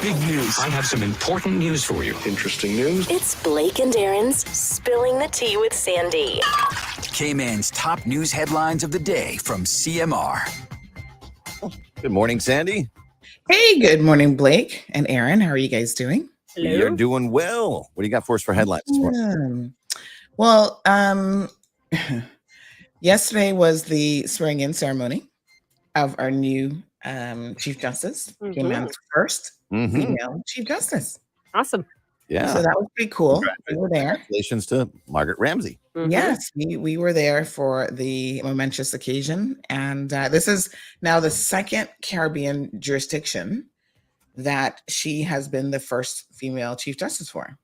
Big news. I have some important news for you. Interesting news. It's Blake and Aaron's Spilling the Tea with Sandy. K-Man's top news headlines of the day from CMR. Good morning, Sandy. Hey, good morning, Blake and Aaron. How are you guys doing? Hello. We are doing well. What do you got for us for headlines this morning? Well, yesterday was the swearing-in ceremony of our new Chief Justice, K-Man's first female Chief Justice. Awesome. Yeah. So that was pretty cool. We were there. Congratulations to Margaret Ramsey. Yes, we were there for the momentous occasion. And this is now the second Caribbean jurisdiction that she has been the first female Chief Justice for.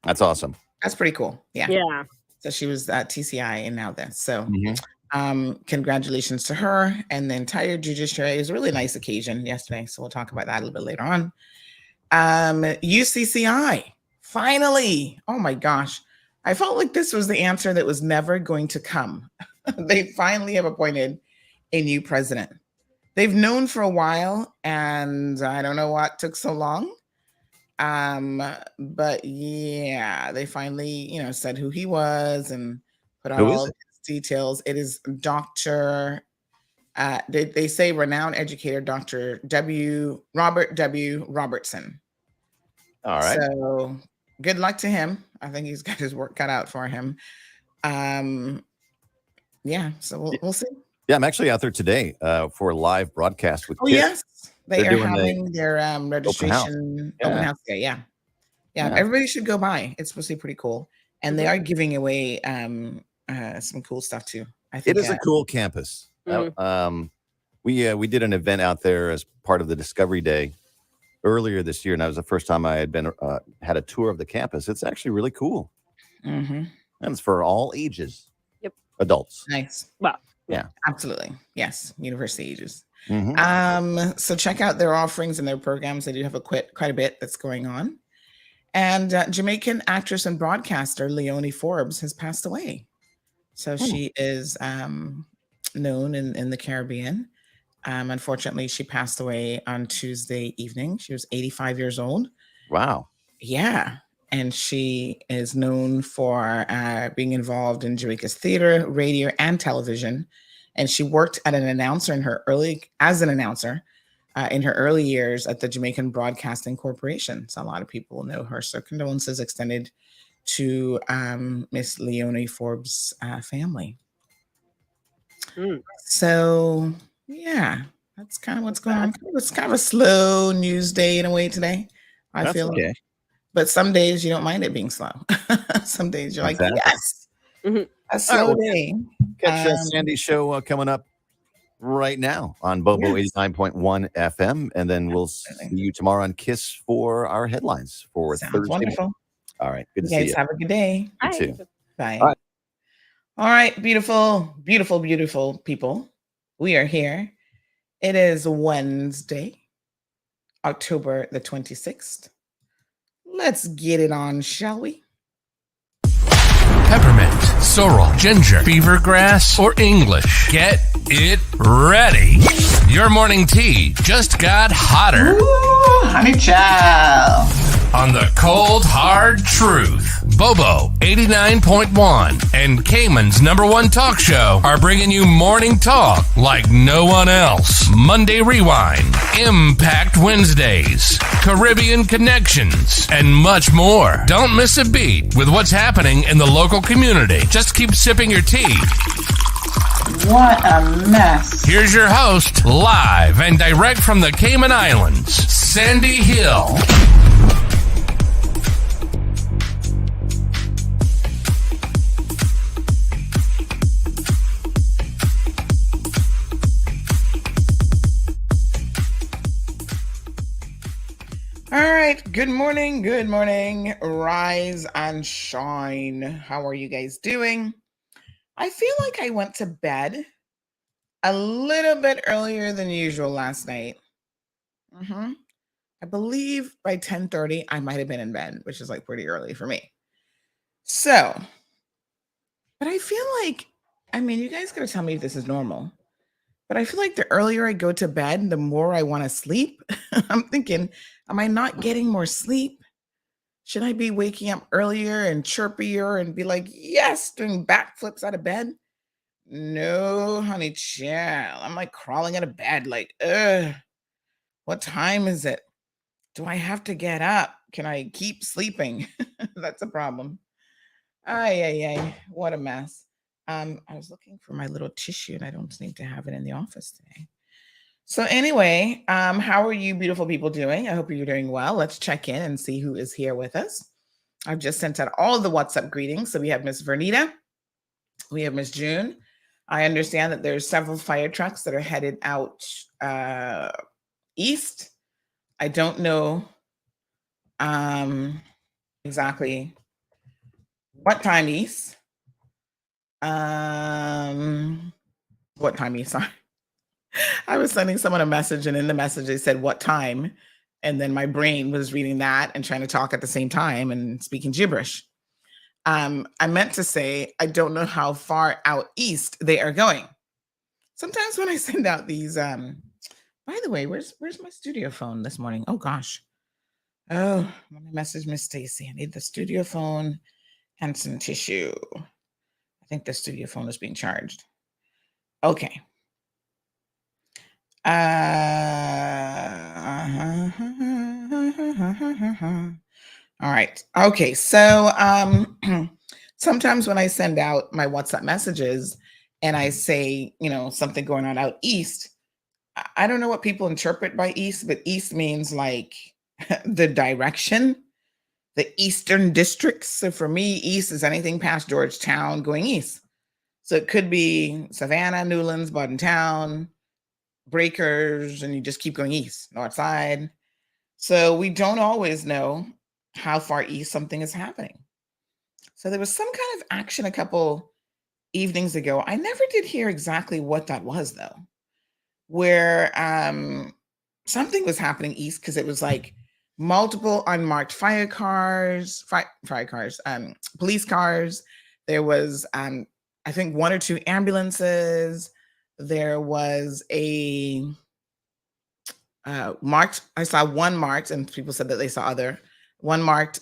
That's awesome. That's pretty cool. Yeah. Yeah. So she was at TCI and now this. So congratulations to her and the entire judiciary. It was a really nice occasion yesterday. So we'll talk about that a little bit later on. UCCI, finally. Oh my gosh. I felt like this was the answer that was never going to come. They finally have appointed a new president. They've known for a while, and I don't know what took so long. But yeah, they finally, said who he was and put out all his details. It is Dr. They say renowned educator, Dr. Robert W. Robertson. All right. So good luck to him. I think he's got his work cut out for him. Yeah, so we'll see. Yeah, I'm actually out there today for a live broadcast with KISS. Yes. They are having their registration open house day. Yeah. Everybody should go by. It's supposed to be pretty cool. And they are giving away some cool stuff too. I think it is a cool campus. We did an event out there as part of the Discovery Day earlier this year, and that was the first time I had been had a tour of the campus. It's actually really cool. And it's for all ages. Yep. Adults. Nice. Wow. Yeah, absolutely. Yes. University ages. So check out their offerings and their programs. They do have quite a bit that's going on. And Jamaican actress and broadcaster Leonie Forbes has passed away. So she is known in the Caribbean. Unfortunately, she passed away on Tuesday evening. She was 85 years old. Wow. Yeah. And she is known for being involved in Jamaica's theater, radio, and television. And she worked as an announcer in her early years at the Jamaican Broadcasting Corporation. So a lot of people know her. So condolences extended to Miss Leonie Forbes' family. So yeah, that's kind of what's going on. It's kind of a slow news day in a way today. I feel okay. But some days you don't mind it being slow. Some days you're like, yes, a slow day. Catch Sandy's show coming up right now on Bobo 89.1 FM. And then we'll see you tomorrow on KISS for our headlines for Thursday. Wonderful. All right. Good to see you. Guys have a good day. You too. Bye. All right. Beautiful, beautiful, beautiful people. We are here. It is Wednesday, October the 26th. Let's get it on, shall we? Peppermint, sorrel, ginger, beaver grass, or English. Get it ready. Your morning tea just got hotter. Ooh, honey child. On the cold, hard truth. Bobo 89.1 and Cayman's #1 talk show are bringing you morning talk like no one else. Monday Rewind, Impact Wednesdays, Caribbean Connections, and much more. Don't miss a beat with what's happening in the local community. Just keep sipping your tea. What a mess. Here's your host, live and direct from the Cayman Islands, Sandy Hill. All right. Good morning. Good morning. Rise and shine. How are you guys doing? I feel like I went to bed a little bit earlier than usual last night. I believe by 10:30, I might have been in bed, which is like pretty early for me. So, but I feel like, I mean, you guys got to tell me if this is normal. But I feel like the earlier I go to bed, the more I want to sleep. I'm thinking, am I not getting more sleep? Should I be waking up earlier and chirpier and be like, yes, doing backflips out of bed? No, honey, child. I'm like crawling out of bed, like, ugh, what time is it? Do I have to get up? Can I keep sleeping? That's a problem. Ay, ay, ay, what a mess. I was looking for my little tissue and I don't seem to have it in the office today. So anyway, how are you beautiful people doing? I hope you're doing well. Let's check in and see who is here with us. I've just sent out all the WhatsApp greetings. So we have Miss Vernita. We have Miss June. I understand that there's several fire trucks that are headed out east. I don't know exactly what time east. What time east? Sorry. I was sending someone a message, and in the message they said what time, and then my brain was reading that and trying to talk at the same time and speaking gibberish. I meant to say I don't know how far out east they are going. Sometimes when I send out these, by the way, where's my studio phone this morning? Oh gosh. Oh, I want to message Miss Stacy. I need the studio phone and some tissue. I think the studio phone is being charged. Okay. All right. Okay. So sometimes when I send out my WhatsApp messages and I say, something going on out east, I don't know what people interpret by east, but east means like the direction, the eastern districts. So for me, east is anything past Georgetown going east. So it could be Savannah, Newlands, Bordentown, Breakers, and you just keep going east, north side. So we don't always know how far east something is happening. So there was some kind of action a couple evenings ago. I never did hear exactly what that was though, where something was happening east because it was like multiple unmarked police cars. There was, I think 1 or 2 ambulances. There was a marked, I saw one marked, and people said that they saw one marked,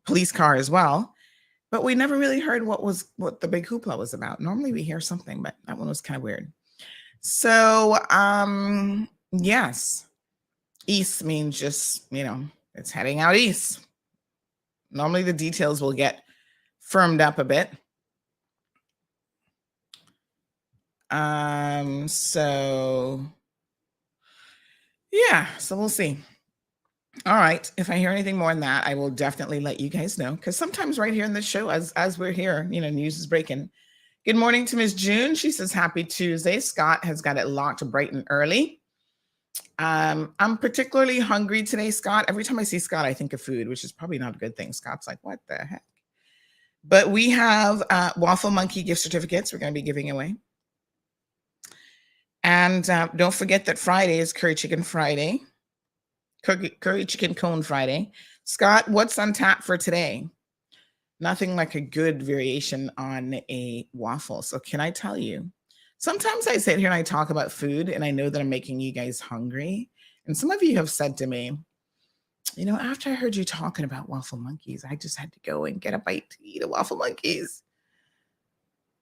police car as well. But we never really heard what the big hoopla was about. Normally we hear something, but that one was kind of weird. So, yes, east means just, it's heading out east. Normally the details will get firmed up a bit. So we'll see. All right. If I hear anything more than that, I will definitely let you guys know. Because sometimes right here in the show, as we're here, news is breaking. Good morning to Miss June. She says, happy Tuesday. Scott has got it locked bright and early. I'm particularly hungry today, Scott. Every time I see Scott, I think of food, which is probably not a good thing. Scott's like, what the heck? But we have Waffle Monkey gift certificates we're going to be giving away. And don't forget that Friday is Curry Chicken Friday. Curry Chicken Cone Friday. Scott, what's on tap for today? Nothing like a good variation on a waffle. So can I tell you, sometimes I sit here and I talk about food and I know that I'm making you guys hungry. And some of you have said to me, after I heard you talking about Waffle Monkeys, I just had to go and get a bite to eat a Waffle Monkeys.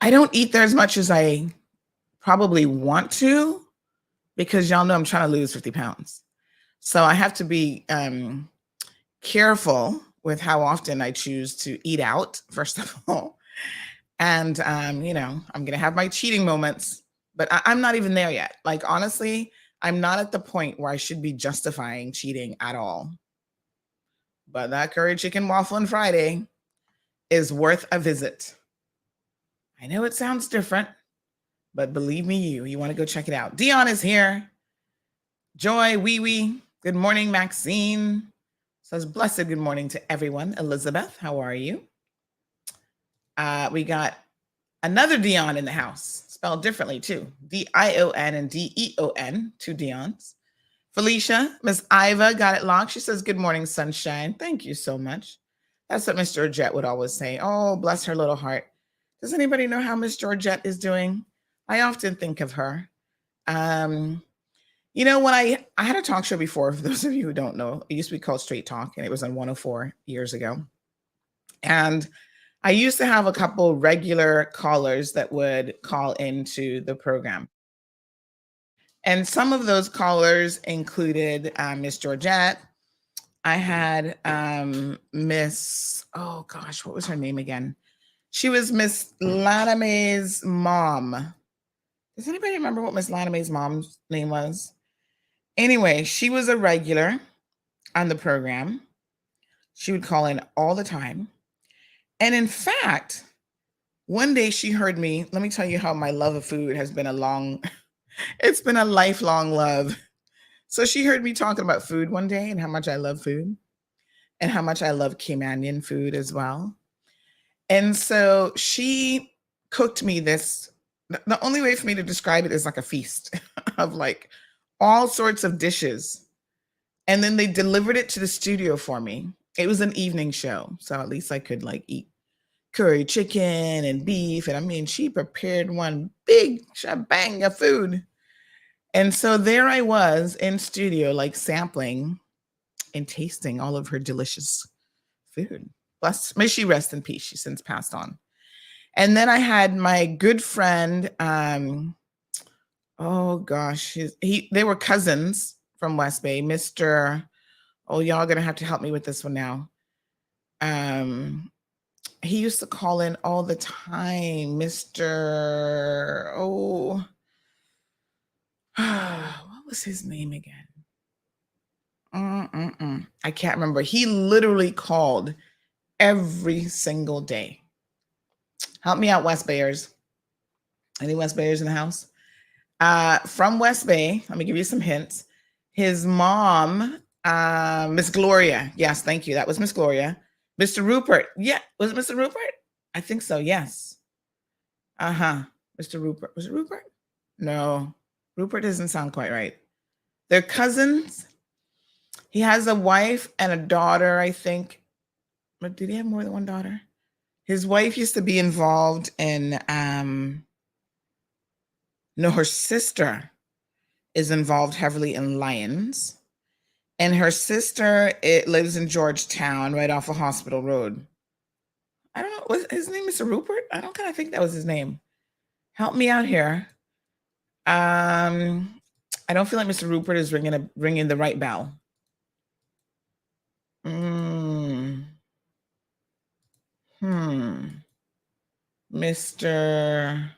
I don't eat there as much as I probably want to, because y'all know I'm trying to lose 50 pounds. So I have to be careful with how often I choose to eat out, first of all. And, I'm going to have my cheating moments, but I'm not even there yet. Like, honestly, I'm not at the point where I should be justifying cheating at all. But that curry chicken waffle on Friday is worth a visit. I know it sounds different, but believe me, you want to go check it out. Dion is here. Joy, Wee Wee. Good morning, Maxine. Says blessed good morning to everyone. Elizabeth, how are you? We got another Dion in the house, spelled differently too. D-I-O-N and D-E-O-N, 2 Dions. Felicia, Miss Iva got it locked. She says, good morning, sunshine. Thank you so much. That's what Miss Georgette would always say. Oh, bless her little heart. Does anybody know how Miss Georgette is doing? I often think of her. You know, when I had a talk show before, for those of you who don't know, it used to be called Straight Talk, and it was on 104 years ago. And I used to have a couple regular callers that would call into the program. And some of those callers included Miss Georgette. I had Miss, oh gosh, what was her name again? She was Miss Laname's mom. Does anybody remember what Miss Laname's mom's name was? Anyway, she was a regular on the program. She would call in all the time. And in fact, one day she heard me, let me tell you how my love of food has been it's been a lifelong love. So she heard me talking about food one day and how much I love food and how much I love Caymanian food as well. And so she cooked me this. The only way for me to describe it is like a feast of like all sorts of dishes. And then they delivered it to the studio for me. It was an evening show. So at least I could like eat curry chicken and beef. And I mean, she prepared one big shebang of food. And so there I was in studio, like sampling and tasting all of her delicious food. Bless, may she rest in peace. She's since passed on. And then I had my good friend, oh gosh, they were cousins from West Bay, Mr. Oh, y'all gonna have to help me with this one now. He used to call in all the time, Mr. Oh, what was his name again? I can't remember. He literally called every single day. Help me out, West Bayers. Any West Bayers in the house? From West Bay, let me give you some hints. His mom, Miss Gloria. Yes, thank you. That was Miss Gloria. Mr. Rupert. Yeah, was it Mr. Rupert? I think so, yes. Mr. Rupert. Was it Rupert? No, Rupert doesn't sound quite right. They're cousins. He has a wife and a daughter, I think. But did he have more than one daughter? His wife used to be involved in, no, her sister is involved heavily in Lions. And her sister, lives in Georgetown, right off of Hospital Road. I don't know, was his name Mr. Rupert? I don't kind of think that was his name. Help me out here. I don't feel like Mr. Rupert is ringing the right bell. Mr.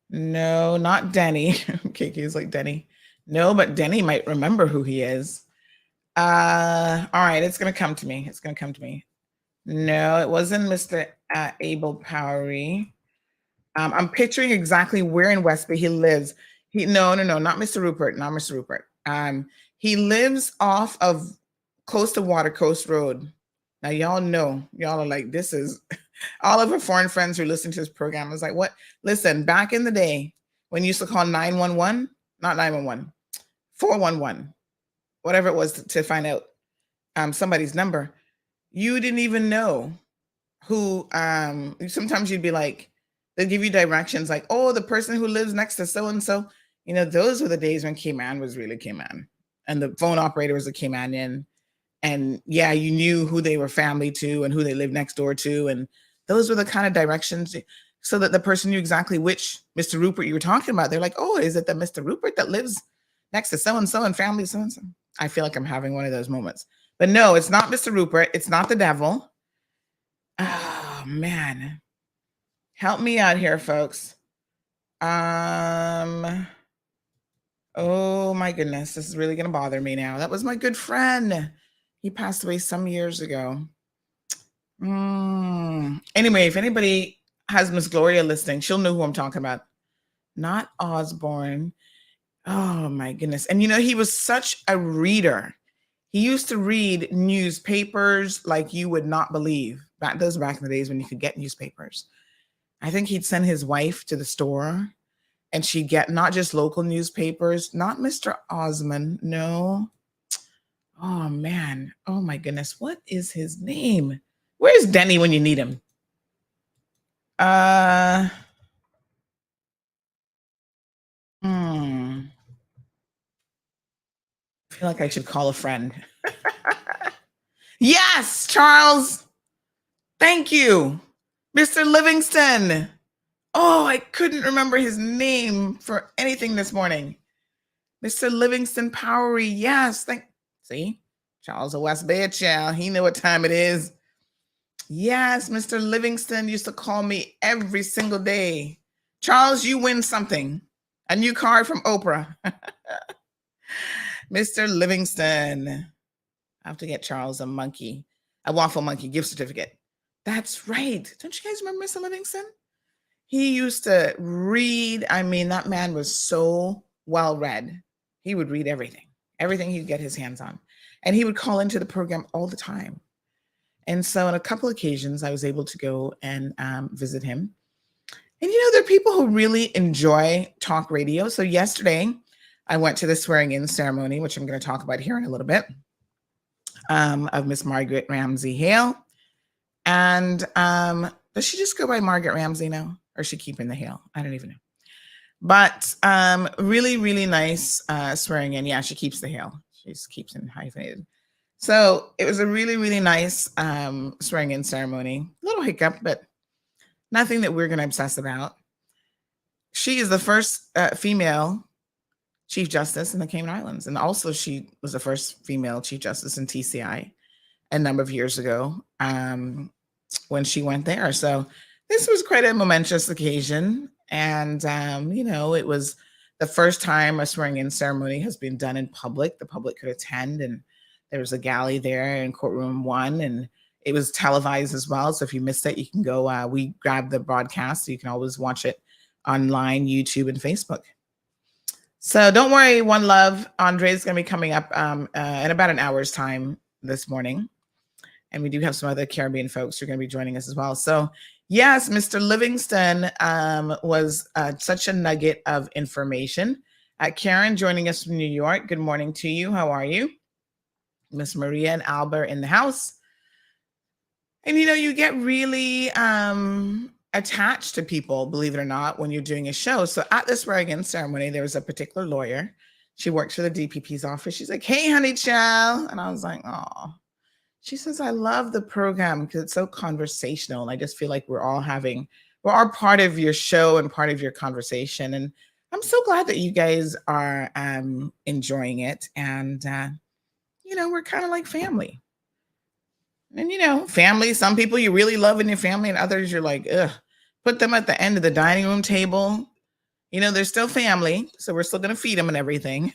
No, not Denny. KK is like Denny. No, but Denny might remember who he is. All right, it's gonna come to me. It's gonna come to me. No, it wasn't Mr. Abel Powery. I'm picturing exactly where in West Bay he lives. No, not Mr. Rupert, not Mr. Rupert. He lives off of close to Watercoast Road. Now, y'all know, y'all are like, this is all of our foreign friends who listen to this program is like, what? Listen, back in the day when you used to call 911, not 911, 411, whatever it was to find out somebody's number, you didn't even know who, sometimes you'd be like, they'd give you directions like, oh, the person who lives next to so-and-so. You know, those were the days when Cayman was really Cayman. And the phone operator was a Caymanian. And yeah, you knew who they were family to and who they lived next door to. And those were the kind of directions so that the person knew exactly which Mr. Rupert you were talking about. They're like, oh, is it the Mr. Rupert that lives next to so-and-so and family so-and-so? I feel like I'm having one of those moments. But no, it's not Mr. Rupert. It's not the devil. Oh, man. Help me out here, folks. Oh, my goodness. This is really going to bother me now. That was my good friend. He passed away some years ago. Anyway, if anybody has Miss Gloria listening, she'll know who I'm talking about. Not Osborne. Oh, my goodness. And, you know, he was such a reader. He used to read newspapers like you would not believe. Those were back in the days when you could get newspapers. I think he'd send his wife to the store and she'd get not just local newspapers, not Mr. Osmond, no. Oh, man. Oh, my goodness. What is his name? Where's Denny when you need him? feel like I should call a friend. Yes, Charles. Thank you. Mr. Livingston. Oh, I couldn't remember his name for anything this morning. Mr. Livingston Powery. Yes. See, Charles a West Bay child. He knew what time it is. Yes, Mr. Livingston used to call me every single day. Charles, you win something. A new card from Oprah. Mr. Livingston. I have to get Charles a waffle monkey gift certificate. That's right. Don't you guys remember Mr. Livingston? He used to read. I mean, that man was so well read. He would read everything he'd get his hands on. And he would call into the program all the time. And so on a couple occasions, I was able to go and visit him. And, there are people who really enjoy talk radio. So yesterday, I went to the swearing-in ceremony, which I'm going to talk about here in a little bit, of Miss Margaret Ramsey Hale. And does she just go by Margaret Ramsey now? Or is she keeping the Hale? I don't even know. But really, really nice swearing-in. Yeah, she keeps the Hale. She just keeps it hyphenated. So it was a really, really nice swearing-in ceremony. A little hiccup, but nothing that we're going to obsess about. She is the first female Chief Justice in the Cayman Islands. And also she was the first female Chief Justice in TCI a number of years ago when she went there. So this was quite a momentous occasion. And, it was the first time a swearing-in ceremony has been done in public. The public could attend, and there was a galley there in courtroom 1, and it was televised as well. So if you missed it, you can go, we grabbed the broadcast, so you can always watch it online, YouTube, and Facebook. So don't worry, One Love. Andre is going to be coming up in about an hour's time this morning. And we do have some other Caribbean folks who are going to be joining us as well. So yes, Mr. Livingston was such a nugget of information. Karen joining us from New York. Good morning to you. How are you? Miss Maria and Albert in the house. And, you get really attached to people, believe it or not, when you're doing a show. So at this swearing-in ceremony, there was a particular lawyer. She works for the DPP's office. She's like, hey, honey child. And I was like, oh. She says, I love the program because it's so conversational. And I just feel like we're all part of your show and part of your conversation. And I'm so glad that you guys are enjoying it. And, we're kind of like family. And, family, some people you really love in your family and others you're like, ugh, put them at the end of the dining room table. They're still family. So we're still going to feed them and everything.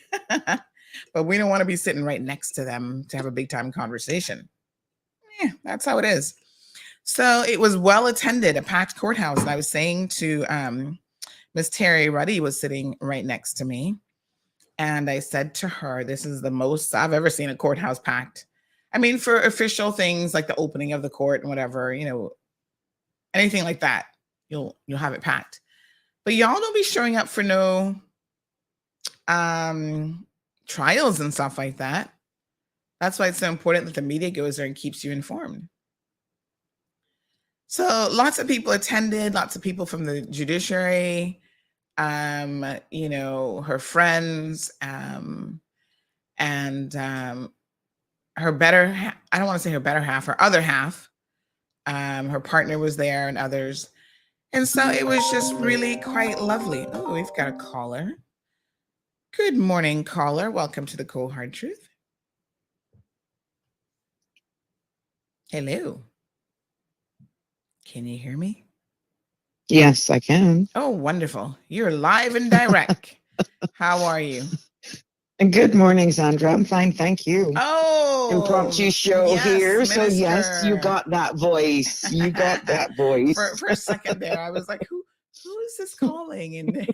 But we don't want to be sitting right next to them to have a big time conversation. Yeah, that's how it is. So it was well attended, a packed courthouse. And I was saying to Miss Terry Ruddy was sitting right next to me. And I said to her, this is the most I've ever seen a courthouse packed. I mean, for official things like the opening of the court and whatever, anything like that, you'll have it packed. But y'all don't be showing up for no trials and stuff like that. That's why it's so important that the media goes there and keeps you informed. So lots of people attended, lots of people from the judiciary, her friends, and her better, I don't want to say her better half, her other half, her partner was there and others. And so it was just really quite lovely. Oh, we've got a caller. Good morning, caller. Welcome to the Cold Hard Truth. Hello. Can you hear me? Yes, I can. Oh, wonderful. You're live and direct. How are you? And good morning, Sandra. I'm fine, thank you. Oh, impromptu show yes, here. Minister. So yes, you got that voice. You got that voice. For a second there, I was like, who is this calling? And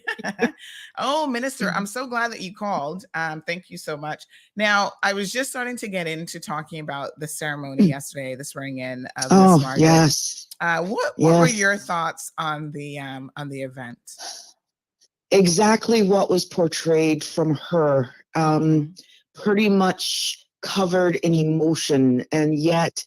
oh, Minister, I'm so glad that you called. Thank you so much. Now, I was just starting to get into talking about the ceremony yesterday, the swearing in of Miss Margaret. Yes. What were your thoughts on the event? Exactly what was portrayed from her. Pretty much covered in emotion, and yet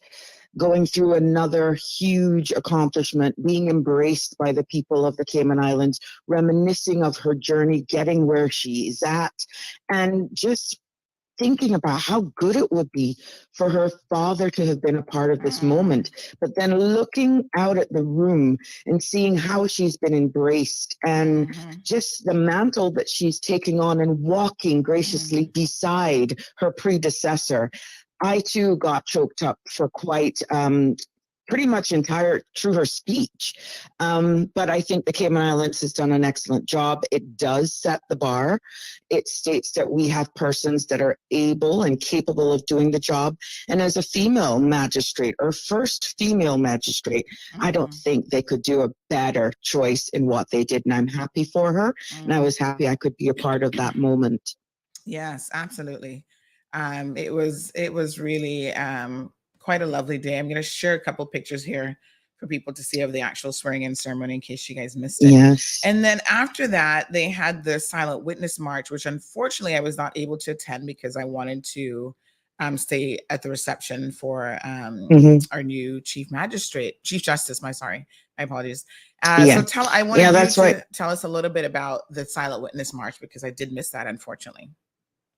going through another huge accomplishment, being embraced by the people of the Cayman Islands, reminiscing of her journey, getting where she is at, and just thinking about how good it would be for her father to have been a part of this moment, but then looking out at the room and seeing how she's been embraced and just the mantle that she's taking on and walking graciously beside her predecessor. I too got choked up for quite pretty much entire through her speech. But I think the Cayman Islands has done an excellent job. It does set the bar. It states that we have persons that are able and capable of doing the job. And as a female magistrate, or first female magistrate, I don't think they could do a better choice in what they did. And I'm happy for her. And I was happy I could be a part of that moment. Yes, absolutely. It was really quite a lovely day. I'm going to share a couple pictures here for people to see of the actual swearing-in ceremony in case you guys missed it. Yes. And then after that, they had the silent witness march, which unfortunately I was not able to attend because I wanted to stay at the reception for our new chief justice. My apologies. So I wanted you to tell us a little bit about the silent witness march because I did miss that, unfortunately.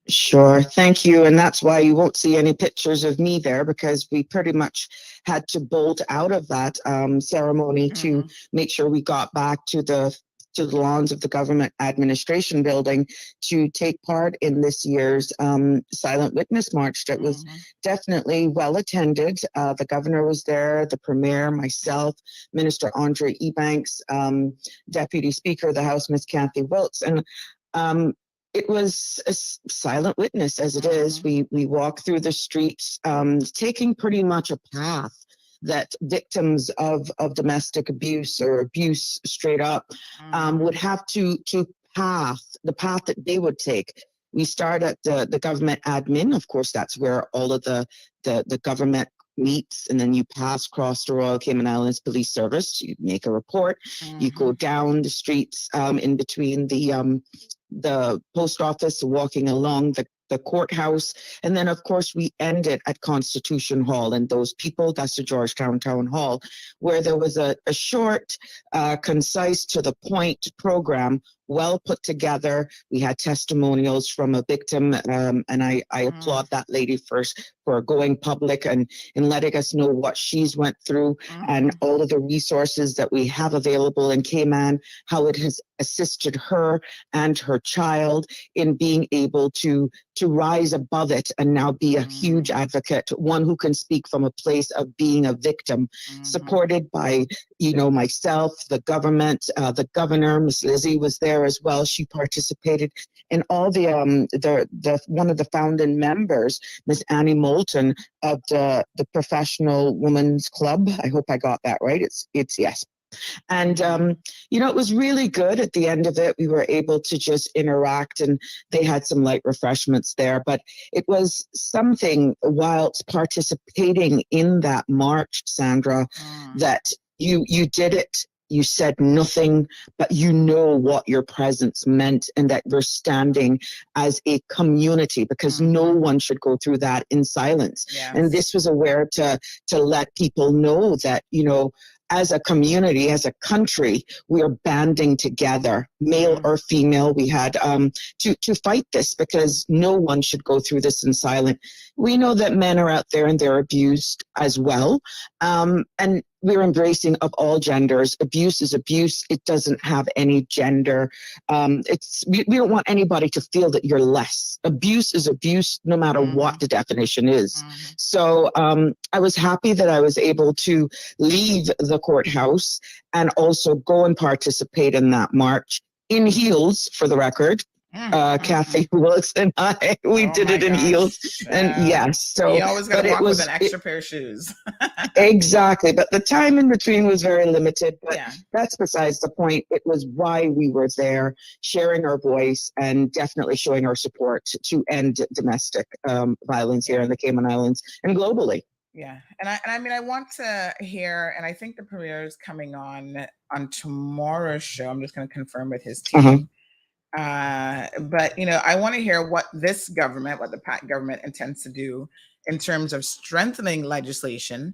Sure. Thank you. And that's why you won't see any pictures of me there, because we pretty much had to bolt out of that ceremony to make sure we got back to the lawns of the government administration building to take part in this year's silent witness march that was definitely well attended. The governor was there, the premier, myself, Minister Andre Ebanks, Deputy Speaker of the House, Miss Kathy Wilkes, and it was a silent witness, as it is. We walk through the streets, taking pretty much a path that victims of domestic abuse or abuse straight up would have to path, the path that they would take. We start at the government admin. Of course, that's where all of the government meets, and then you pass across the Royal Cayman Islands Police Service. You make a report. You go down the streets in between the post office, walking along the courthouse, and then of course we ended at Constitution Hall. And those people, that's the Georgetown Town Hall, where there was a short, concise, to the point program, well put together. We had testimonials from a victim, and I applaud that lady first for going public and letting us know what she's went through and all of the resources that we have available in Cayman, how it has assisted her and her child in being able to rise above it and now be a huge advocate, one who can speak from a place of being a victim, supported by, myself, the government, the governor, Miss Lizzie was there as well. She participated in all the one of the founding members, Miss Annie Moulton of the Professional Women's Club. I hope I got that right. It's yes. And, it was really good. At the end of it, we were able to just interact, and they had some light refreshments there. But it was something whilst participating in that march, Sandra, that you did it. You said nothing, but you know what your presence meant, and that you're standing as a community, because no one should go through that in silence. Yes. And this was aware to let people know that, as a community, as a country, we are banding together, male or female. We had to fight this, because no one should go through this in silence. We know that men are out there and they're abused as well. And we're embracing of all genders. Abuse is abuse. It doesn't have any gender. We don't want anybody to feel that you're less. Abuse is abuse, no matter what the definition is. So I was happy that I was able to leave the courthouse and also go and participate in that march in heels, for the record. Kathy Wilkes and we did it in heels, and yes, so you always got to walk with an extra pair of shoes. Exactly, but the time in between was very limited. But that's besides the point. It was why we were there, sharing our voice and definitely showing our support to end domestic violence here in the Cayman Islands and globally. Yeah, and I want to hear, and I think the premier is coming on tomorrow's show. I'm just going to confirm with his team. But I want to hear what this government, what the PAC government intends to do in terms of strengthening legislation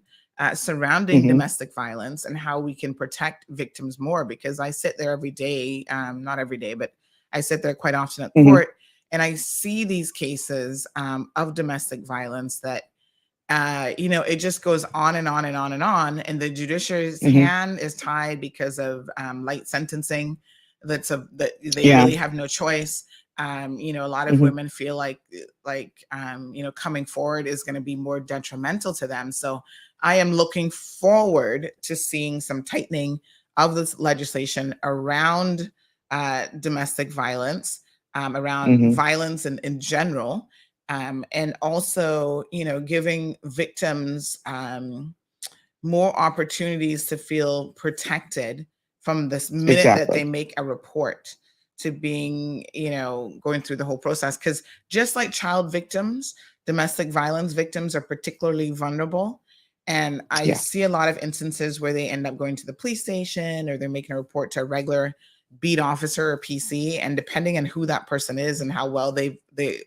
surrounding domestic violence and how we can protect victims more. Because I sit there every day, not every day, but I sit there quite often at court, and I see these cases of domestic violence that, it just goes on and on and on and on. And the judiciary's hand is tied because of light sentencing. That they really have no choice. A lot of women feel like coming forward is going to be more detrimental to them. So I am looking forward to seeing some tightening of this legislation around domestic violence, around violence in general, and also, giving victims more opportunities to feel protected from this minute that they make a report to being, going through the whole process. Because just like child victims, domestic violence victims are particularly vulnerable. And I see a lot of instances where they end up going to the police station, or they're making a report to a regular beat officer or PC. And depending on who that person is and how well they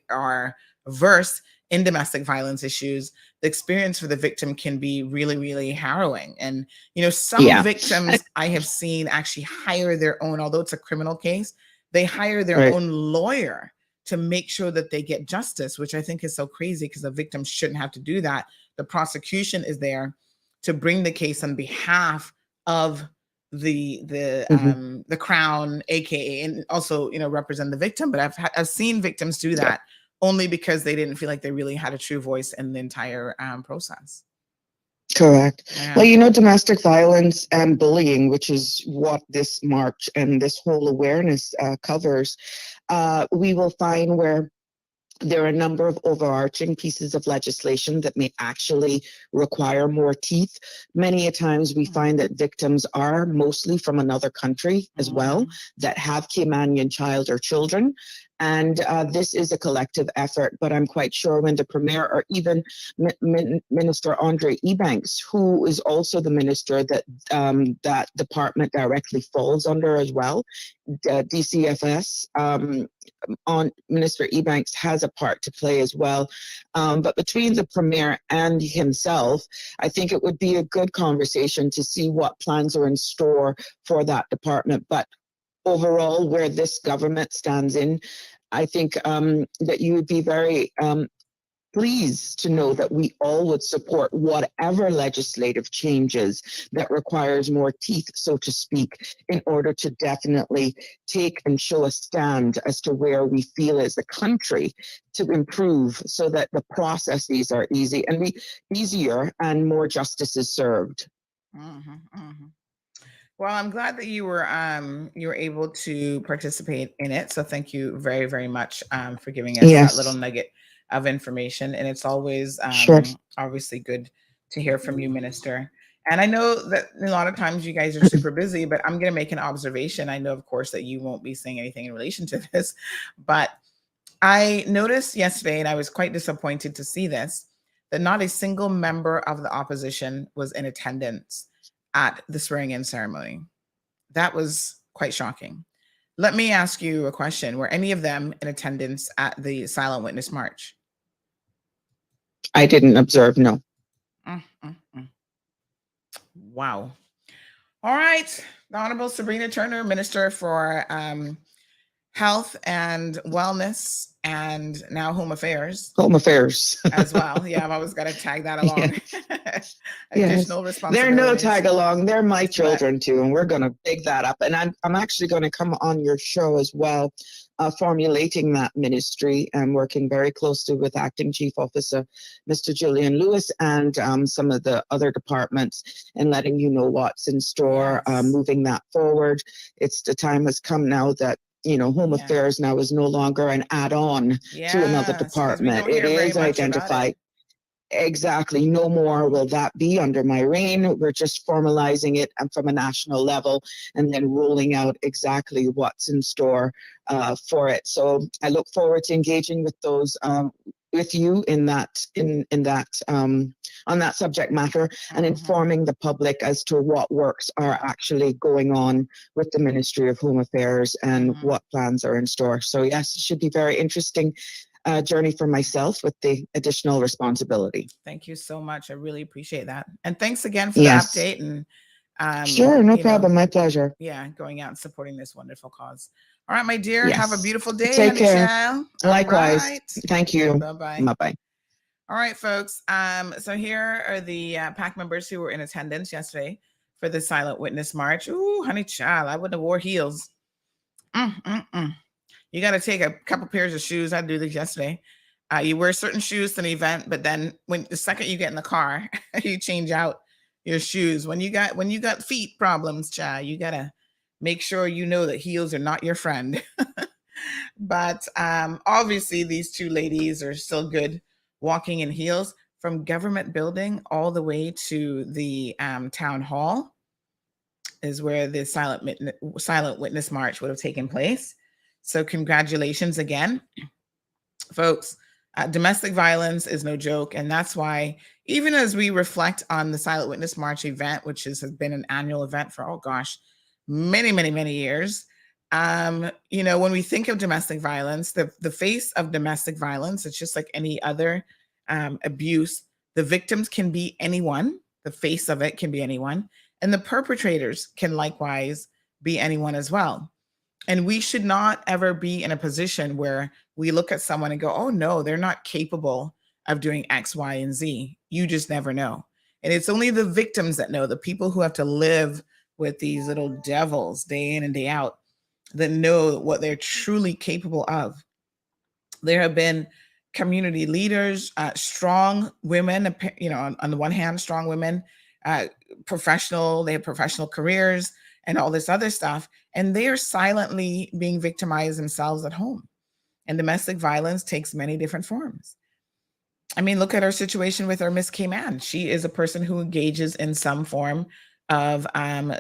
are versed in domestic violence issues, the experience for the victim can be really, really harrowing. And, some victims I have seen actually hire their own, although it's a criminal case, they hire their own lawyer to make sure that they get justice, which I think is so crazy, because the victim shouldn't have to do that. The prosecution is there to bring the case on behalf of the Crown, aka, and also, represent the victim. But I've seen victims do that only because they didn't feel like they really had a true voice in the entire process. Correct. Yeah. Well, domestic violence and bullying, which is what this march and this whole awareness covers, we will find where there are a number of overarching pieces of legislation that may actually require more teeth. Many a times we find that victims are mostly from another country as well, that have Caymanian child or children. And this is a collective effort, but I'm quite sure when the Premier, or even Minister Andre Ebanks, who is also the minister that that department directly falls under as well, DCFS, on Minister Ebanks has a part to play as well. But between the Premier and himself, I think it would be a good conversation to see what plans are in store for that department. But overall, where this government stands in, I think that you would be very pleased to know that we all would support whatever legislative changes that requires more teeth, so to speak, in order to definitely take and show a stand as to where we feel as a country to improve, so that the processes are easier and more justice is served. Well, I'm glad that you were able to participate in it. So thank you very, very much for giving us that little nugget of information. And it's always obviously good to hear from you, Minister. And I know that a lot of times you guys are super busy, but I'm going to make an observation. I know, of course, that you won't be saying anything in relation to this, but I noticed yesterday, and I was quite disappointed to see this, that not a single member of the opposition was in attendance at the swearing-in ceremony. That was quite shocking. Let me ask you a question. Were any of them in attendance at the Silent Witness March? I didn't observe, no. Wow. All right. The Honorable Sabrina Turner, Minister for Health and Wellness, and now Home Affairs. Home Affairs. As well. Yeah, I've always got to tag that along. Additional responsibilities. They're no tag along. They're my children too, and we're going to pick that up. And I'm actually going to come on your show as well, formulating that ministry and working very closely with Acting Chief Officer Mr. Julian Lewis and some of the other departments, and letting you know what's in store, moving that forward. The time has come now that Home Affairs now is no longer an add-on to another department. It is identified. Exactly. No more will that be under my reign. We're just formalizing it and from a national level, and then rolling out exactly what's in store for it. So I look forward to engaging with those with you in that on that subject matter, and informing the public as to what works are actually going on with the Ministry of Home Affairs and what plans are in store. So yes, it should be very interesting journey for myself with the additional responsibility. Thank you so much. I really appreciate that. And thanks again for the update. And Sure, no you know, problem. My pleasure. yeah, going out and supporting this wonderful cause. All right, my dear, Yes. have a beautiful day. Take honey care. child. Likewise. All right. Thank you. Bye-bye. Bye-bye. All right, folks. So here are the PAC members who were in attendance yesterday for the Silent Witness March. Ooh, honey child, I wouldn't have wore heels. You got to take a couple pairs of shoes. I do this yesterday. You wear certain shoes to an event, but then when the second you get in the car, you change out your shoes. When you got feet problems, child, you gotta make sure you know that heels are not your friend. But obviously, these two ladies are still good walking in heels from government building all the way to the town hall is where the silent witness march would have taken place. So congratulations again, folks. Domestic violence is no joke. And that's why even as we reflect on the Silent Witness March event, which has been an annual event for, oh gosh, many, many, many years, you know, when we think of domestic violence, the face of domestic violence, it's just like any other abuse. The victims can be anyone. The face of it can be anyone. And the perpetrators can likewise be anyone as well. And we should not ever be in a position where we look at someone and go, oh no, they're not capable of doing X, Y, and Z. You just never know. And it's only the victims that know, the people who have to live with these little devils day in and day out, that know what they're truly capable of. There have been community leaders, strong women, you know, on the one hand, strong women, professional, they have professional careers and all this other stuff. And they are silently being victimized themselves at home. And domestic violence takes many different forms. I mean, look at our situation with our Miss K-Man. She is a person who engages in some form of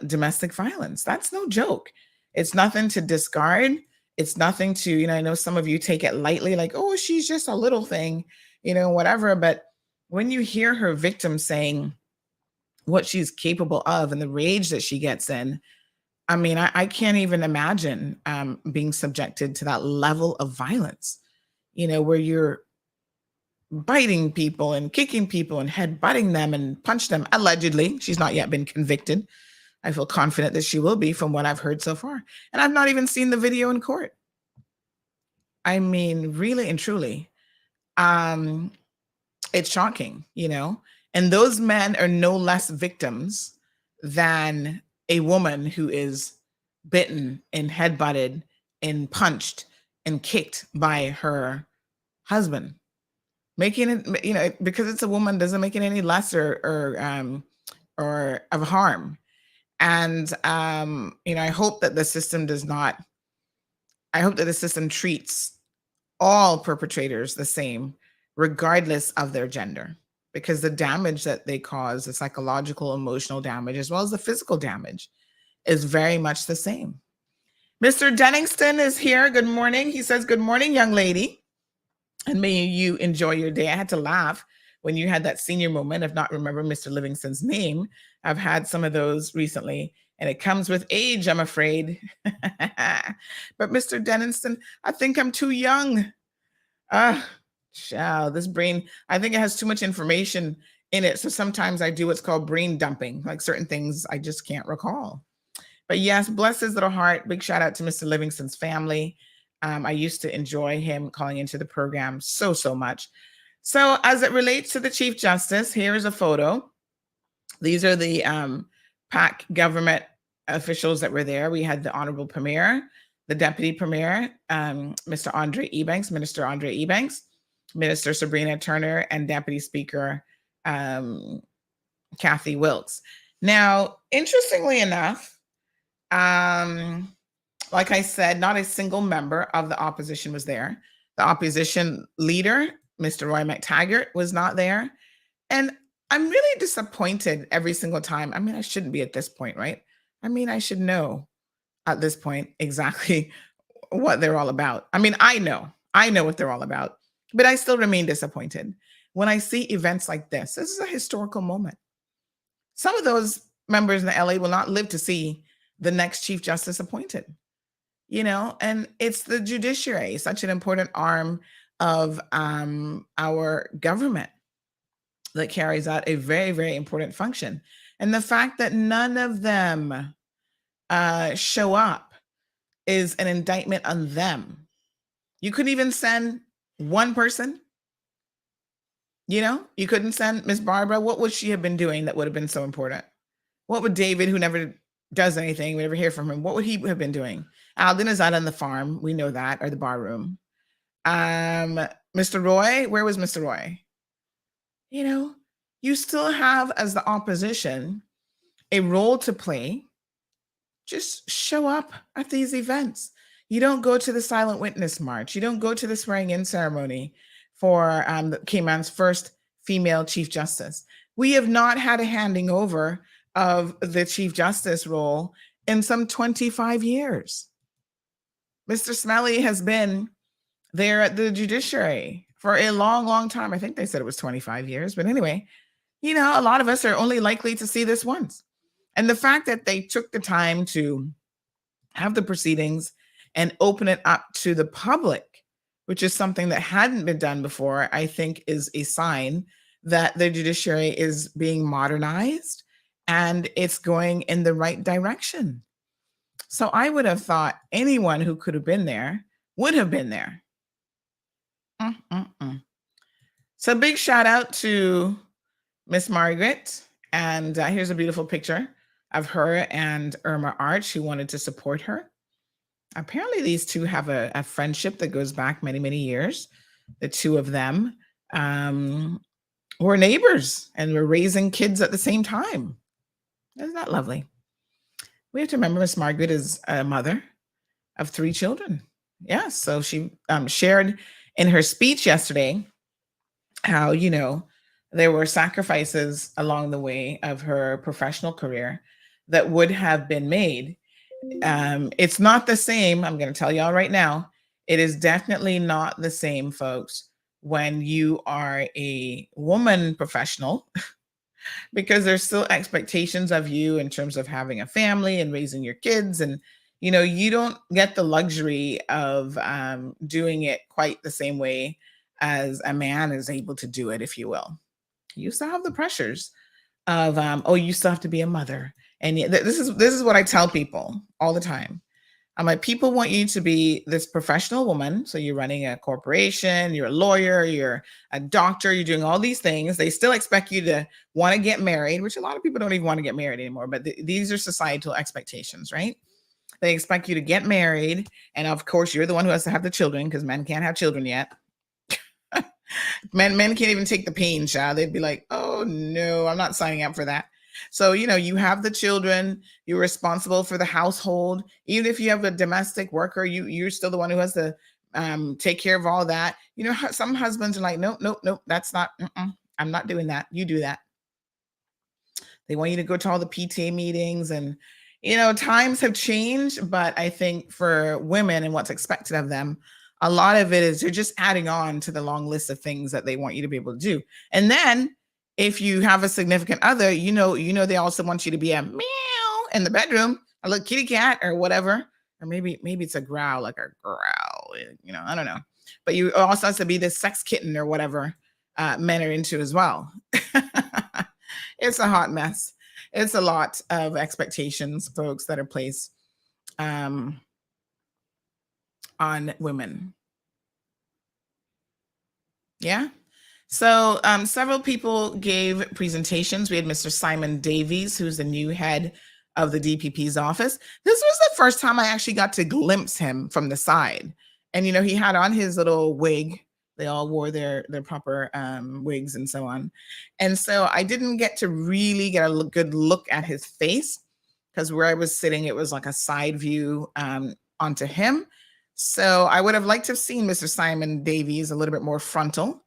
domestic violence. That's no joke. It's nothing to discard. It's nothing to, you know, I know some of you take it lightly, like, oh, she's just a little thing, you know, whatever. But when you hear her victim saying what she's capable of and the rage that she gets in, I mean, I can't even imagine being subjected to that level of violence, you know, where you're biting people and kicking people and headbutting them and punch them. Allegedly, she's not yet been convicted. I feel confident that she will be from what I've heard so far. And I've not even seen the video in court. I mean, really and truly, it's shocking, you know, and those men are no less victims than a woman who is bitten and headbutted and punched and kicked by her husband. Making it, you know, because it's a woman doesn't make it any less or of harm. And, you know, I hope that the system treats all perpetrators the same, regardless of their gender, because the damage that they cause, the psychological, emotional damage, as well as the physical damage, is very much the same. Mr. Denningston is here. Good morning. He says, good morning, young lady. And may you enjoy your day. I had to laugh when you had that senior moment of not remember Mr. Livingston's name. I've had some of those recently, and it comes with age, I'm afraid. But Mr. Denningston, I think I'm too young. Child, this brain, I think it has too much information in it. So sometimes I do what's called brain dumping, like certain things I just can't recall. But yes, bless his little heart. Big shout out to Mr. Livingston's family. I used to enjoy him calling into the program so much. So as it relates to the Chief Justice, here is a photo. These are the PAC government officials that were there. We had the Honorable Premier, the Deputy Premier, Mr. Andre Ebanks, Minister Andre Ebanks, Minister Sabrina Turner, and Deputy Speaker Kathy Wilkes. Now, interestingly enough, like I said, not a single member of the opposition was there. The opposition leader, Mr. Roy McTaggart, was not there. And I'm really disappointed every single time. I mean, I shouldn't be at this point, right? I mean, I should know at this point exactly what they're all about. I mean, I know what they're all about, but I still remain disappointed when I see events like this. This is a historical moment. Some of those members in the LA will not live to see the next Chief Justice appointed, you know, and it's the judiciary, such an important arm of our government that carries out a very, very important function. And the fact that none of them show up is an indictment on them. You couldn't even send one person. You couldn't send Miss Barbara. What would she have been doing that would have been so important? What would David, who never does anything, we never hear from him, what would he have been doing? Alden is out on the farm. We know that, or the bar room. Mr. Roy, where was Mr. Roy? You still have, as the opposition, a role to play. Just show up at these events. You don't go to the silent witness march. You don't go to the swearing-in ceremony for Cayman's first female Chief Justice. We have not had a handing over of the Chief Justice role in some 25 years. Mr. Smelly has been there at the judiciary for a long, long time. I think they said it was 25 years. But anyway, a lot of us are only likely to see this once. And the fact that they took the time to have the proceedings and open it up to the public, which is something that hadn't been done before, I think is a sign that the judiciary is being modernized and it's going in the right direction. So I would have thought anyone who could have been there would have been there. So big shout out to Miss Margaret. And here's a beautiful picture of her and Irma Arch, who wanted to support her. Apparently these two have a friendship that goes back many, many years. The two of them were neighbors and were raising kids at the same time. Isn't that lovely? We have to remember Miss Margaret is a mother of 3 children. Yeah, so she shared in her speech yesterday how, there were sacrifices along the way of her professional career that would have been made. It's not the same. I'm going to tell y'all right now, it is definitely not the same, folks, when you are a woman professional, because there's still expectations of you in terms of having a family and raising your kids. And, you don't get the luxury of doing it quite the same way as a man is able to do it, if you will. You still have the pressures of, you still have to be a mother. And this is what I tell people all the time. I'm like, people want you to be this professional woman. So you're running a corporation, you're a lawyer, you're a doctor, you're doing all these things. They still expect you to want to get married, which a lot of people don't even want to get married anymore. But these are societal expectations, right? They expect you to get married. And of course, you're the one who has to have the children, because men can't have children yet. Men can't even take the pain, child. They'd be like, oh no, I'm not signing up for that. So, you have the children, you're responsible for the household. Even if you have a domestic worker, you're still the one who has to take care of all that. Some husbands are like, nope, that's not, I'm not doing that. You do that. They want you to go to all the PTA meetings and, times have changed, but I think for women and what's expected of them, a lot of it is they're just adding on to the long list of things that they want you to be able to do. And then if you have a significant other, they also want you to be a meow in the bedroom, a little kitty cat or whatever. Or maybe it's a growl, like a growl, I don't know. But you also have to be this sex kitten or whatever men are into as well. It's a hot mess. It's a lot of expectations, folks, that are placed on women. Yeah. So several people gave presentations. We had Mr. Simon Davies, who's the new head of the DPP's office. This was the first time I actually got to glimpse him from the side. And, he had on his little wig. They all wore their proper wigs and so on. And so I didn't get to really get a good look at his face, because where I was sitting, it was like a side view onto him. So I would have liked to have seen Mr. Simon Davies a little bit more frontal,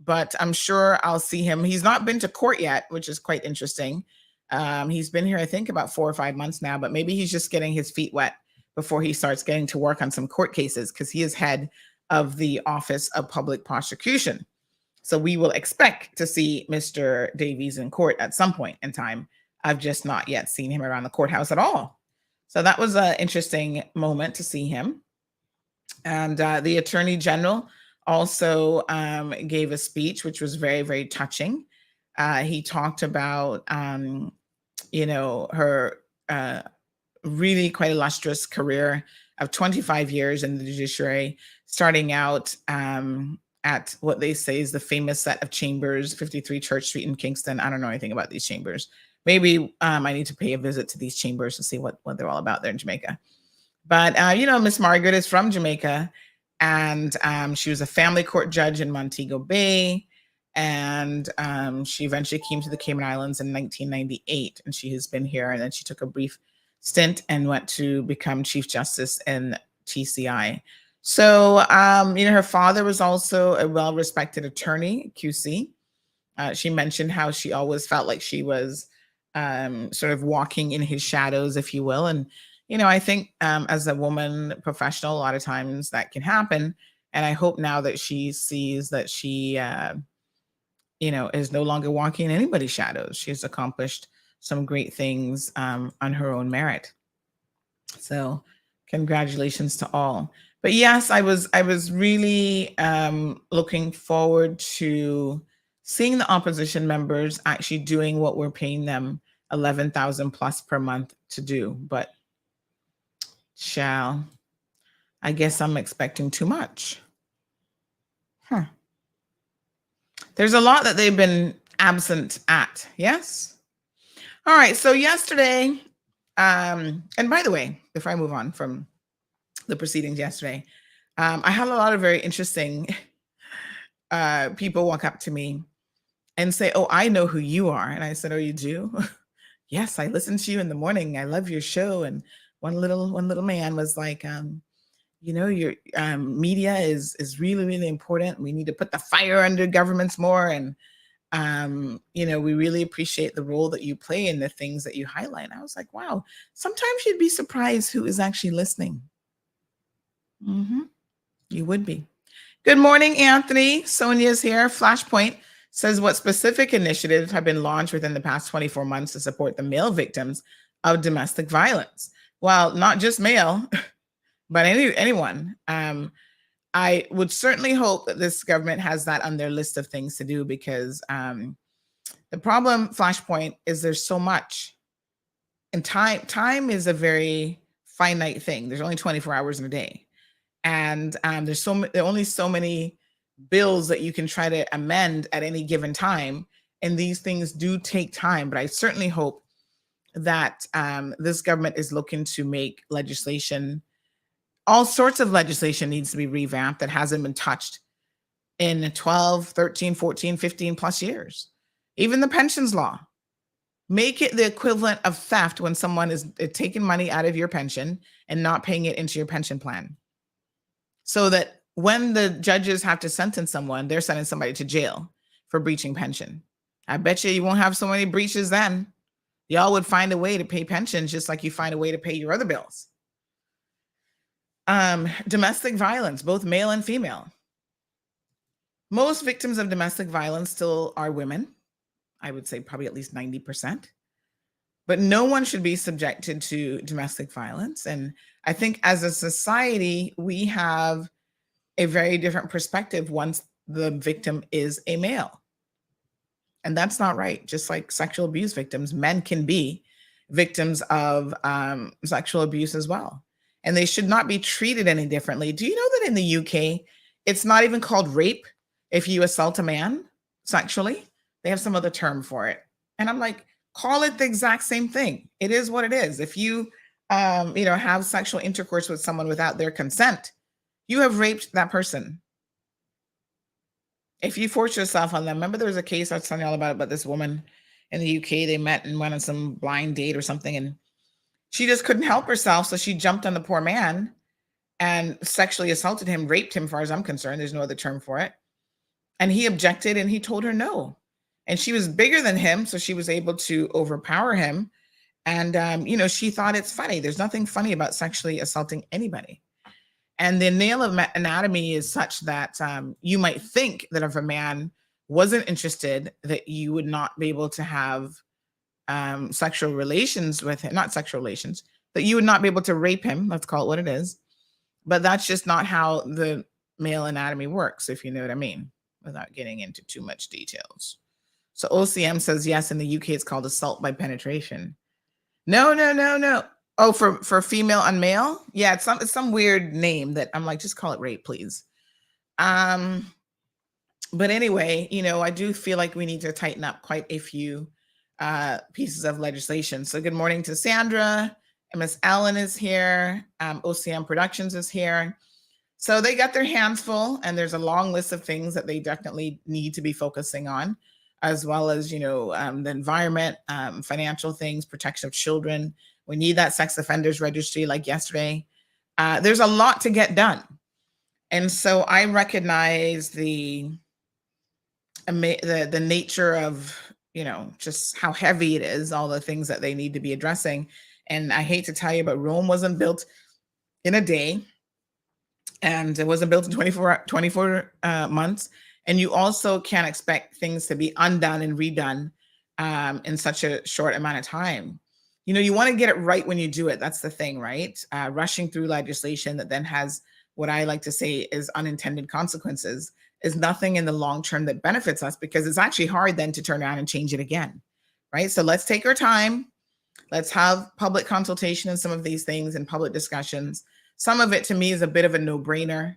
but I'm sure I'll see him. He's not been to court yet, which is quite interesting. He's been here, I think, about 4 or 5 months now, but maybe he's just getting his feet wet before he starts getting to work on some court cases, because he is head of the Office of Public Prosecution. So we will expect to see Mr. Davies in court at some point in time. I've just not yet seen him around the courthouse at all. So that was an interesting moment to see him. And the Attorney General also gave a speech, which was very, very touching. He talked about her really quite illustrious career of 25 years in the judiciary, starting out at what they say is the famous set of chambers, 53 Church Street in Kingston. I don't know anything about these chambers. Maybe I need to pay a visit to these chambers to see what they're all about there in Jamaica. But, Miss Margaret is from Jamaica, and she was a family court judge in Montego Bay. And she eventually came to the Cayman Islands in 1998, and she has been here. And then she took a brief stint and went to become Chief Justice in TCI. So, her father was also a well-respected attorney, QC. She mentioned how she always felt like she was sort of walking in his shadows, if you will. And, I think as a woman professional, a lot of times that can happen. And I hope now that she sees that she, is no longer walking in anybody's shadows. She's accomplished some great things on her own merit. So congratulations to all. But yes, I was really looking forward to seeing the opposition members actually doing what we're paying them $11,000 plus per month to do. But I guess I'm expecting too much. There's a lot that they've been absent at. Yes. All right. So yesterday, and by the way, before I move on from the proceedings yesterday, I had a lot of very interesting people walk up to me and say, "Oh, I know who you are." And I said, "Oh, you do?" "Yes, I listen to you in the morning. I love your show." And one little man was like, your media is really, really important. We need to put the fire under governments more. And, we really appreciate the role that you play in the things that you highlight. I was like, wow, sometimes you'd be surprised who is actually listening. You would be. Good morning, Anthony. Sonia's here. Flashpoint says, what specific initiatives have been launched within the past 24 months to support the male victims of domestic violence? Well, not just male, but anyone. I would certainly hope that this government has that on their list of things to do, because the problem, Flashpoint, is there's so much. And time is a very finite thing. There's only 24 hours in a day. And there are only so many bills that you can try to amend at any given time. And these things do take time. But I certainly hope that this government is looking to make legislation. All sorts of legislation needs to be revamped that hasn't been touched in 12, 13, 14, 15 plus years. Even the pensions law. Make it the equivalent of theft when someone is taking money out of your pension and not paying it into your pension plan. So that when the judges have to sentence someone, they're sending somebody to jail for breaching pension. I bet you won't have so many breaches then. Y'all would find a way to pay pensions just like you find a way to pay your other bills. Domestic violence, both male and female. Most victims of domestic violence still are women. I would say probably at least 90%. But no one should be subjected to domestic violence. And I think as a society, we have a very different perspective once the victim is a male. And that's not right. Just like sexual abuse victims, men can be victims of sexual abuse as well. And they should not be treated any differently. Do you know that in the UK, it's not even called rape if you assault a man sexually? They have some other term for it. And I'm like, call it the exact same thing. It is what it is. If you, have sexual intercourse with someone without their consent, you have raped that person. If you force yourself on them, remember there was a case I was telling you all about this woman in the UK. They met and went on some blind date or something, and she just couldn't help herself. So she jumped on the poor man and sexually assaulted him, raped him, as far as I'm concerned. There's no other term for it. And he objected and he told her no. And she was bigger than him, so she was able to overpower him. And, she thought it's funny. There's nothing funny about sexually assaulting anybody. And the male anatomy is such that you might think that if a man wasn't interested, that you would not be able to have sexual relations with him, not sexual relations, that you would not be able to rape him. Let's call it what it is. But that's just not how the male anatomy works, if you know what I mean, without getting into too much details. So OCM says, yes, in the UK, it's called assault by penetration. No. Oh, for female on male? Yeah, it's some weird name that I'm like, just call it rape, please. But anyway, I do feel like we need to tighten up quite a few pieces of legislation. So good morning to Sandra. Miss Ellen is here. OCM Productions is here. So they got their hands full, and there's a long list of things that they definitely need to be focusing on, as well as, the environment, financial things, protection of children. We need that sex offenders registry like yesterday. There's a lot to get done. And so I recognize the nature of, just how heavy it is, all the things that they need to be addressing. And I hate to tell you, but Rome wasn't built in a day, and it wasn't built in 24 months. And you also can't expect things to be undone and redone in such a short amount of time. You want to get it right when you do it. That's the thing, right? Rushing through legislation that then has what I like to say is unintended consequences is nothing in the long term that benefits us, because it's actually hard then to turn around and change it again, right? So let's take our time. Let's have public consultation on some of these things and public discussions. Some of it to me is a bit of a no-brainer.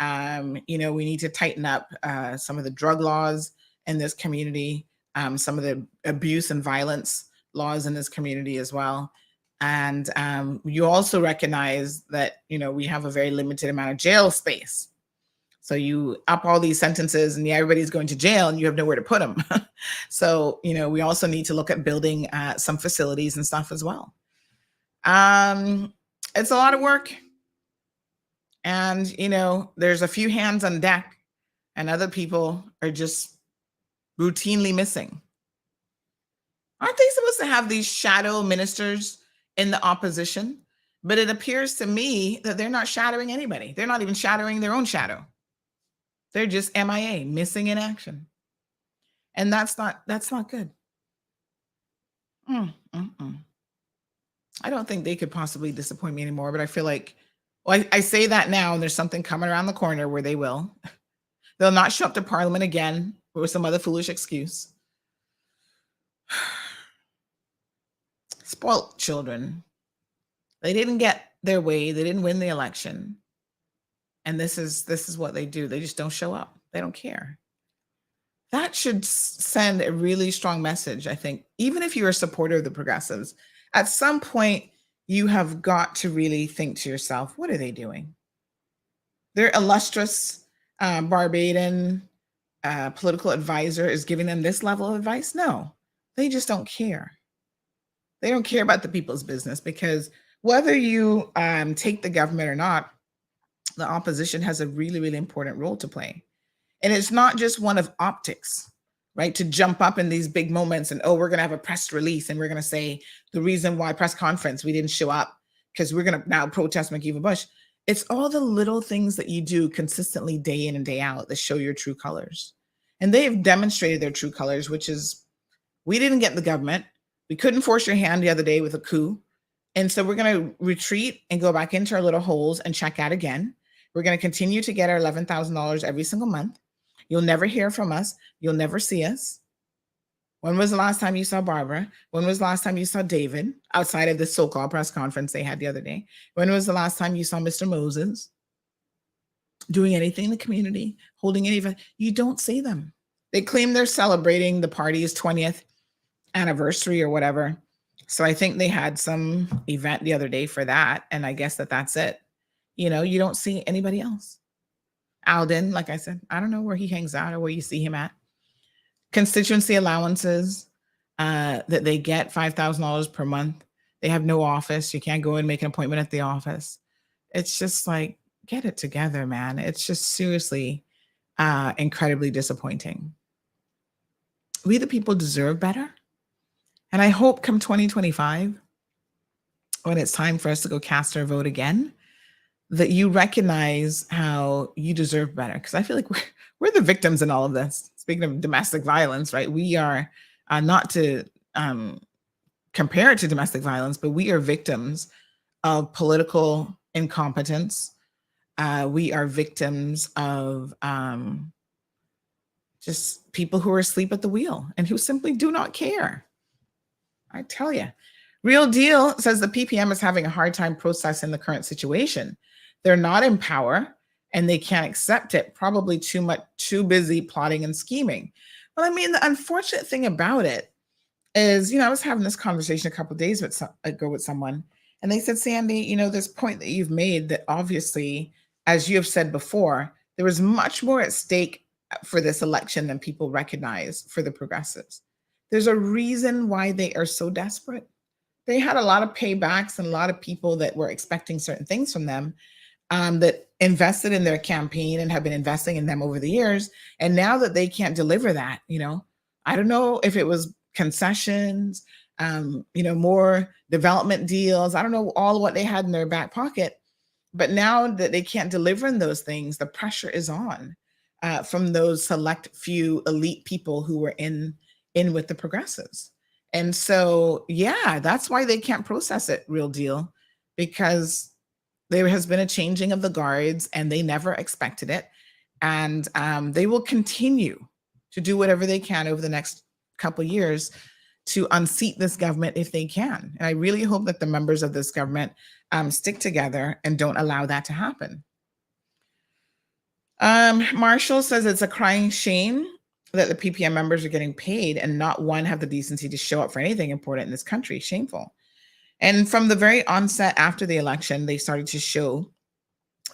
We need to tighten up some of the drug laws in this community, some of the abuse and violence laws in this community as well. And you also recognize that, we have a very limited amount of jail space. So you up all these sentences and everybody's going to jail and you have nowhere to put them. So, we also need to look at building some facilities and stuff as well. It's a lot of work. And, there's a few hands on deck and other people are just routinely missing. Aren't they supposed to have these shadow ministers in the opposition? But it appears to me that they're not shadowing anybody. They're not even shadowing their own shadow. They're just MIA, missing in action. And that's not good. I don't think they could possibly disappoint me anymore, but I feel like, I say that now, and there's something coming around the corner where they will. They'll not show up to Parliament again with some other foolish excuse. Spoiled children. They didn't get their way. They didn't win the election. And this is what they do. They just don't show up. They don't care. That should send a really strong message, I think. Even if you're a supporter of the progressives, at some point, you have got to really think to yourself, what are they doing? Their illustrious Barbadian political advisor is giving them this level of advice? No, they just don't care. They don't care about the people's business, because whether you take the government or not, the opposition has a really, really important role to play. And it's not just one of optics, right? To jump up in these big moments and, we're going to have a press release and we're going to say the reason why press conference, we didn't show up because we're going to now protest McKeever Bush. It's all the little things that you do consistently day in and day out that show your true colors. And they have demonstrated their true colors, which is, we didn't get the government. We couldn't force your hand the other day with a coup. And so we're going to retreat and go back into our little holes and check out again. We're going to continue to get our $11,000 every single month. You'll never hear from us. You'll never see us. When was the last time you saw Barbara? When was the last time you saw David outside of the so-called press conference they had the other day? When was the last time you saw Mr. Moses doing anything in the community, holding any event? You don't see them. They claim they're celebrating the party's 20th anniversary or whatever. So I think they had some event the other day for that. And I guess that's it. You don't see anybody else. Alden, like I said, I don't know where he hangs out or where you see him at. Constituency allowances that they get $5,000 per month. They have no office. You can't go and make an appointment at the office. It's just like, get it together, man. It's just seriously incredibly disappointing. We the people deserve better. And I hope come 2025, when it's time for us to go cast our vote again, that you recognize how you deserve better. Because I feel like we're the victims in all of this. Speaking of domestic violence, right? We are not to compare it to domestic violence, but we are victims of political incompetence. We are victims of just people who are asleep at the wheel and who simply do not care. I tell you. Real Deal says the PPM is having a hard time processing the current situation. They're not in power and they can't accept it. Probably too busy plotting and scheming. Well, I mean, the unfortunate thing about it is, I was having this conversation a couple of days ago with someone, and they said, Sandy, this point that you've made that obviously, as you have said before, there was much more at stake for this election than people recognize for the progressives. There's a reason why they are so desperate. They had a lot of paybacks and a lot of people that were expecting certain things from them that invested in their campaign and have been investing in them over the years. And now that they can't deliver that, I don't know if it was concessions, more development deals. I don't know all what they had in their back pocket. But now that they can't deliver in those things, the pressure is on from those select few elite people who were in with the progressives. And so, yeah, that's why they can't process it, Real Deal, because there has been a changing of the guards and they never expected it. And they will continue to do whatever they can over the next couple of years to unseat this government if they can. And I really hope that the members of this government stick together and don't allow that to happen. Marshall says it's a crying shame that the PPM members are getting paid and not one have the decency to show up for anything important in this country. Shameful. And from the very onset after the election, they started to show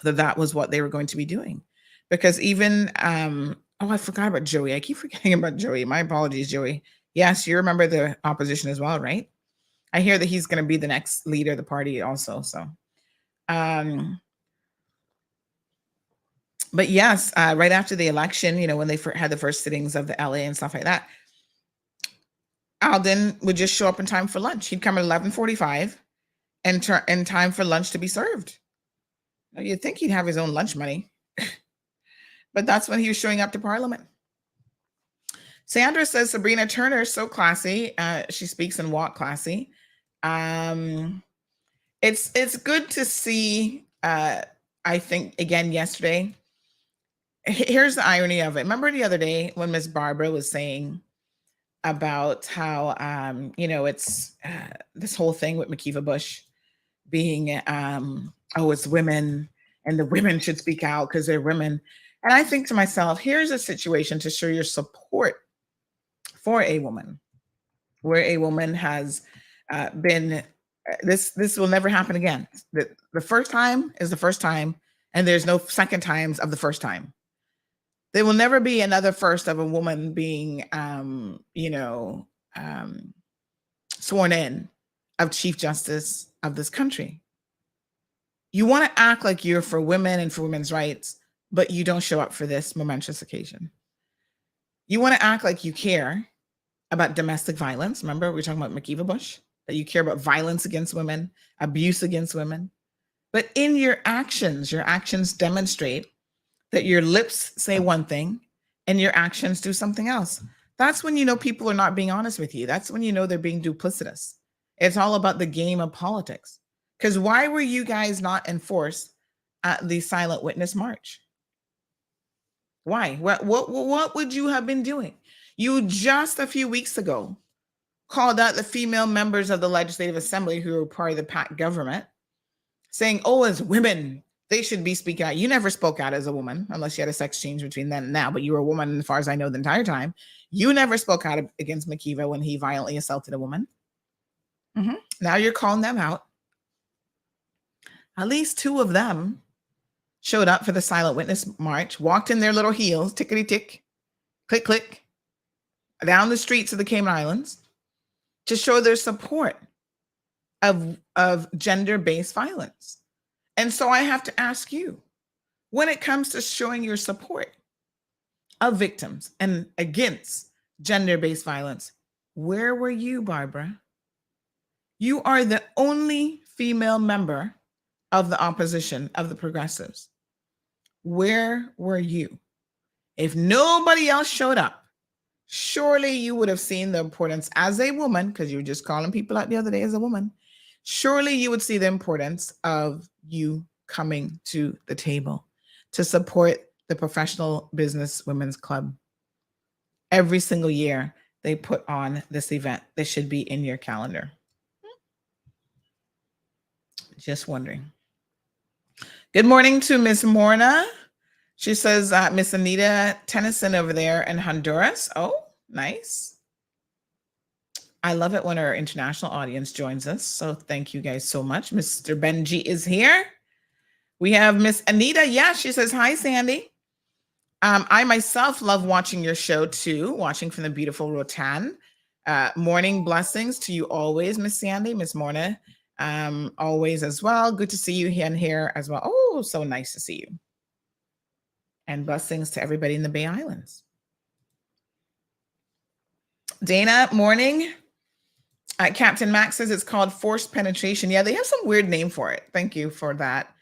that that was what they were going to be doing. Because even, I forgot about Joey. I keep forgetting about Joey. My apologies, Joey. Yes, you remember the opposition as well, right? I hear that he's going to be the next leader of the party also. So, but yes, right after the election, when they had the first sittings of the LA and stuff like that, Alden would just show up in time for lunch. He'd come at 11:45 and in time for lunch to be served. Now, you'd think he'd have his own lunch money, but that's when he was showing up to Parliament. Sandra says Sabrina Turner is so classy. She speaks and walk classy. It's good to see. I think again yesterday. Here's the irony of it. Remember the other day when Miss Barbara was saying about how it's this whole thing with McKeeva Bush being it's women and the women should speak out because they're women. And I think to myself, here's a situation to show your support for a woman, where a woman has been, this will never happen again. The first time is the first time, and there's no second times of the first time. There will never be another first of a woman being, sworn in of Chief Justice of this country. You want to act like you're for women and for women's rights, but you don't show up for this momentous occasion. You want to act like you care about domestic violence. Remember, we were talking about McKeeva Bush, that you care about violence against women, abuse against women. But in your actions demonstrate that your lips say one thing and your actions do something else. That's when you know people are not being honest with you. That's when you know they're being duplicitous. It's all about the game of politics. Because why were you guys not enforced at the Silent Witness March? Why? What would you have been doing? You just a few weeks ago called out the female members of the Legislative Assembly who were part of the PAC government, saying, as women, they should be speaking out. You never spoke out as a woman, unless you had a sex change between then and now, but you were a woman as far as I know the entire time. You never spoke out against McKeeva when he violently assaulted a woman. Now you're calling them out. At least two of them showed up for the Silent Witness March, walked in their little heels, tickety-tick, click, click, down the streets of the Cayman Islands to show their support of gender-based violence. And so I have to ask you, when it comes to showing your support of victims and against gender-based violence, where were you, Barbara? You are the only female member of the opposition, of the progressives. Where were you? If nobody else showed up, surely you would have seen the importance as a woman, because you were just calling people out the other day as a woman. Surely you would see the importance of you coming to the table to support the Professional Business Women's Club. Every single year, they put on this event. This should be in your calendar. Just wondering. Good morning to Miss Morna. She says Miss Anita Tennyson over there in Honduras. Oh, nice. I love it when our international audience joins us. So thank you guys so much. Mr. Benji is here. We have Miss Anita. Yeah, she says, hi, Sandy. I myself love watching your show too, watching from the beautiful Rotan. Morning blessings to you always, Miss Sandy, Miss Morna, always as well. Good to see you here as well. Oh, so nice to see you. And blessings to everybody in the Bay Islands. Dana, morning. Captain Max says it's called forced penetration. Yeah, they have some weird name for it. Thank you for that.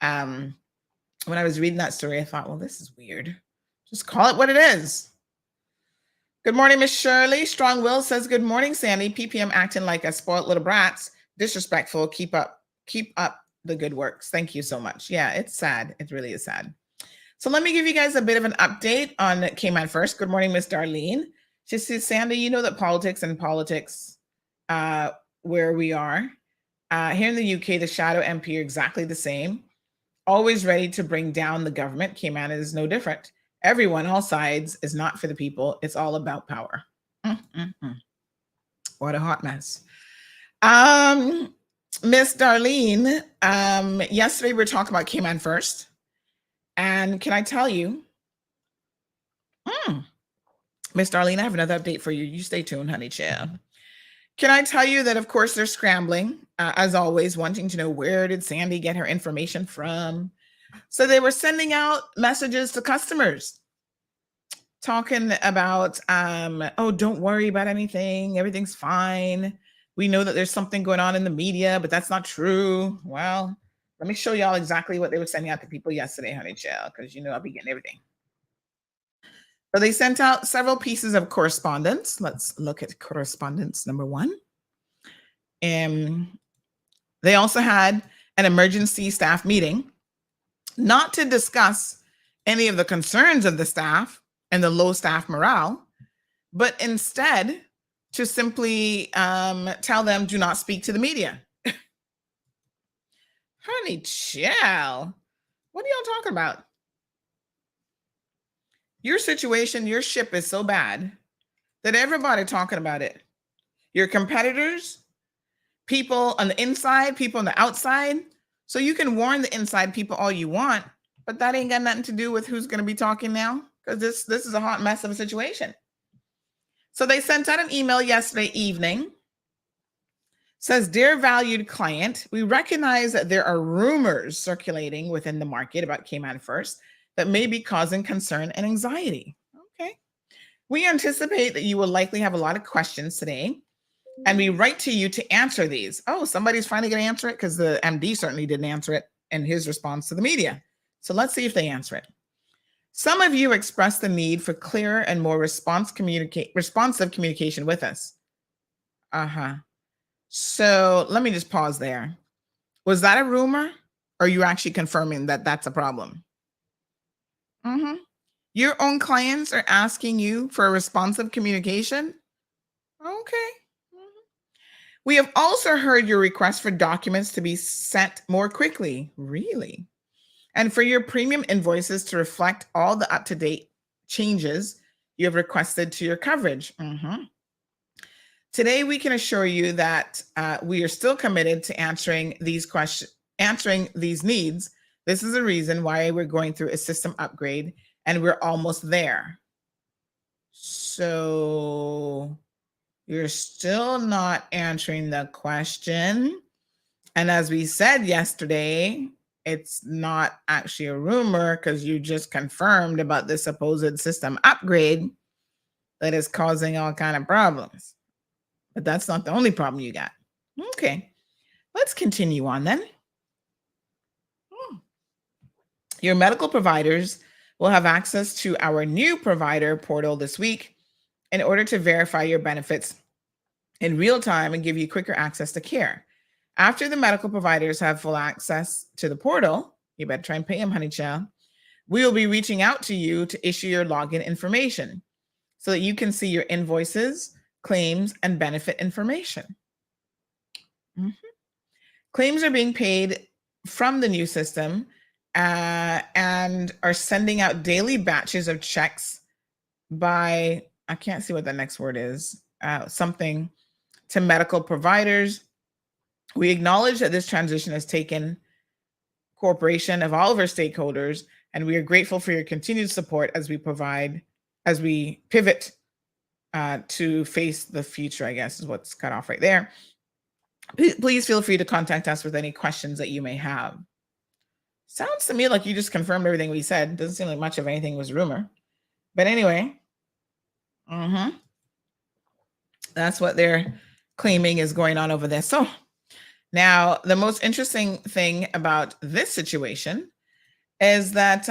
When I was reading that story, I thought, well, this is weird. Just call it what it is. Good morning, Miss Shirley. Strong Will says, good morning, Sandy. PPM acting like a spoiled little brats. Disrespectful. Keep up the good works. Thank you so much. Yeah, it's sad. It really is sad. So let me give you guys a bit of an update on Cayman First. Good morning, Miss Darlene. She says, Sandy, you know that politics, where we are. Here in the UK, the shadow MP are exactly the same. Always ready to bring down the government. Cayman is no different. Everyone, all sides, is not for the people. It's all about power. What a hot mess. Miss Darlene, yesterday we were talking about Cayman First. And can I tell you, Miss Darlene, I have another update for you. You stay tuned, honey chill. Can I tell you that, of course, they're scrambling, as always, wanting to know where did Sandy get her information from? So they were sending out messages to customers talking about, oh, don't worry about anything. Everything's fine. We know that there's something going on in the media, but that's not true. Well, let me show y'all exactly what they were sending out to people yesterday, honey child, because you know I'll be getting everything. So they sent out several pieces of correspondence. Let's look at correspondence number 1. They also had an emergency staff meeting, not to discuss any of the concerns of the staff and the low staff morale, but instead to simply tell them, do not speak to the media. Honey child, what are y'all talking about? Your situation, your ship is so bad that everybody talking about it. Your competitors, people on the inside, people on the outside. So you can warn the inside people all you want, but that ain't got nothing to do with who's going to be talking now, because this is a hot mess of a situation. So they sent out an email yesterday evening. Says, dear valued client, we recognize that there are rumors circulating within the market about Cayman First that may be causing concern and anxiety. Okay. We anticipate that you will likely have a lot of questions today, and we write to you to answer these. Oh, somebody's finally going to answer it, because the MD certainly didn't answer it in his response to the media. So let's see if they answer it. Some of you expressed the need for clearer and more responsive communication with us. So let me just pause there. Was that a rumor, or are you actually confirming that that's a problem? Your own clients are asking you for a responsive communication? Okay. We have also heard your request for documents to be sent more quickly. Really? And for your premium invoices to reflect all the up-to-date changes you have requested to your coverage. Today, we can assure you that we are still committed to answering these questions, answering these needs. This is the reason why we're going through a system upgrade, and we're almost there. So you're still not answering the question. And as we said yesterday, it's not actually a rumor, because you just confirmed about the supposed system upgrade that is causing all kinds of problems. But that's not the only problem you got. Okay, let's continue on then. Your medical providers will have access to our new provider portal this week in order to verify your benefits in real time and give you quicker access to care. After the medical providers have full access to the portal, you better try and pay them, honey child, we will be reaching out to you to issue your login information so that you can see your invoices, claims, and benefit information. Claims are being paid from the new system and are sending out daily batches of checks by, I can't see what the next word is, something to medical providers. We acknowledge that this transition has taken cooperation of all of our stakeholders, and we are grateful for your continued support as we pivot to face the future, I guess is what's cut off right there. Please feel free to contact us with any questions that you may have. Sounds to me like you just confirmed everything we said. Doesn't seem like much of anything was rumor. But anyway, that's what they're claiming is going on over there. So now the most interesting thing about this situation is that,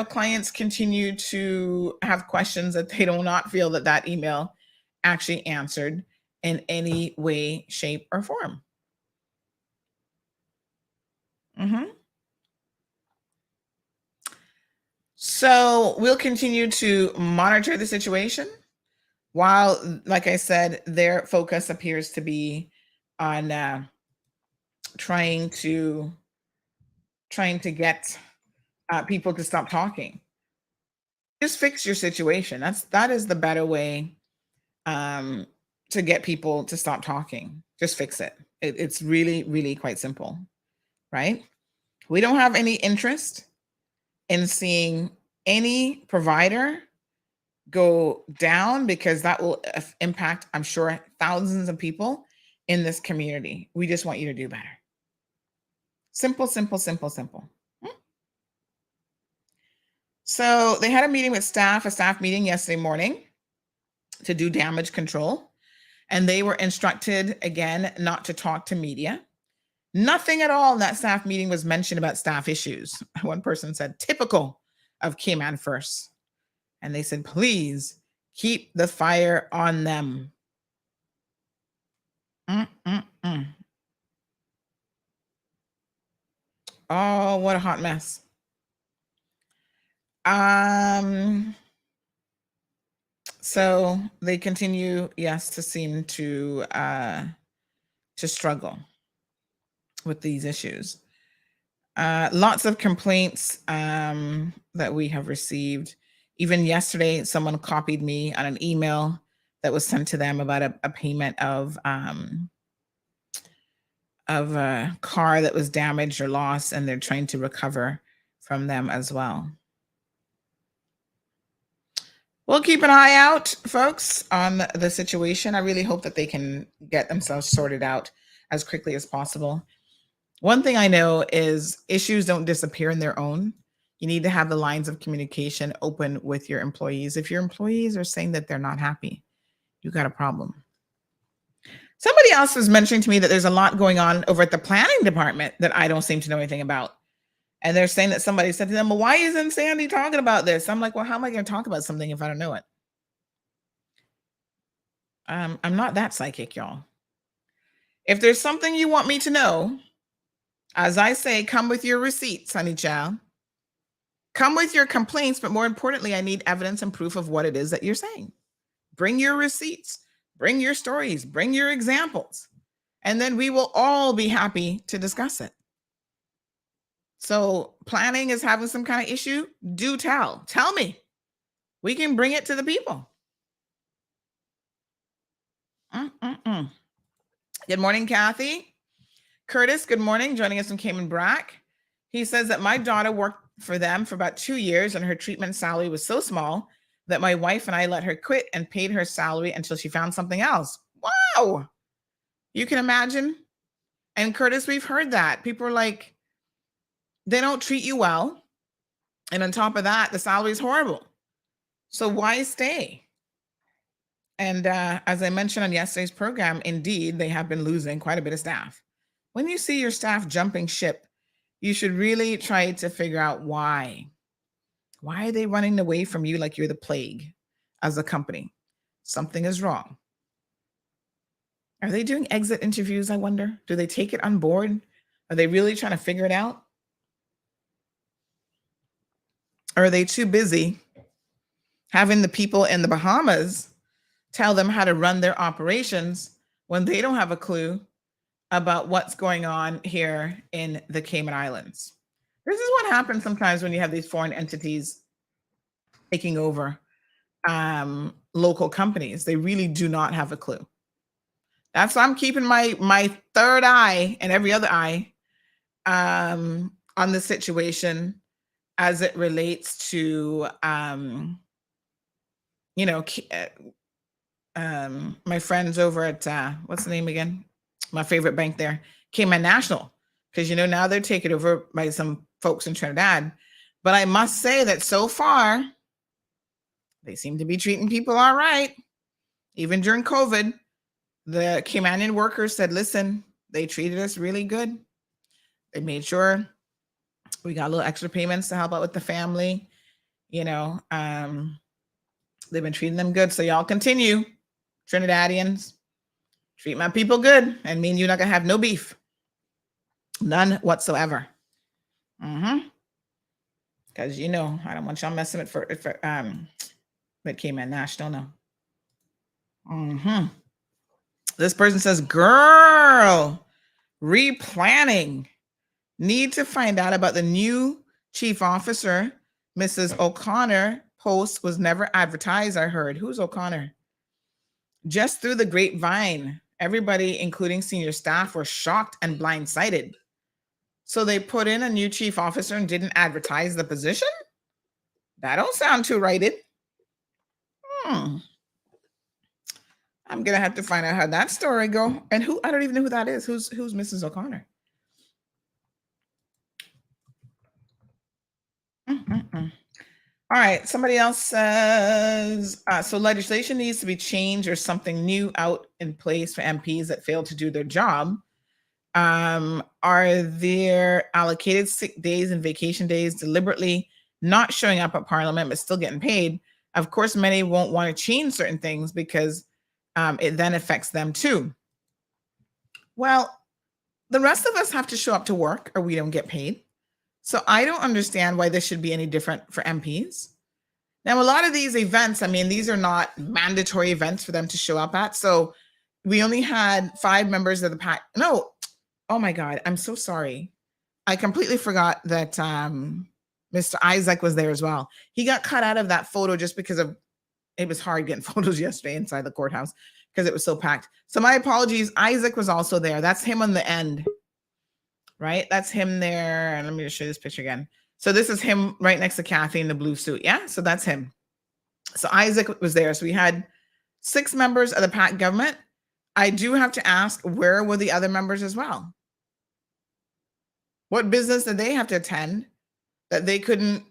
clients continue to have questions that they do not feel that email actually answered in any way, shape, or form. So we'll continue to monitor the situation while, like I said, their focus appears to be on trying to get people to stop talking. Just fix your situation. That is the better way to get people to stop talking. Just fix it. It's really, really quite simple, right? We don't have any interest in seeing any provider go down because that will impact, I'm sure, thousands of people in this community. We just want you to do better. Simple, simple, simple, simple. So they had a meeting with staff, a staff meeting yesterday morning to do damage control. And they were instructed, again, not to talk to media. Nothing at all in that staff meeting was mentioned about staff issues. One person said, typical of Cayman First. And they said, please keep the fire on them. Oh, what a hot mess. So they continue, yes, to seem to struggle with these issues. Lots of complaints that we have received. Even yesterday, someone copied me on an email that was sent to them about a payment of a car that was damaged or lost, and they're trying to recover from them as well. We'll keep an eye out, folks, on the situation. I really hope that they can get themselves sorted out as quickly as possible. One thing I know is issues don't disappear on their own. You need to have the lines of communication open with your employees. If your employees are saying that they're not happy, you got a problem. Somebody else was mentioning to me that there's a lot going on over at the planning department that I don't seem to know anything about. And they're saying that somebody said to them, well, why isn't Sandy talking about this? I'm like, well, how am I going to talk about something if I don't know it? I'm not that psychic, y'all. If there's something you want me to know, as I say, come with your receipts, honey child. Come with your complaints, but more importantly, I need evidence and proof of what it is that you're saying. Bring your receipts, bring your stories, bring your examples, and then we will all be happy to discuss it. So planning is having some kind of issue, do tell. Tell me. We can bring it to the people. Good morning, Kathy. Curtis, good morning. Joining us from Cayman Brack. He says that my daughter worked for them for about 2 years and her treatment salary was so small that my wife and I let her quit and paid her salary until she found something else. Wow. You can imagine. And Curtis, we've heard that. People are like, they don't treat you well. And on top of that, the salary is horrible. So why stay? And as I mentioned on yesterday's program, indeed, they have been losing quite a bit of staff. When you see your staff jumping ship, you should really try to figure out why. Why are they running away from you like you're the plague as a company? Something is wrong. Are they doing exit interviews, I wonder? Do they take it on board? Are they really trying to figure it out? Or are they too busy having the people in the Bahamas tell them how to run their operations when they don't have a clue about what's going on here in the Cayman Islands. This is what happens sometimes when you have these foreign entities taking over local companies. They really do not have a clue. That's why I'm keeping my third eye and every other eye on the situation as it relates to my friends over at what's the name again? My favorite bank there, Cayman National, because now they're taken over by some folks in Trinidad. But I must say that so far, they seem to be treating people all right. Even during COVID, the Caymanian workers said, listen, they treated us really good. They made sure we got a little extra payments to help out with the family. They've been treating them good. So y'all continue, Trinidadians. Treat my people good, and mean you're not gonna have no beef. None whatsoever. Because I don't want y'all messing with with Cayman National. No. This person says, girl, replanning. Need to find out about the new chief officer. Mrs. O'Connor post was never advertised, I heard. Who's O'Connor? Just through the grapevine. Everybody, including senior staff, were shocked and blindsided. So they put in a new chief officer and didn't advertise the position? That don't sound too righted. I'm gonna have to find out how that story go. And I don't even know who that is. Who's Mrs. O'Connor? All right, somebody else says, so legislation needs to be changed or something new out in place for MPs that fail to do their job. Are there allocated sick days and vacation days deliberately not showing up at Parliament but still getting paid? Of course, many won't want to change certain things because it then affects them too. Well, the rest of us have to show up to work or we don't get paid. So I don't understand why this should be any different for MPs. Now, a lot of these events, these are not mandatory events for them to show up at. So we only had 5 members of the pack. No, oh my God, I'm so sorry. I completely forgot that Mr. Isaac was there as well. He got cut out of that photo just because it was hard getting photos yesterday inside the courthouse because it was so packed. So my apologies. Isaac was also there. That's him on the end. Right? That's him there. And let me just show you this picture again. So this is him right next to Kathy in the blue suit. Yeah, so that's him. So Isaac was there. So we had 6 members of the PAC government. I do have to ask, where were the other members as well? What business did they have to attend that they couldn't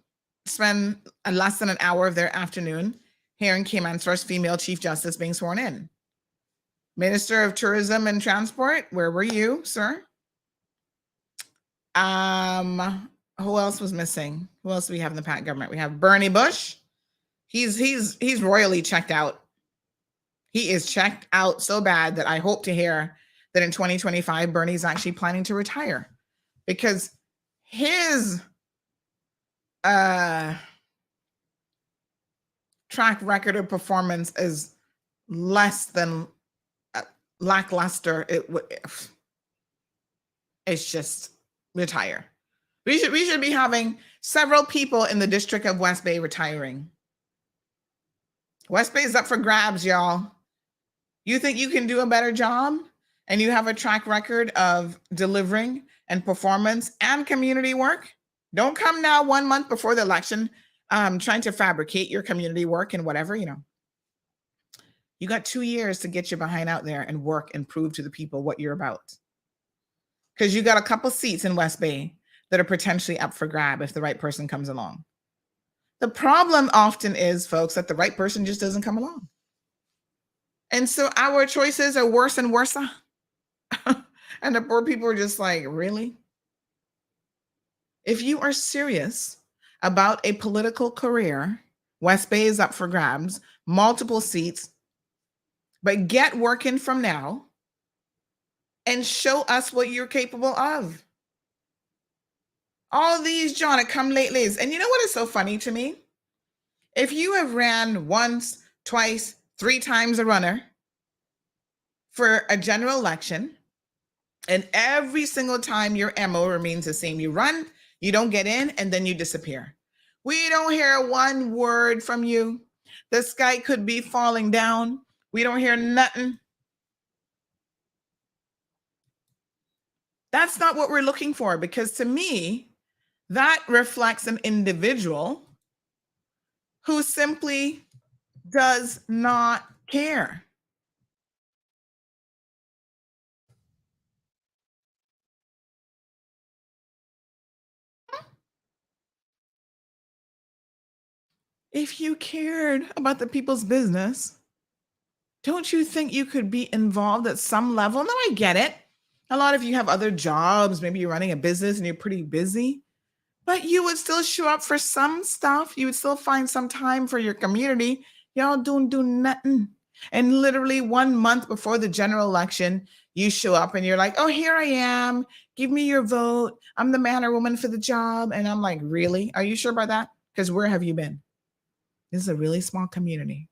spend less than an hour of their afternoon hearing Cayman's first female Chief Justice being sworn in? Minister of Tourism and Transport, where were you, sir? Who else was missing? Who else do we have in the PAC government? We have Bernie Bush. He's royally checked out. He is checked out so bad that I hope to hear that in 2025, Bernie's actually planning to retire because his track record of performance is less than lackluster. It's just retire. We should be having several people in the District of West Bay retiring. West Bay is up for grabs, y'all. You think you can do a better job and you have a track record of delivering and performance and community work? Don't come now 1 month before the election trying to fabricate your community work and whatever, You got 2 years to get your behind out there and work and prove to the people what you're about. Because you got a couple seats in West Bay that are potentially up for grab if the right person comes along. The problem often is, folks, that the right person just doesn't come along. And so our choices are worse and worse. And the poor people are just like, really? If you are serious about a political career, West Bay is up for grabs, multiple seats, but get working from now and show us what you're capable of. All these John come latelys. And you know what is so funny to me? If you have ran once, twice, 3 times a runner for a general election, And every single time your MO remains the same. You run, you don't get in, and then you disappear. We don't hear one word from you. The sky could be falling down. We don't hear nothing. That's not what we're looking for, because to me, that reflects an individual who simply does not care. If you cared about the people's business, don't you think you could be involved at some level? No, I get it. A lot of you have other jobs. Maybe you're running a business and you're pretty busy, but you would still show up for some stuff. You would still find some time for your community. Y'all don't do nothing. And literally 1 month before the general election, you show up and you're like, oh, here I am. Give me your vote. I'm the man or woman for the job. And I'm like, really? Are you sure about that? Because where have you been? This is a really small community.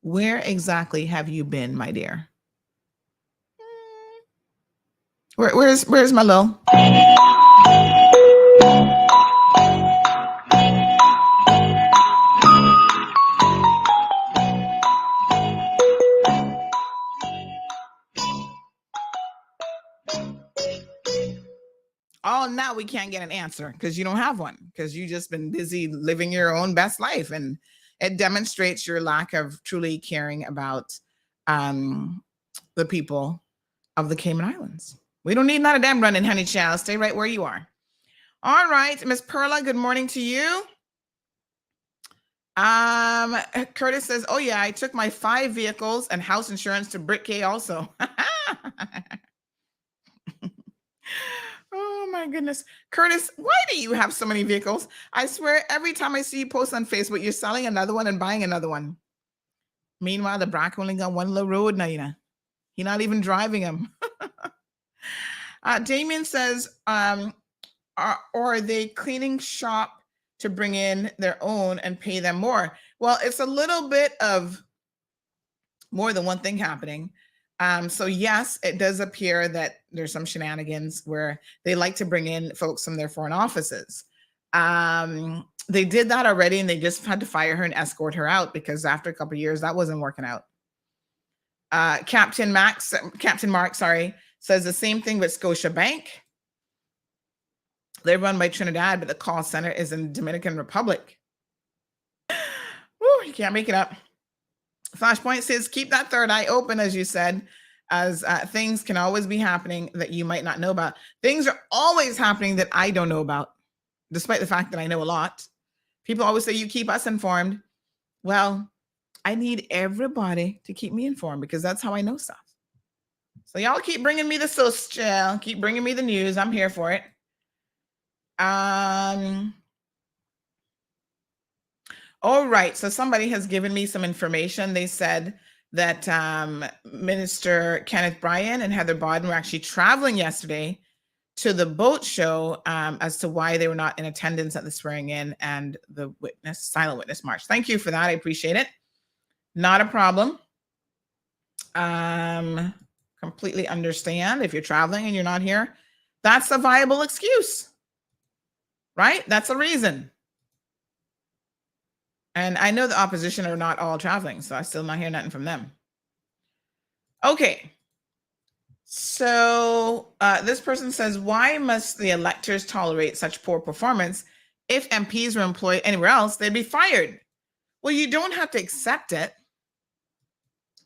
Where exactly have you been, my dear? Where's my little? Oh, now we can't get an answer because you don't have one, because you just been busy living your own best life, and it demonstrates your lack of truly caring about the people of the Cayman Islands. We don't need none of them running, honey child. Stay right where you are. All right, Miss Perla, good morning to you. Curtis says, oh yeah, I took my 5 vehicles and house insurance to Brit K also. Oh my goodness. Curtis, why do you have so many vehicles? I swear every time I see you post on Facebook, you're selling another one and buying another one. Meanwhile, the Brack only got one little road now, you know. He's not even driving them. Damien says, or are they cleaning shop to bring in their own and pay them more? Well, it's a little bit of more than one thing happening. So yes, it does appear that there's some shenanigans where they like to bring in folks from their foreign offices. They did that already, and they just had to fire her and escort her out because after a couple of years, that wasn't working out. Captain Mark, says the same thing with Scotiabank. They're run by Trinidad, but the call center is in Dominican Republic. Woo, you can't make it up. Flashpoint says, keep that third eye open, as you said, as things can always be happening that you might not know about. Things are always happening that I don't know about, despite the fact that I know a lot. People always say, you keep us informed. Well, I need everybody to keep me informed because that's how I know stuff. So y'all keep bringing me the social, keep bringing me the news. I'm here for it. All right, so somebody has given me some information. They said that Minister Kenneth Bryan and Heather Bodden were actually traveling yesterday to the boat show as to why they were not in attendance at the swearing in and the silent witness march. Thank you for that. I appreciate it. Not a problem. Completely understand if you're traveling and you're not here. That's a viable excuse, right? That's a reason. And I know the opposition are not all traveling, so I still not hear nothing from them. Okay. So this person says, why must the electors tolerate such poor performance? If MPs were employed anywhere else, they'd be fired. Well, you don't have to accept it.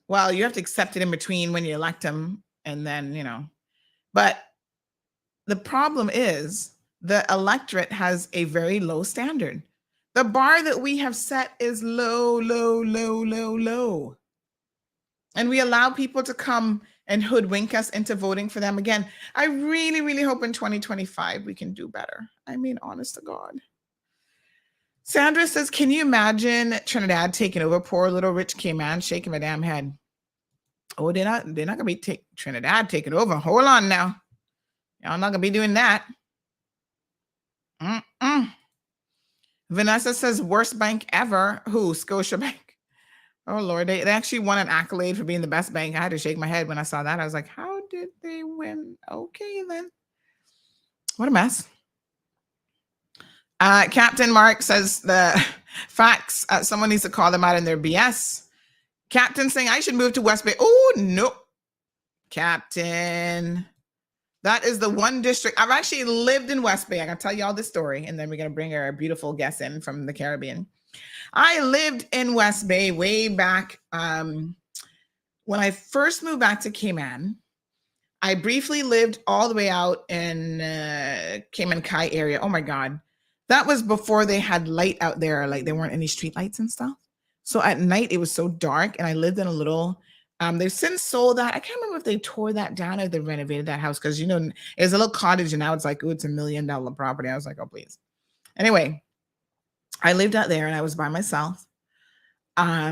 Well, you have to accept it in between when you elect them and then, you know. But the problem is the electorate has a very low standard. The bar that we have set is low, low, low, low, low. And we allow people to come and hoodwink us into voting for them again. I really, really hope in 2025 we can do better. I mean, honest to God. Sandra says, can you imagine Trinidad taking over? Poor little rich Cayman shaking my damn head. Oh, they're not gonna be Trinidad taking over. Hold on now. Y'all not gonna be doing that. Vanessa says, worst bank ever. Who? Scotiabank. Oh Lord, they actually won an accolade for being the best bank. I had to shake my head when I saw that. I was like, how did they when, okay then. What a mess. Captain Mark says the facts, someone needs to call them out in their BS. Captain saying I should move to West Bay. Oh, no. Captain. That is the one district. I've actually lived in West Bay. I gotta tell you all this story, and then we're gonna bring our beautiful guest in from the Caribbean. I lived in West Bay way back when I first moved back to Cayman. I briefly lived all the way out in Cayman Kai area. Oh my God. That was before they had light out there. Like there weren't any street lights and stuff. So at night it was so dark, and I lived in a little, they've since sold that. I can't remember if they tore that down or if they renovated that house. Cause you know, it was a little cottage and now it's like, oh, it's $1 million property. I was like, oh, please. Anyway, I lived out there and I was by myself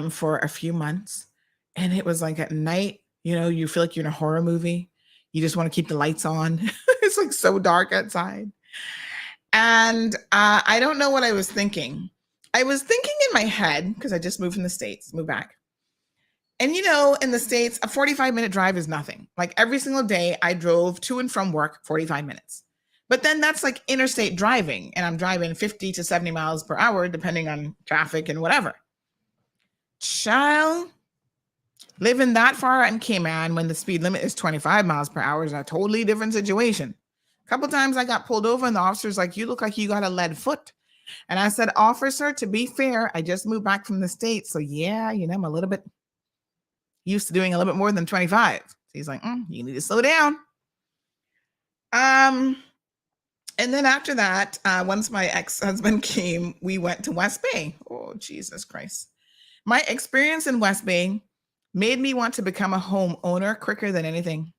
for a few months. And it was like at night, you know, you feel like you're in a horror movie. You just want to keep the lights on. It's like so dark outside. And I don't know what I was thinking. I was thinking in my head, because I just moved from the States, moved back. And you know, in the States, a 45-minute drive is nothing. Like every single day I drove to and from work 45 minutes. But then that's like interstate driving. And I'm driving 50 to 70 miles per hour, depending on traffic and whatever. Child, living that far in Cayman when the speed limit is 25 miles per hour is a totally different situation. A couple times I got pulled over and the officer's like, you look like you got a lead foot. And I said, officer, to be fair, I just moved back from the States. So yeah, you know, I'm a little bit used to doing a little bit more than 25. So he's like, you need to slow down. And then after that, once my ex-husband came, we went to West Bay. Oh, Jesus Christ. My experience in West Bay made me want to become a homeowner quicker than anything.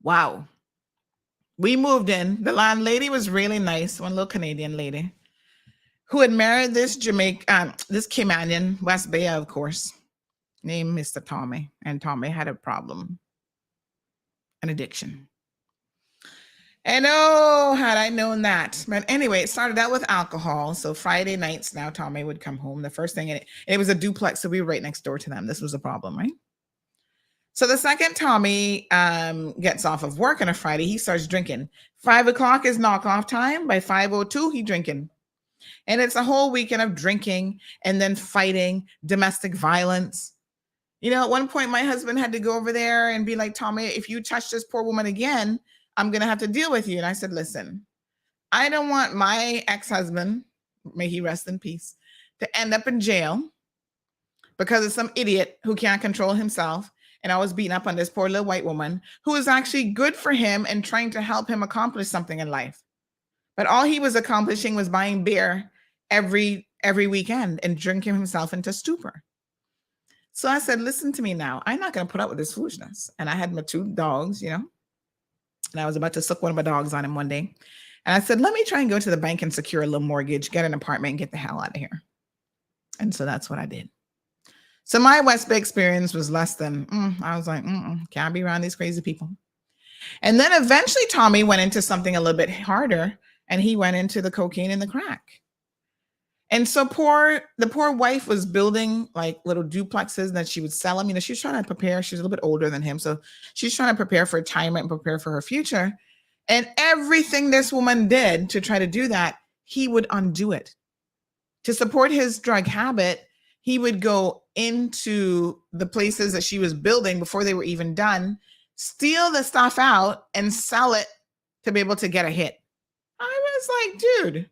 Wow. We moved in. The landlady was really nice. One little Canadian lady who had married this this Caymanian, West Bay, of course, named Mr. Tommy. And Tommy had a problem, an addiction. And oh, had I known that. But anyway, it started out with alcohol. So Friday nights, now Tommy would come home. The first thing, and it was a duplex, so we were right next door to them. This was a problem, right? So the second Tommy gets off of work on a Friday, he starts drinking. 5 o'clock is knockoff time. By 5:02, he drinking. And it's a whole weekend of drinking and then fighting, domestic violence. You know, at one point, my husband had to go over there and be like, Tommy, if you touch this poor woman again, I'm going to have to deal with you. And I said, listen, I don't want my ex-husband, may he rest in peace, to end up in jail because of some idiot who can't control himself. And I was beating up on this poor little white woman who is actually good for him and trying to help him accomplish something in life. But all he was accomplishing was buying beer every weekend and drinking himself into stupor. So I said, listen to me now. I'm not going to put up with this foolishness. And I had my 2 dogs, you know, and I was about to suck one of my dogs on him one day. And I said, let me try and go to the bank and secure a little mortgage, get an apartment, and get the hell out of here. And so that's what I did. So my West Bay experience was less than, I was like, can't be around these crazy people. And then eventually Tommy went into something a little bit harder, and he went into the cocaine and the crack. And so the poor wife was building like little duplexes that she would sell them. You know, she was trying to prepare. She's a little bit older than him. So she's trying to prepare for retirement and prepare for her future. And everything this woman did to try to do that, he would undo it. To support his drug habit, he would go into the places that she was building before they were even done, steal the stuff out and sell it to be able to get a hit. I was like, dude,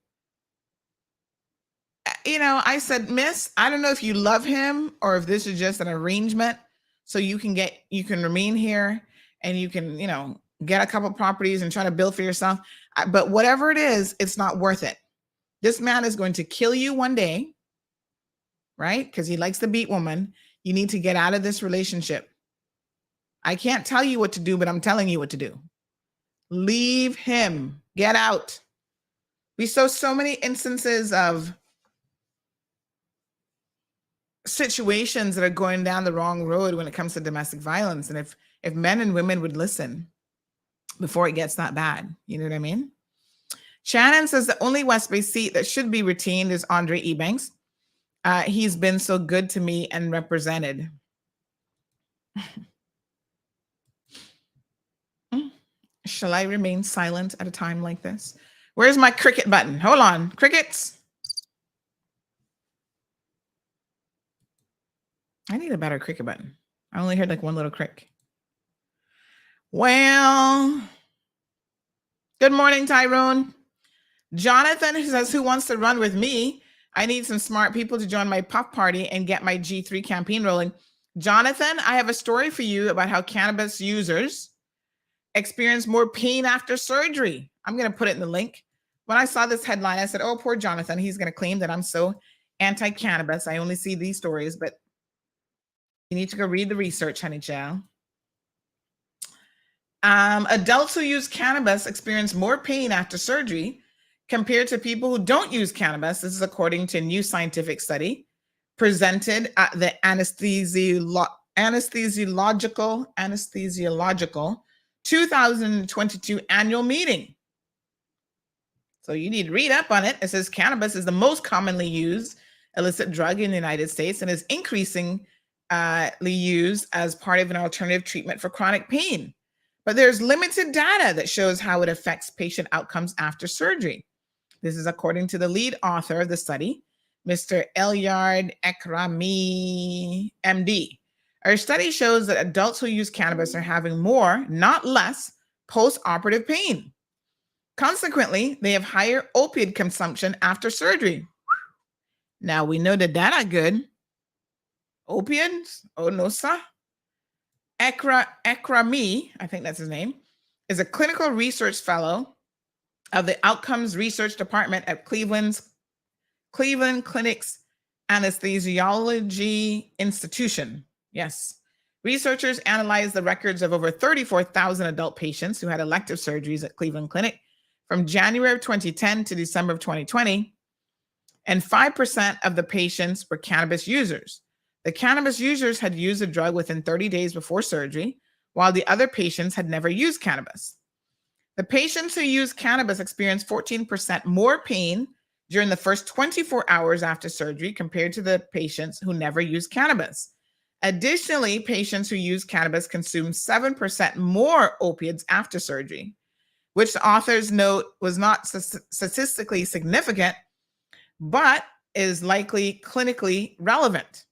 you know, I said, miss, I don't know if you love him or if this is just an arrangement so you can remain here and you can, you know, get a couple properties and try to build for yourself. But whatever it is, it's not worth it. This man is going to kill you one day, right? Because he likes to beat women. You need to get out of this relationship. I can't tell you what to do, but I'm telling you what to do. Leave him. Get out. We saw so many instances of situations that are going down the wrong road when it comes to domestic violence. And if men and women would listen before it gets that bad, you know what I mean? Shannon says the only West Bay seat that should be retained is Andre Ebanks. He's been so good to me and represented. Shall I remain silent at a time like this? Where's my cricket button? Hold on. Crickets. I need a better cricket button. I only heard like one little crick. Well, good morning, Tyrone. Jonathan says, who wants to run with me? I need some smart people to join my puff party and get my G3 campaign rolling. Jonathan, I have a story for you about how cannabis users experience more pain after surgery. I'm going to put it in the link. When I saw this headline, I said, oh, poor Jonathan. He's going to claim that I'm so anti-cannabis. I only see these stories, but you need to go read the research, honey child. Adults who use cannabis experience more pain after surgery compared to people who don't use cannabis. This is according to a new scientific study presented at the anesthesiological 2022 annual meeting. So you need to read up on it. It says cannabis is the most commonly used illicit drug in the United States and is increasingly used as part of an alternative treatment for chronic pain. But there's limited data that shows how it affects patient outcomes after surgery. This is according to the lead author of the study, Mr. Elyard Ekrami, MD. Our study shows that adults who use cannabis are having more, not less, post-operative pain. Consequently, they have higher opioid consumption after surgery. Now, we know that that's not good. Opioids? Oh, no, sir. Ekrami, I think that's his name, is a clinical research fellow of the Outcomes Research Department at Cleveland Clinic's Anesthesiology Institution. Yes. Researchers analyzed the records of over 34,000 adult patients who had elective surgeries at Cleveland Clinic from January of 2010 to December of 2020, and 5% of the patients were cannabis users. The cannabis users had used the drug within 30 days before surgery, while the other patients had never used cannabis. The patients who used cannabis experienced 14% more pain during the first 24 hours after surgery compared to the patients who never used cannabis. Additionally, patients who used cannabis consumed 7% more opiates after surgery, which the authors note was not statistically significant, but is likely clinically relevant.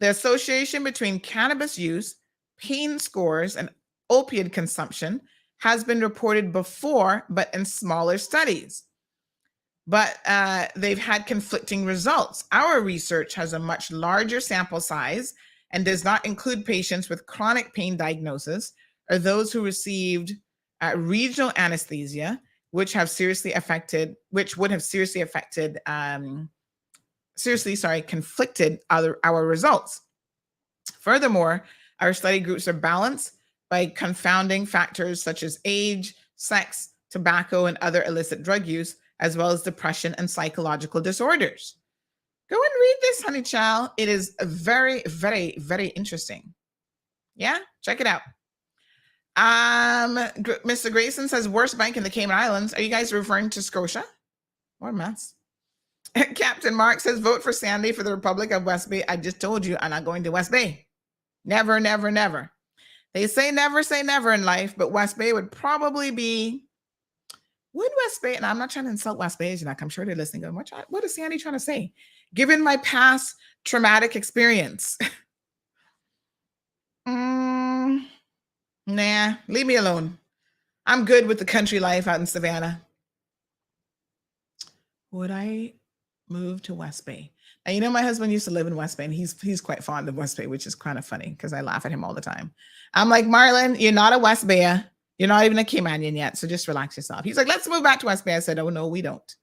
The association between cannabis use, pain scores, and opioid consumption has been reported before, but in smaller studies. But they've had conflicting results. Our research has a much larger sample size and does not include patients with chronic pain diagnosis or those who received regional anesthesia, which would have seriously conflicted our results. Furthermore, our study groups are balanced by confounding factors such as age, sex, tobacco, and other illicit drug use, as well as depression and psychological disorders. Go and read this, honey child. It is very, very, very interesting. Yeah, check it out. Mr. Grayson says, worst bank in the Cayman Islands. Are you guys referring to Scotia? What a mess. Captain Mark says, vote for Sandy for the Republic of West Bay. I just told you I'm not going to West Bay. Never, never, never. They say never in life, but West Bay would probably be, would West Bay, and I'm not trying to insult West Bay, I'm sure they're listening, going, what is Sandy trying to say? Given my past traumatic experience. Nah, leave me alone. I'm good with the country life out in Savannah. Would I move to West Bay? Now, you know, my husband used to live in West Bay, and he's quite fond of West Bay, which is kind of funny because I laugh at him all the time. I'm like, Marlon, you're not a West Bayer. You're not even a Caymanian yet, so just relax yourself. He's like, let's move back to West Bay. I said, oh, no, we don't.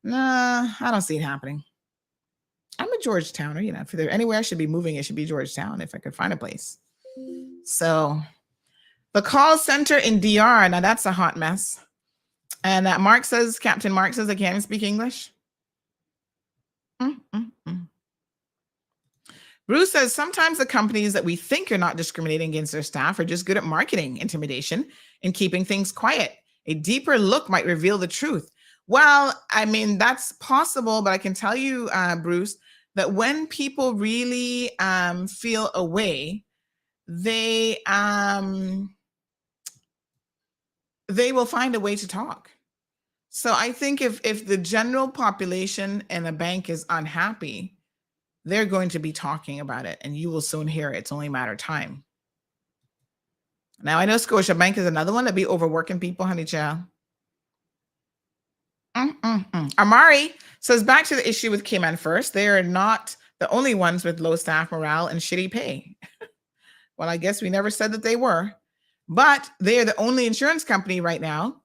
Nah, I don't see it happening. I'm a Georgetowner, you know. If there anywhere I should be moving, it should be Georgetown if I could find a place. So the call center in DR, now that's a hot mess. And Captain Mark says, I can't speak English. Bruce says, sometimes the companies that we think are not discriminating against their staff are just good at marketing intimidation and keeping things quiet. A deeper look might reveal the truth. Well, I mean, that's possible, but I can tell you, Bruce, that when people really feel a way, they they will find a way to talk. So I think if the general population and a bank is unhappy, they're going to be talking about it, and you will soon hear it. It's only a matter of time. Now, I know Scotiabank is another one that be overworking people, honey child. Amari says, back to the issue with Cayman First. They are not the only ones with low staff morale and shitty pay. Well, I guess we never said that they were. But they are the only insurance company right now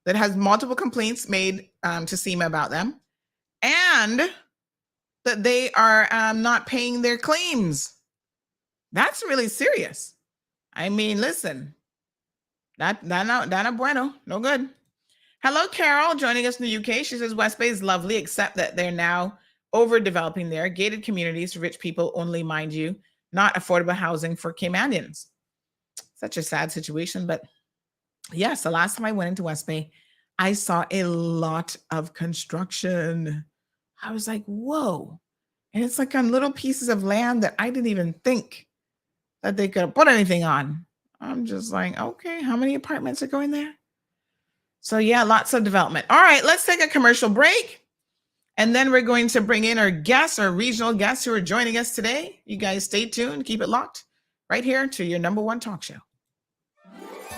that has multiple complaints made to SEMA about them, and that they are not paying their claims. That's really serious. I mean, listen, that no bueno, no good. Hello, Carol, joining us in the UK. She says West Bay is lovely, except that they're now overdeveloping there. Gated communities for rich people only, mind you, not affordable housing for Caymanians. Such a sad situation, but yes, the last time I went into West Bay, I saw a lot of construction. I was like, whoa. And it's like on little pieces of land that I didn't even think that they could have put anything on. I'm just like, okay, how many apartments are going there? So yeah, lots of development. All right, let's take a commercial break. And then we're going to bring in our guests, our regional guests who are joining us today. You guys stay tuned, keep it locked right here to your number one talk show.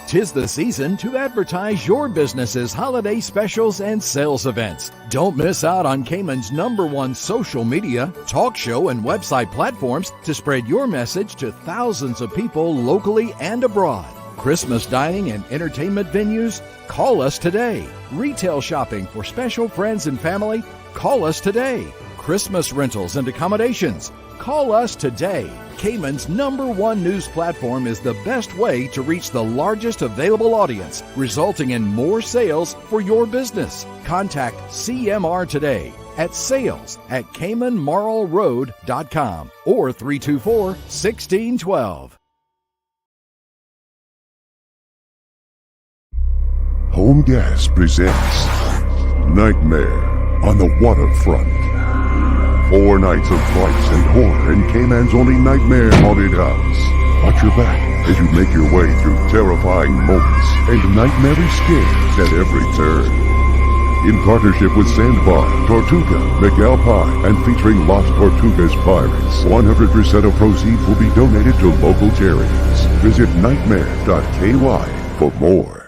'Tis the season to advertise your business's holiday specials and sales events. Don't miss out on Cayman's #1 social media, talk show, and website platforms to spread your message to thousands of people locally and abroad. Christmas dining and entertainment venues? Call us today. Retail shopping for special friends and family? Call us today. Christmas rentals and accommodations? Call us today. Cayman's #1 news platform is the best way to reach the largest available audience, resulting in more sales for your business. Contact CMR today at sales@caymanmarlroad.com or 324-1612. Home Gas presents Nightmare on the Waterfront. 4 nights of frights and horror in Cayman's only nightmare haunted house. Watch your back as you make your way through terrifying moments and nightmare scares at every turn. In partnership with Sandbar, Tortuga, McAlpine, and featuring Lost Tortugas Pirates, 100% of proceeds will be donated to local charities. Visit nightmare.ky for more.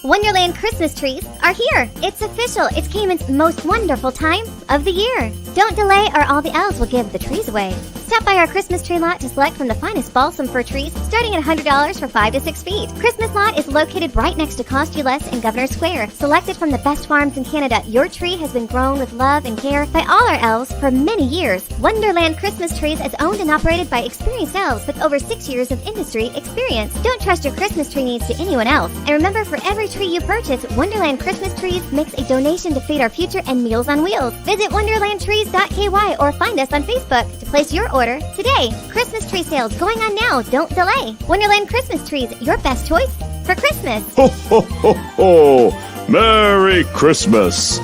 Wonderland Christmas trees are here. It's official. It's Cayman's most wonderful time of the year. Don't delay or all the elves will give the trees away. Stop by our Christmas tree lot to select from the finest balsam fir trees, starting at $100 for 5 to 6 feet. Christmas lot is located right next to Cost You Less in Governor Square. Selected from the best farms in Canada, your tree has been grown with love and care by all our elves for many years. Wonderland Christmas Trees is owned and operated by experienced elves with over 6 years of industry experience. Don't trust your Christmas tree needs to anyone else. And remember, for every tree you purchase, Wonderland Christmas Trees makes a donation to feed our future and Meals on Wheels. Visit wonderlandtrees.ky or find us on Facebook to place your order today. Christmas tree sales going on now. Don't delay. Wonderland Christmas Trees, your best choice for Christmas. Ho, ho, ho, ho! Merry Christmas!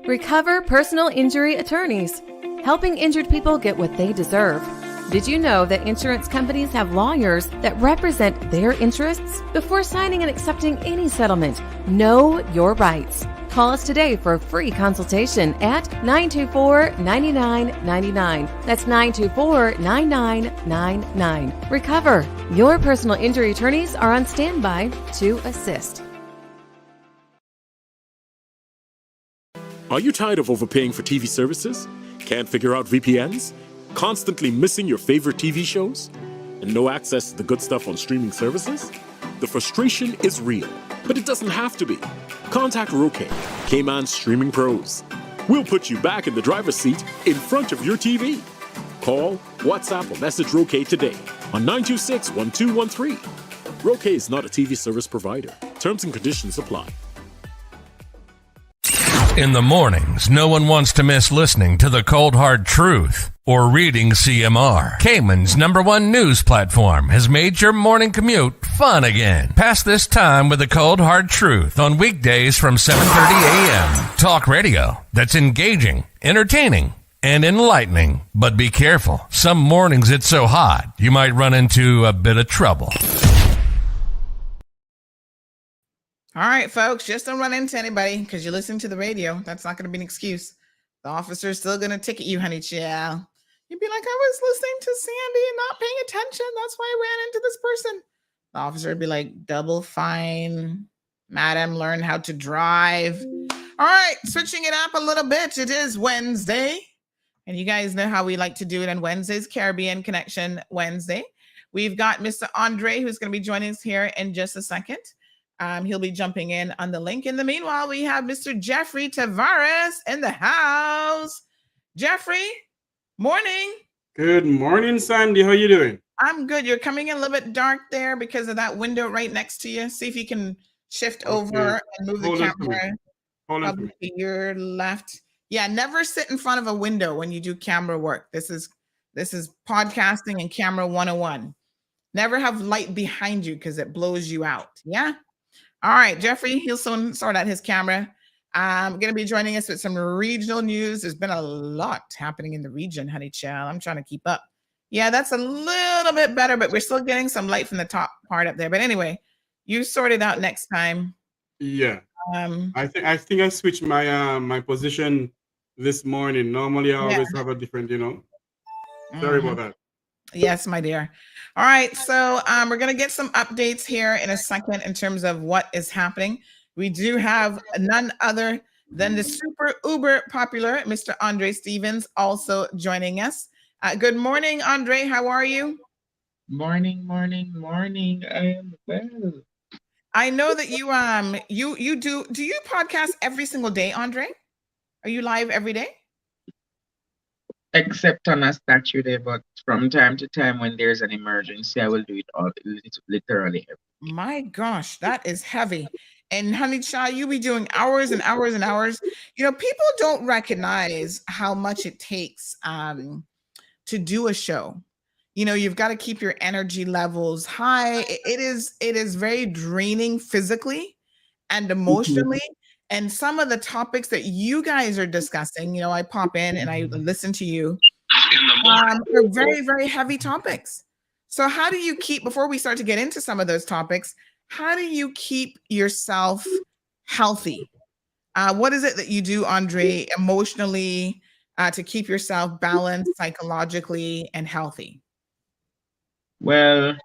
Recover Personal Injury Attorneys, helping injured people get what they deserve. Did you know that insurance companies have lawyers that represent their interests? Before signing and accepting any settlement, know your rights. Call us today for a free consultation at 924-9999. That's 924-9999. Recover. Your personal injury attorneys are on standby to assist. Are you tired of overpaying for TV services? Can't figure out VPNs? Constantly missing your favorite TV shows? And no access to the good stuff on streaming services? The frustration is real, but it doesn't have to be. Contact Roque, Cayman's streaming pros. We'll put you back in the driver's seat in front of your TV. Call, WhatsApp, or message Roque today on 926-1213. Roque is not a TV service provider. Terms and conditions apply. In the mornings, no one wants to miss listening to the Cold Hard Truth or reading CMR. Cayman's #1 news platform has made your morning commute fun again. Pass this time with the Cold Hard Truth on weekdays from 7:30 a.m. Talk radio that's engaging, entertaining, and enlightening. But be careful. Some mornings it's so hot, you might run into a bit of trouble. All right, folks, just don't run into anybody because you're listening to the radio. That's not going to be an excuse. The officer's still going to ticket you, honey child. You'd be like, I was listening to Sandy and not paying attention. That's why I ran into this person. The officer would be like, double fine. Madam, learn how to drive. All right, switching it up a little bit. It is Wednesday. And you guys know how we like to do it on Wednesdays, Caribbean Connection Wednesday. We've got Mr. Andre, who's going to be joining us here in just a second. He'll be jumping in on the link. In the meanwhile, we have Mr. Jeffrey Tavares in the house. Jeffrey, morning. Good morning, Sandy. How you doing? I'm good. You're coming in a little bit dark there because of that window right next to you. See if you can shift over and move the camera. Probably to your left. Yeah, never sit in front of a window when you do camera work. This is podcasting and camera 101. Never have light behind you because it blows you out. Yeah. All right, Jeffrey, he'll soon sort out his camera. I'm going to be joining us with some regional news. There's been a lot happening in the region, honey child. I'm trying to keep up. Yeah, that's a little bit better, but we're still getting some light from the top part up there. But anyway, you sort it out next time. Yeah. I think I switched my my position this morning. Normally I always have a different, Sorry about that. Yes, my dear. All right, so we're going to get some updates here in a second in terms of what is happening. We do have none other than the super uber popular Mr. Andre Stevens also joining us. Good morning, Andre. How are you? Morning. I am well. I know that you do you podcast every single day, Andre? Are you live every day? Except on a statue day, but from time to time when there's an emergency, I will do it all literally. My gosh, that is heavy. And honey child, you be doing hours and hours and hours. People don't recognize how much it takes to do a show. You've got to keep your energy levels high. It is very draining physically and emotionally. And some of the topics that you guys are discussing, I pop in and I listen to you. They're very, very heavy topics. So how do you keep, before we start to get into some of those topics, how do you keep yourself healthy? What is it that you do, Andre, emotionally to keep yourself balanced psychologically and healthy? Well,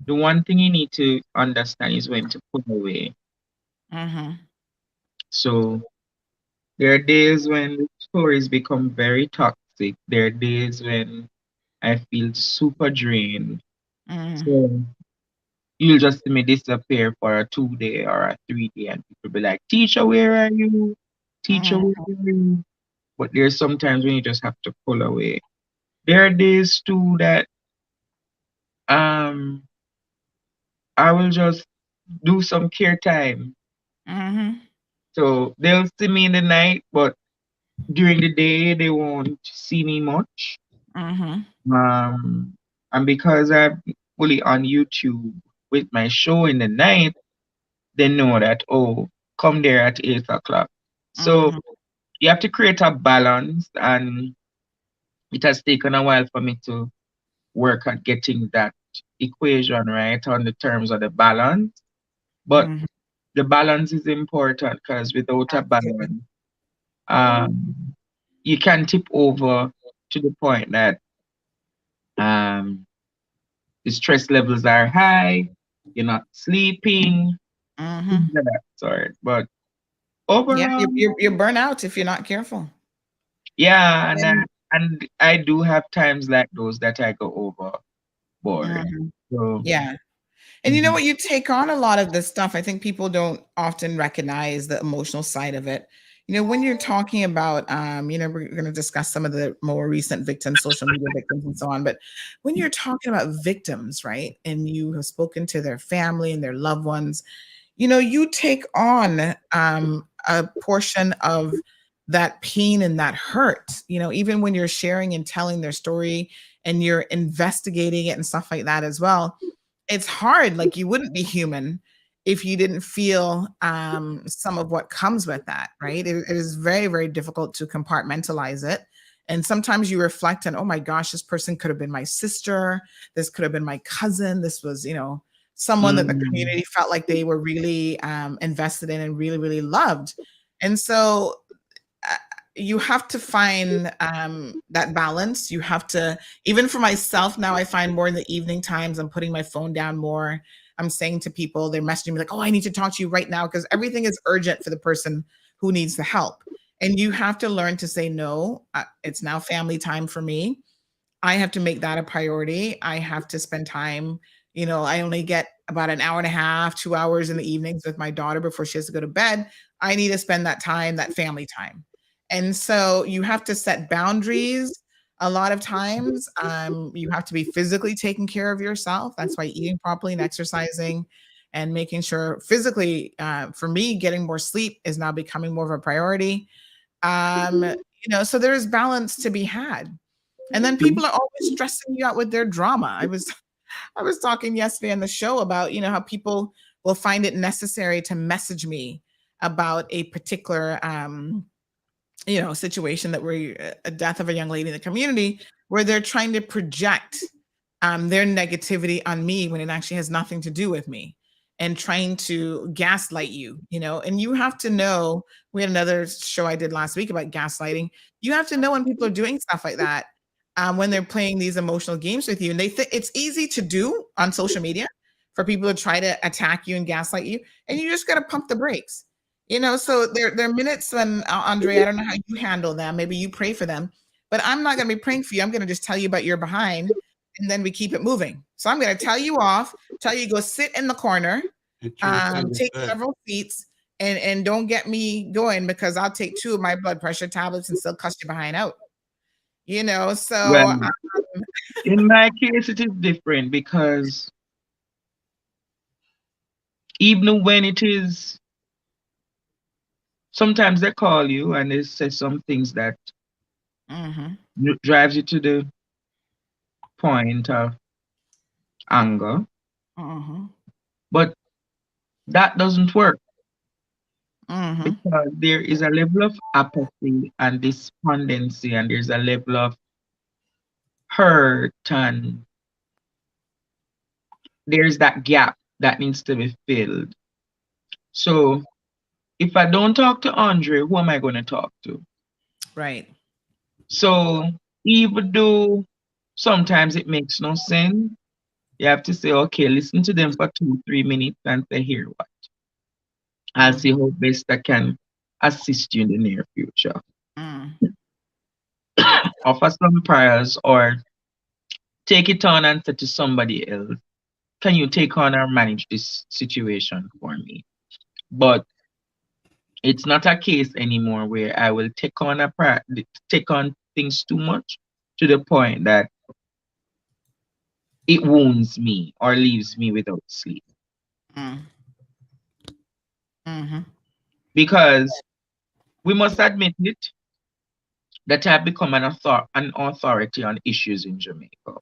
the one thing you need to understand is when to pull away. So there are days when stories become very toxic. There are days when I feel super drained. So you'll just see me disappear for a 2-day or a 3-day and people be like, teacher, where are you? Teacher, where are you? But there's sometimes when you just have to pull away. There are days too that I will just do some care time. So they'll see me in the night, but during the day they won't see me much. And because I'm fully on YouTube with my show in the night, they know that, come there at 8 o'clock. So you have to create a balance, and it has taken a while for me to work at getting that equation right on the terms of the balance. But the balance is important because without a balance, you can tip over to the point that the stress levels are high, you're not sleeping, things of that sort. But overall, you're burnt out if you're not careful. Yeah, and I do have times like those that I go overboard. So, yeah. And you know what? You take on a lot of this stuff. I think people don't often recognize the emotional side of it. When you're talking about, we're going to discuss some of the more recent victims, social media victims and so on. But when you're talking about victims, right, and you have spoken to their family and their loved ones, you take on a portion of that pain and that hurt, even when you're sharing and telling their story and you're investigating it and stuff like that as well. It's hard. Like, you wouldn't be human if you didn't feel some of what comes with that, right? It is very, very difficult to compartmentalize it. And sometimes you reflect on, oh my gosh, this person could have been my sister. This could have been my cousin. This was, someone that the community felt like they were really invested in and really, really loved. And so you have to find that balance. You have to, even for myself now, I find more in the evening times, I'm putting my phone down more. I'm saying to people, they're messaging me like, oh, I need to talk to you right now, because everything is urgent for the person who needs the help. And you have to learn to say, no, it's now family time for me. I have to make that a priority. I have to spend time. I only get about an hour and a half, 2 hours in the evenings with my daughter before she has to go to bed. I need to spend that time, that family time. And so you have to set boundaries. A lot of times you have to be physically taking care of yourself. That's why eating properly and exercising and making sure physically, for me, getting more sleep is now becoming more of a priority. So there is balance to be had. And then people are always stressing you out with their drama. I was talking yesterday on the show about, how people will find it necessary to message me about a particular situation that a death of a young lady in the community, where they're trying to project their negativity on me when it actually has nothing to do with me, and trying to gaslight you, and you have to know. We had another show I did last week about gaslighting. You have to know when people are doing stuff like that, when they're playing these emotional games with you, and they think it's easy to do on social media for people to try to attack you and gaslight you, and you just got to pump the brakes. So there are minutes when, Andre, I don't know how you handle them. Maybe you pray for them, but I'm not going to be praying for you. I'm going to just tell you about your behind, and then we keep it moving. So I'm going to tell you off, tell you go sit in the corner, take several seats, and don't get me going, because I'll take 2 of my blood pressure tablets and still cuss you behind out. So well, in my case, it is different, because even when it is, sometimes they call you and they say some things that drives you to the point of anger. But that doesn't work, because there is a level of apathy and despondency, and there's a level of hurt, and there's that gap that needs to be filled. So if I don't talk to Andre, who am I going to talk to? Right. So even though sometimes it makes no sense, you have to say, okay, listen to them for 2-3 minutes and say, here what? I'll see how best I can assist you in the near future. Offer some prayers, or take it on and say to somebody else, can you take on or manage this situation for me? But it's not a case anymore where I will take on things too much to the point that it wounds me or leaves me without sleep. Because we must admit it, that I've become an authority on issues in Jamaica.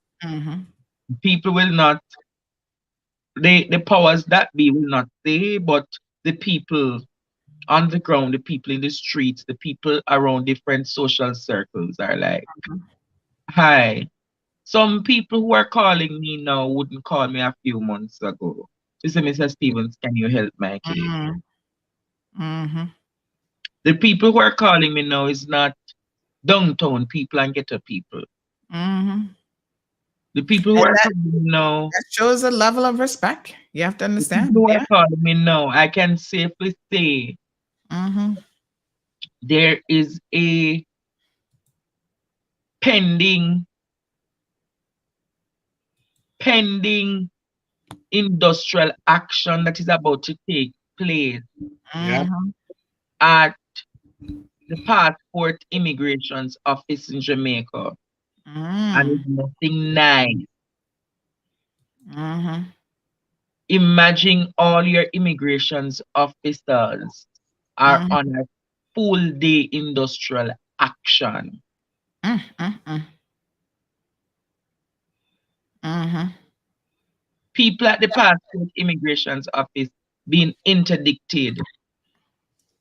People will not, the powers that be will not say, but the people on the ground, the people in the streets, the people around different social circles are like, hi. Some people who are calling me now wouldn't call me a few months ago. She said, Mr. Stevens, can you help my case? The people who are calling me now is not downtown people and ghetto people. The people who are calling me now, that shows a level of respect. You have to understand. The people who are calling me now, I can safely say there is a pending industrial action that is about to take place at the Passport Immigration's office in Jamaica. And it's nothing nice. Imagine all your immigration's officers are on a full day industrial action. People at the Passport Immigration's office being interdicted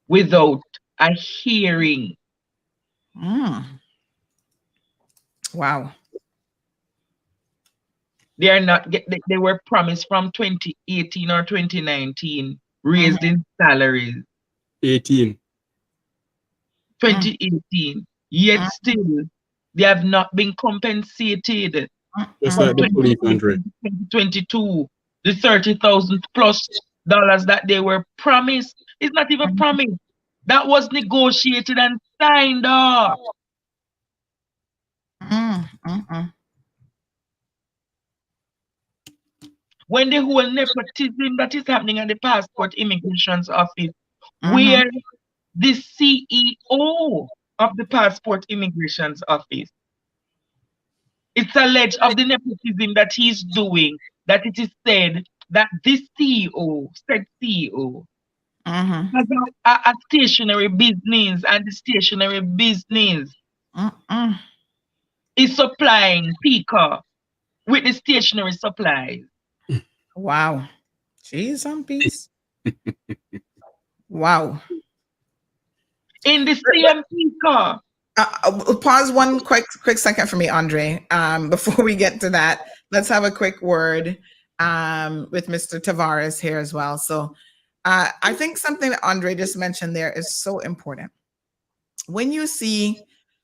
without a hearing. Wow. They are not. They were promised from 2018 or 2019 raised in salaries. 2018. Yet still, they have not been compensated. Just From like the police, Andre. 2022, the $30,000+ that they were promised is not even promised. That was negotiated and signed off. When the whole nepotism that is happening at the passport immigration's office, where the CEO of the passport immigration's office, it's alleged of the nepotism that he's doing, that it is said that this said CEO, has a stationary business, and the stationary business is supplying Pika with the stationary supplies. Wow. Jeez on peace. Wow. In the same Pika. Pause one quick second for me, Andre. Before we get to that, let's have a quick word with Mr. Tavares here as well. So I think something that Andre just mentioned there is so important. When you see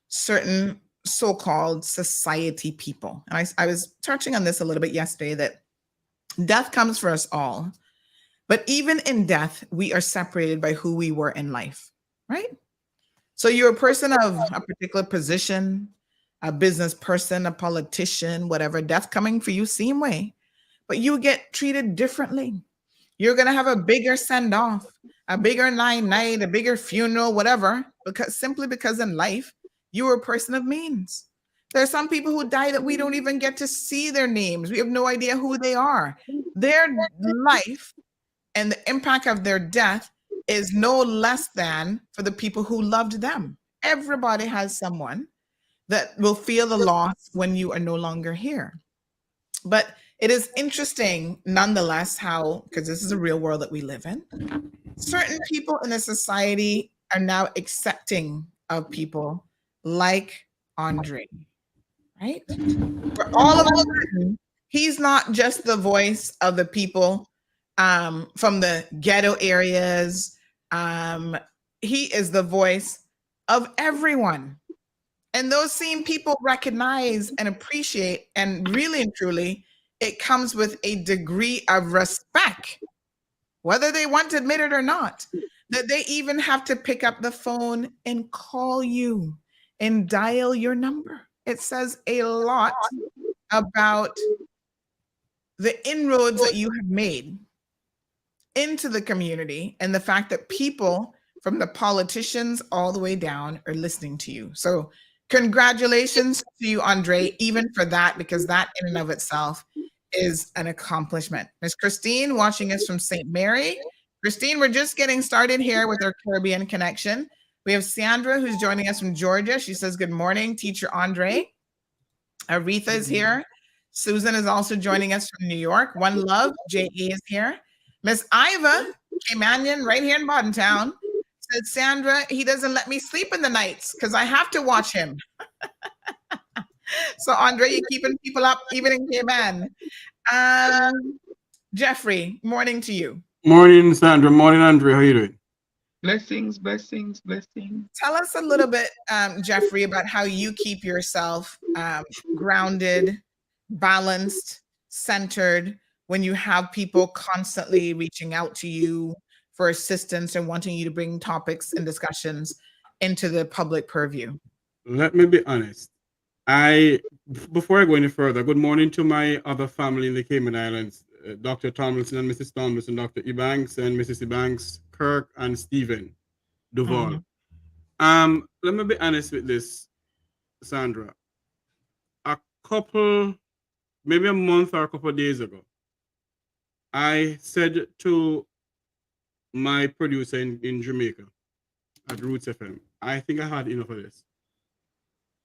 certain so-called society people, and I was touching on this a little bit yesterday, that death comes for us all. But even in death, we are separated by who we were in life, right? So you're a person of a particular position, a business person, a politician, whatever, death coming for you, same way, but you get treated differently. You're going to have a bigger send off, a bigger night, a bigger funeral, whatever, simply because in life, you were a person of means. There are some people who die that we don't even get to see their names. We have no idea who they are. Their life and the impact of their death is no less than for the people who loved them. Everybody has someone that will feel the loss when you are no longer here. But it is interesting, nonetheless, how, because this is a real world that we live in, certain people in a society are now accepting of people like Andre, right? For all of a sudden, he's not just the voice of the people from the ghetto areas. He is the voice of everyone. And those same people recognize and appreciate, and really and truly, it comes with a degree of respect, whether they want to admit it or not, that they even have to pick up the phone and call you and dial your number. It says a lot about the inroads that you have made into the community and the fact that people from the politicians all the way down are listening to you. So congratulations to you, Andre, even for that, because that in and of itself is an accomplishment. Miss Christine watching us from St. Mary. Christine, we're just getting started here with our Caribbean connection. We have Sandra who's joining us from Georgia. She says, good morning, Teacher Andre. Aretha is here. Susan is also joining us from New York. One Love, J.A. is here. Miss Iva Kamanian, right here in Boddentown, said, Sandra, he doesn't let me sleep in the nights because I have to watch him. So, Andre, you're keeping people up even in Cayman. Jeffrey, morning to you. Morning, Sandra. Morning, Andre. How you doing? Blessings, blessings, blessings. Tell us a little bit, Jeffrey, about how you keep yourself grounded, balanced, centered, when you have people constantly reaching out to you for assistance and wanting you to bring topics and discussions into the public purview. Let me be honest. Before I go any further, good morning to my other family in the Cayman Islands, Dr. Tomlinson and Mrs. Tomlinson, Dr. Ebanks and Mrs. Ebanks, Kirk and Stephen Duval. Let me be honest with this, Sandra. Maybe a month or a couple of days ago, I said to my producer in Jamaica at Roots FM, I think I had enough of this.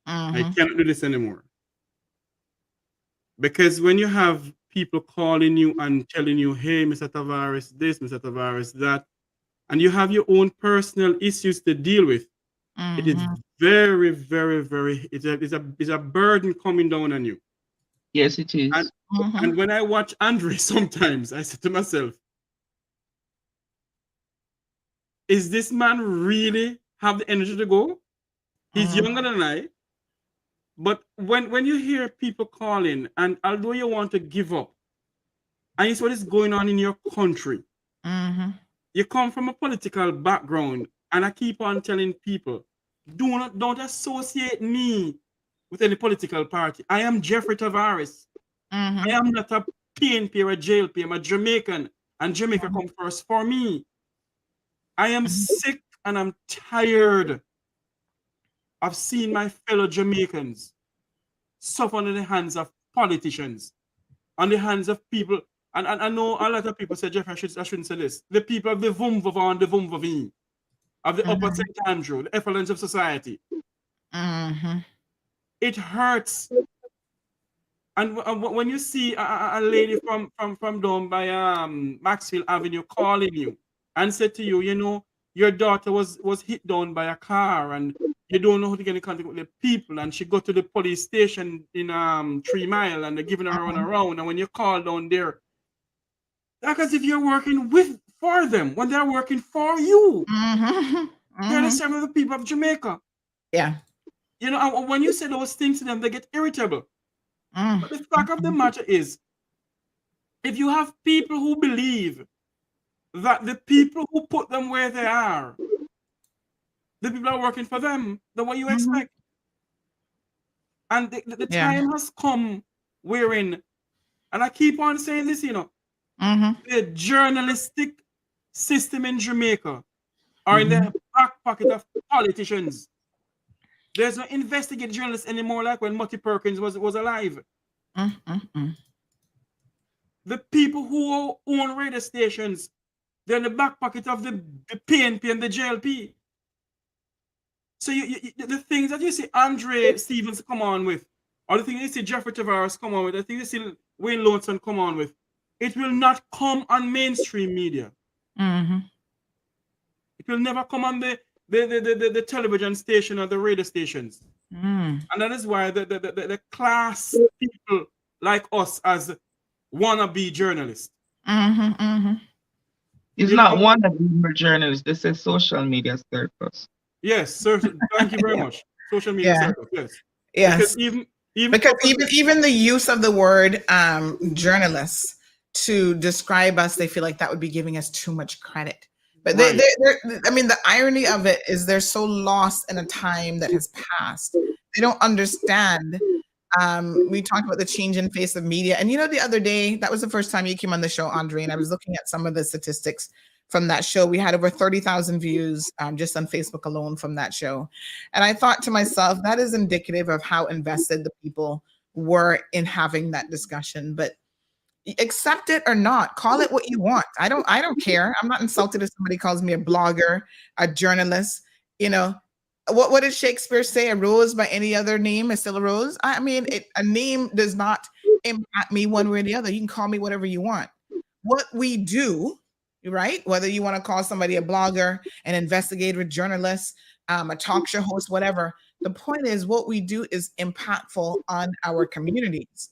I cannot do this anymore. Because when you have people calling you and telling you, hey, Mr. Tavares, this, Mr. Tavares, that, and you have your own personal issues to deal with, it is very, very, very, it's a burden coming down on you. Yes, it is. And when I watch Andre sometimes, I say to myself, is this man really have the energy to go? He's younger than I. But when you hear people calling, and although you want to give up, and it's what is going on in your country, you come from a political background, and I keep on telling people, don't associate me with any political party. I am Jeffrey Tavares. I am not a PNP or a JLP. I'm a Jamaican, and Jamaica come first for me. I am sick and I'm tired of seeing my fellow Jamaicans suffer under the hands of politicians, on the hands of people. And I know a lot of people say, Jeff, I shouldn't say this. The people of the Vumvava and the Vumvaveen, of the Upper St. Andrew, the effluence of society. It hurts. And when you see a lady from down by Maxfield Avenue calling you and said to you, you know, your daughter was hit down by a car and you don't know how to get in contact with the people, and she go to the police station in 3 Mile and they're giving her a run around, and when you call down there, like as if you're working for them when they're working for you. They're the same as the people of Jamaica. Yeah. You know, when you say those things to them, they get irritable. But the fact of the matter is, if you have people who believe that the people who put them where they are, the people are working for them, then what you expect? And the time has come wherein, and I keep on saying this, you know, the journalistic system in Jamaica are in the back pocket of politicians. There's no investigative journalists anymore like when Mutty Perkins was alive. The people who own radio stations, they're in the back pocket of the PNP and the JLP. So the things that you see Andre Stevens come on with, or the things you see Jeffrey Tavares come on with, the things you see Wayne Loneson come on with, it will not come on mainstream media. It will never come on the television station or the radio stations. And that is why the class people like us as wannabe journalists. It's not wannabe journalists. This is social media circus. Yes, sir. Thank you very much. Social media circus. Yes. Yes. Because even the use of the word journalists to describe us, they feel like that would be giving us too much credit. But I mean, the irony of it is they're so lost in a time that has passed. They don't understand. We talked about the change in face of media. And you know, the other day, that was the first time you came on the show, Andre, and I was looking at some of the statistics from that show. We had over 30,000 views just on Facebook alone from that show. And I thought to myself, that is indicative of how invested the people were in having that discussion. But accept it or not, call it what you want. I don't care. I'm not insulted if somebody calls me a blogger, a journalist. You know, what did Shakespeare say? A rose by any other name is still a rose. I mean, a name does not impact me one way or the other. You can call me whatever you want. What we do, right? Whether you want to call somebody a blogger, an investigative journalist, a talk show host, whatever. The point is, what we do is impactful on our communities.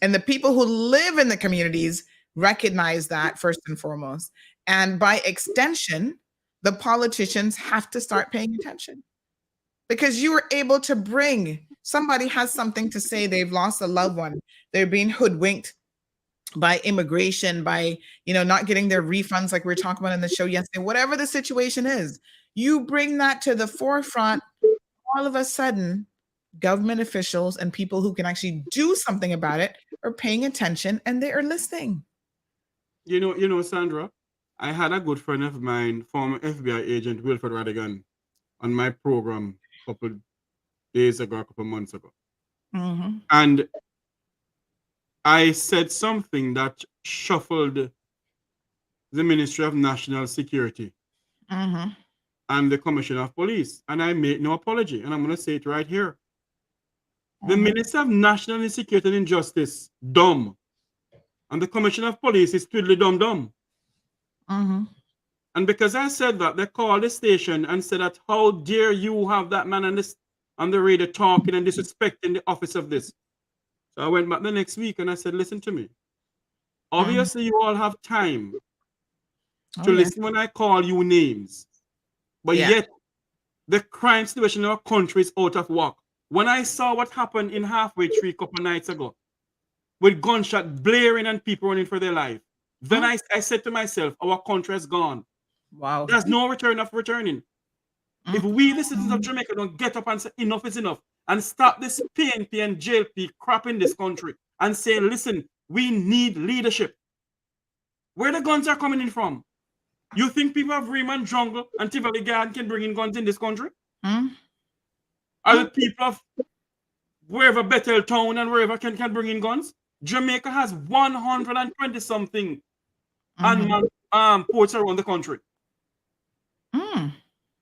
And the people who live in the communities recognize that first and foremost. And by extension, the politicians have to start paying attention. Because you were able to bring, somebody has something to say, they've lost a loved one, they're being hoodwinked by immigration, by, you know, not getting their refunds like we were talking about in the show yesterday, whatever the situation is, you bring that to the forefront, all of a sudden, government officials and people who can actually do something about it are paying attention and they are listening. You know, Sandra, I had a good friend of mine, former FBI agent Wilfred Radigan, on my program a couple days ago, a couple months ago. And I said something that shuffled the Ministry of National Security and the Commissioner of Police. And I made no apology. And I'm going to say it right here. The Minister of National Security and Injustice, dumb. And the commissioner of police is twiddly dum dum. And because I said that, they called the station and said that, how dare you have that man on the radio talking and disrespecting the office of this. So I went back the next week and I said, listen to me. Obviously, you all have time to listen when I call you names. But yet, the crime situation in our country is out of whack. When I saw what happened in Halfway Tree a couple of nights ago, with gunshot blaring and people running for their life, then I said to myself, our country is gone. Wow. There's no return of returning. If we, the citizens of Jamaica, don't get up and say enough is enough and stop this PNP and JLP crap in this country and say, listen, we need leadership. Where the guns are coming in from? You think people of Raymond Jungle and Tivoli Garden can bring in guns in this country? Are the people of wherever Bethel Town and wherever can bring in guns? Jamaica has 120 something unmanned ports around the country.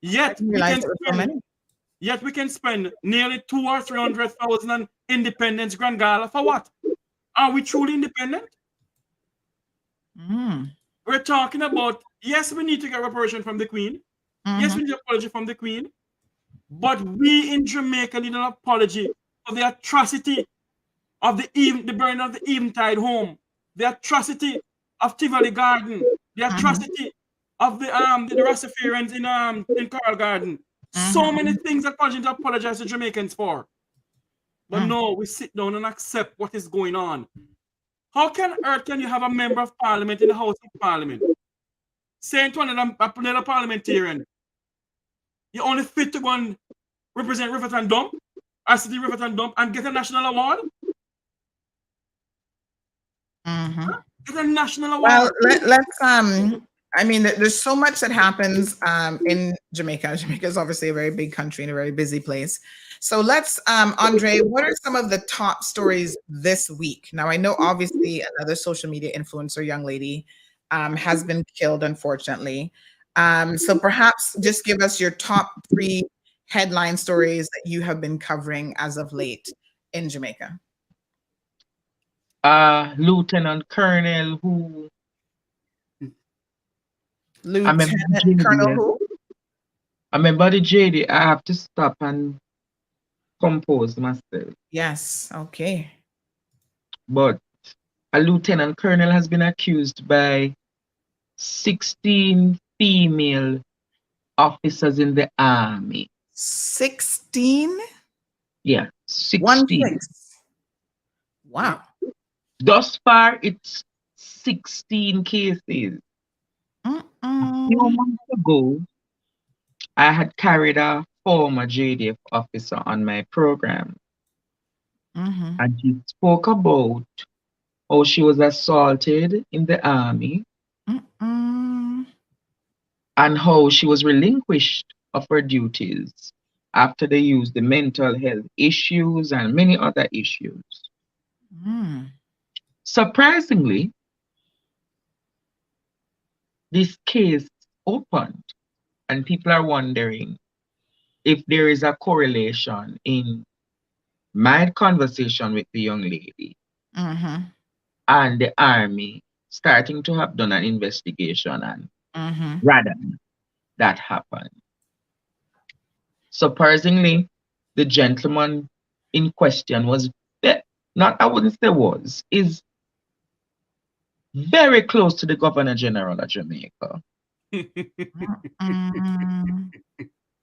Yet we can spend nearly 200,000 or 300,000 on Independence Grand Gala for what? Are we truly independent? We're talking about, yes, we need to get reparation from the Queen. Yes, we need an apology from the Queen. But we in Jamaica need an apology for the atrocity of the burning of the Eventide home, the atrocity of Tivoli Garden, the atrocity of the Rastafarians in Carl Garden. So many things that we need to apologize to Jamaicans for. But no, we sit down and accept what is going on. How can you have a member of parliament in the House of Parliament saying to another parliamentarian, you only fit to go and represent Riverton Dump, our city Riverton Dump, and get a national award? Get a national award. Well, let's I mean, there's so much that happens in Jamaica. Jamaica is obviously a very big country and a very busy place. So let's, Andre, what are some of the top stories this week? Now, I know obviously another social media influencer, young lady, has been killed, unfortunately. So perhaps just give us your top 3 headline stories that you have been covering as of late in Jamaica. Lieutenant Colonel who... Lieutenant Colonel who? I remember the JD. I have to stop and compose myself. Yes, okay. But a lieutenant colonel has been accused by 16 female officers in the army. 16? Yeah, 16. Wow. Thus far, it's 16 cases. A few months ago, I had carried a former JDF officer on my program. And she spoke about how she was assaulted in the army and how she was relinquished of her duties after they used the mental health issues and many other issues. Surprisingly, this case opened and people are wondering if there is a correlation in my conversation with the young lady and the army starting to have done an investigation and rather that happened. Surprisingly, the gentleman in question was is very close to the Governor General of Jamaica.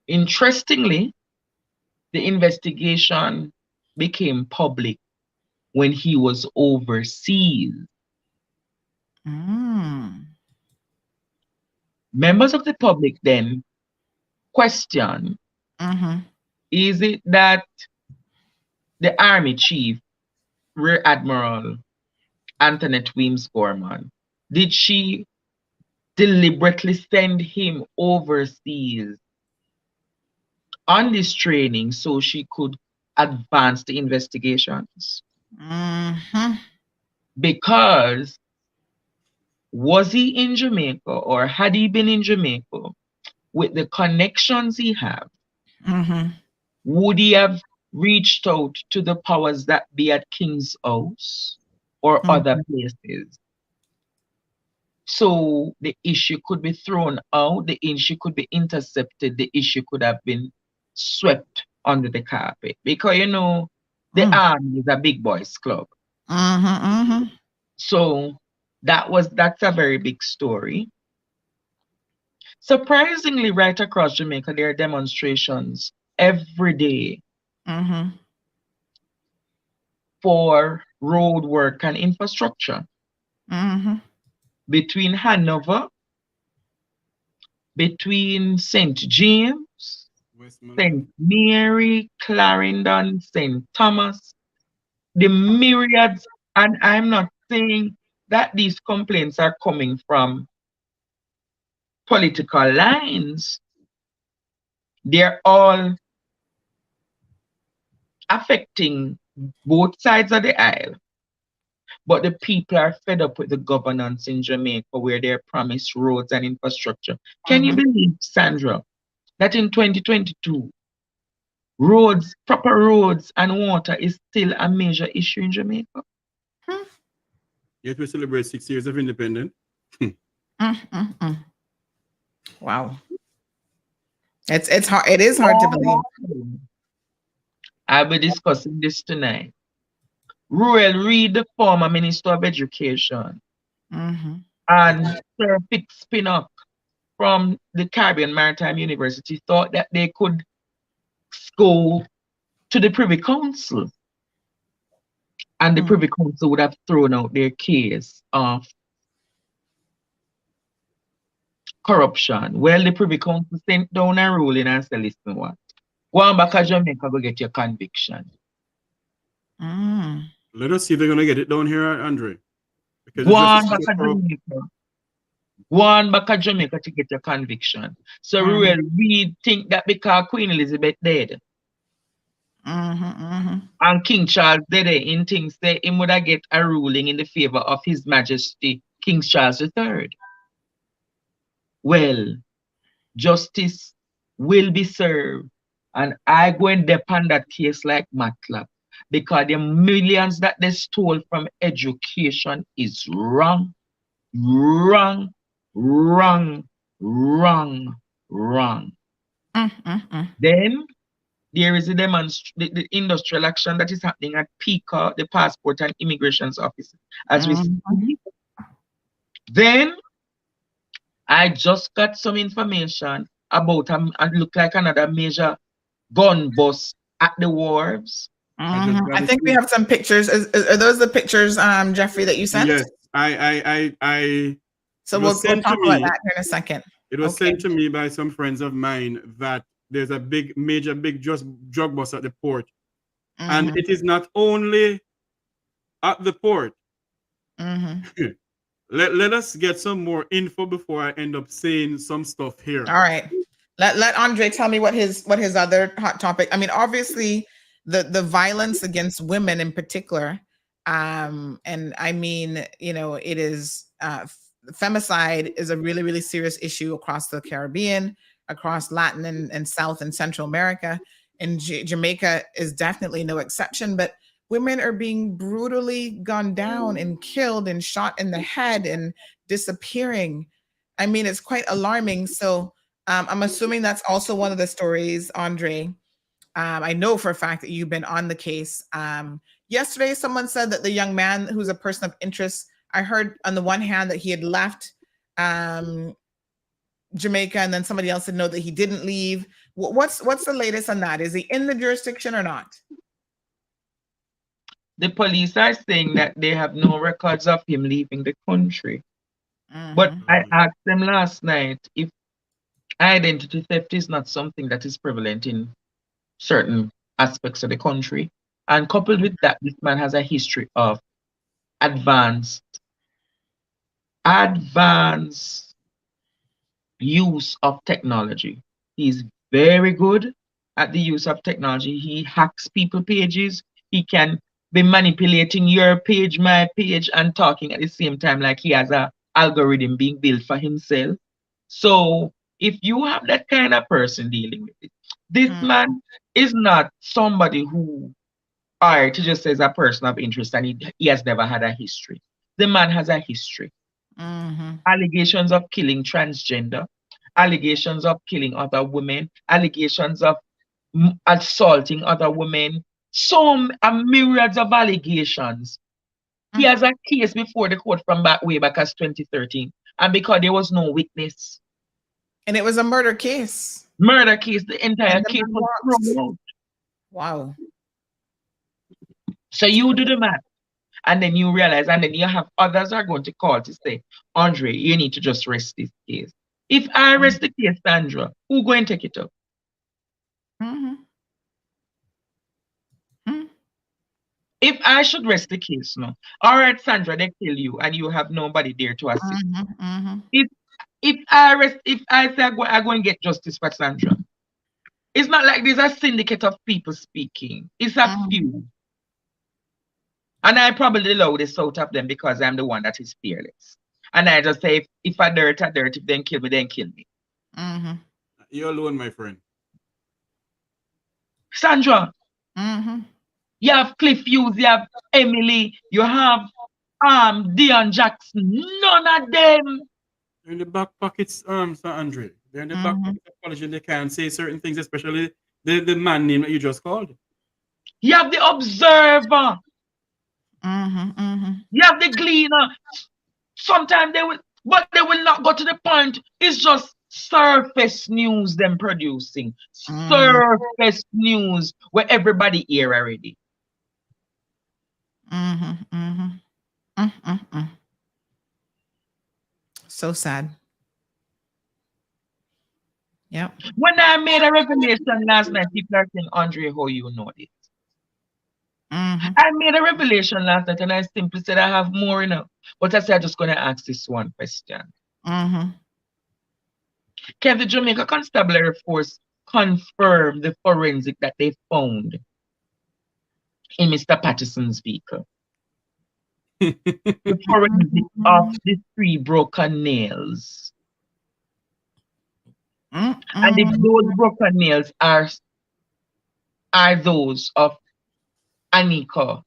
Interestingly, the investigation became public when he was overseas. Members of the public then question, is it that the Army Chief, Rear Admiral Antoinette Weems Gorman, did she deliberately send him overseas on this training so she could advance the investigations? Because was he in Jamaica or had he been in Jamaica with the connections he have? Would he have reached out to the powers that be at King's House or other places. So the issue could be thrown out, the issue could be intercepted, the issue could have been swept under the carpet. Because, you know, the army is a big boys club. So that's a very big story. Surprisingly, right across Jamaica, there are demonstrations every day for road work and infrastructure. Between Hanover, between St. James, St. Mary, Clarendon, St. Thomas, the myriads, and I'm not saying that these complaints are coming from political lines. They're all affecting both sides of the aisle. But the people are fed up with the governance in Jamaica where they're promised roads and infrastructure. Can you believe, Sandra, that in 2022, roads, proper roads and water is still a major issue in Jamaica? Yet we celebrate 6 years of independence. Wow. It's hard. It is hard to believe. I'll be discussing this tonight. Ruel Reid, the former Minister of Education, and Sir Fitz Pinnock from the Caribbean Maritime University thought that they could go to the Privy Council, and the Privy Council would have thrown out their case of corruption. Well, the Privy Council sent down a ruling and said, listen, what? Go on back to Jamaica, go get your conviction. Let us see if they're going to get it down here, Andre. Go on back to Jamaica. Go on back to Jamaica to get your conviction. So we think that because Queen Elizabeth dead, and King Charles dead, in things that he would have get a ruling in the favor of His Majesty King Charles III. Well, justice will be served, and I go and depend that case like MATLAB, because the millions that they stole from education is wrong. Then there is the industrial action that is happening at PICA, the Passport and Immigrations Office, as we speak. Then I just got some information about look like another major gun bust at the wharves. I think we have some pictures. Are those the pictures, Jeffrey, that you sent? Yes, I. So we'll talk about that in a second. It was sent to me by some friends of mine that there's a major drug bust at the port, and it is not only at the port. Let us get some more info before I end up saying some stuff here. All right. Let Andre tell me what his other hot topic. I mean, obviously the violence against women in particular, and I mean, you know, it is femicide is a really, really serious issue across the Caribbean, across Latin and South and Central America, and Jamaica is definitely no exception. But women are being brutally gunned down and killed and shot in the head and disappearing. I mean, it's quite alarming. So I'm assuming that's also one of the stories, Andre. I know for a fact that you've been on the case. Yesterday, someone said that the young man who's a person of interest, I heard on the one hand that he had left Jamaica, and then somebody else said no, that he didn't leave. What's the latest on that? Is he in the jurisdiction or not? The police are saying that they have no records of him leaving the country. But I asked them last night if identity theft is not something that is prevalent in certain aspects of the country. And coupled with that, this man has a history of advanced use of technology. He's very good at the use of technology. He hacks people's pages. He can be manipulating your page, my page, and talking at the same time like he has a algorithm being built for himself. So if you have that kind of person dealing with it, this man is not somebody who or to just say as a person of interest, and he has never had a history. The man has a history. Allegations of killing transgender, allegations of killing other women, allegations of assaulting other women, myriads of allegations. He has a case before the court from way back as 2013, and because there was no witness. And it was a murder case. Murder case, the entire case was thrown out. Wow. So you do the math, and then you realize, and then you have others are going to call to say, Andre, you need to just rest this case. If I rest the case, Sandra, who going to take it up? If I should rest the case now, all right, Sandra, they kill you, and you have nobody there to assist. If I say I go and get justice for Sandra, it's not like there's a syndicate of people speaking. It's a few. And I probably allow this out of them because I'm the one that is fearless. And I just say, if I dirt, I dirt. If they kill me, then kill me. You're alone, my friend. Sandra, you have Cliff Hughes, you have Emily, you have Dion Jackson. None of them. They're in the back pockets, Sir Andre. They're in the back pockets of college and they can't say certain things, especially the man name that you just called. You have the Observer. You have the Gleaner. Sometimes they will, but they will not go to the point. It's just surface news them producing. Surface news where everybody here already. So sad. Yeah. When I made a revelation last night, people are saying, Andre, how you know this? I made a revelation last night and I simply said I have more enough. But I said I'm just going to ask this one question. Can the Jamaica Constabulary Force confirm the forensic that they found in Mr. Patterson's vehicle? The forensic of the 3 broken nails. And if those broken nails are those of Anika,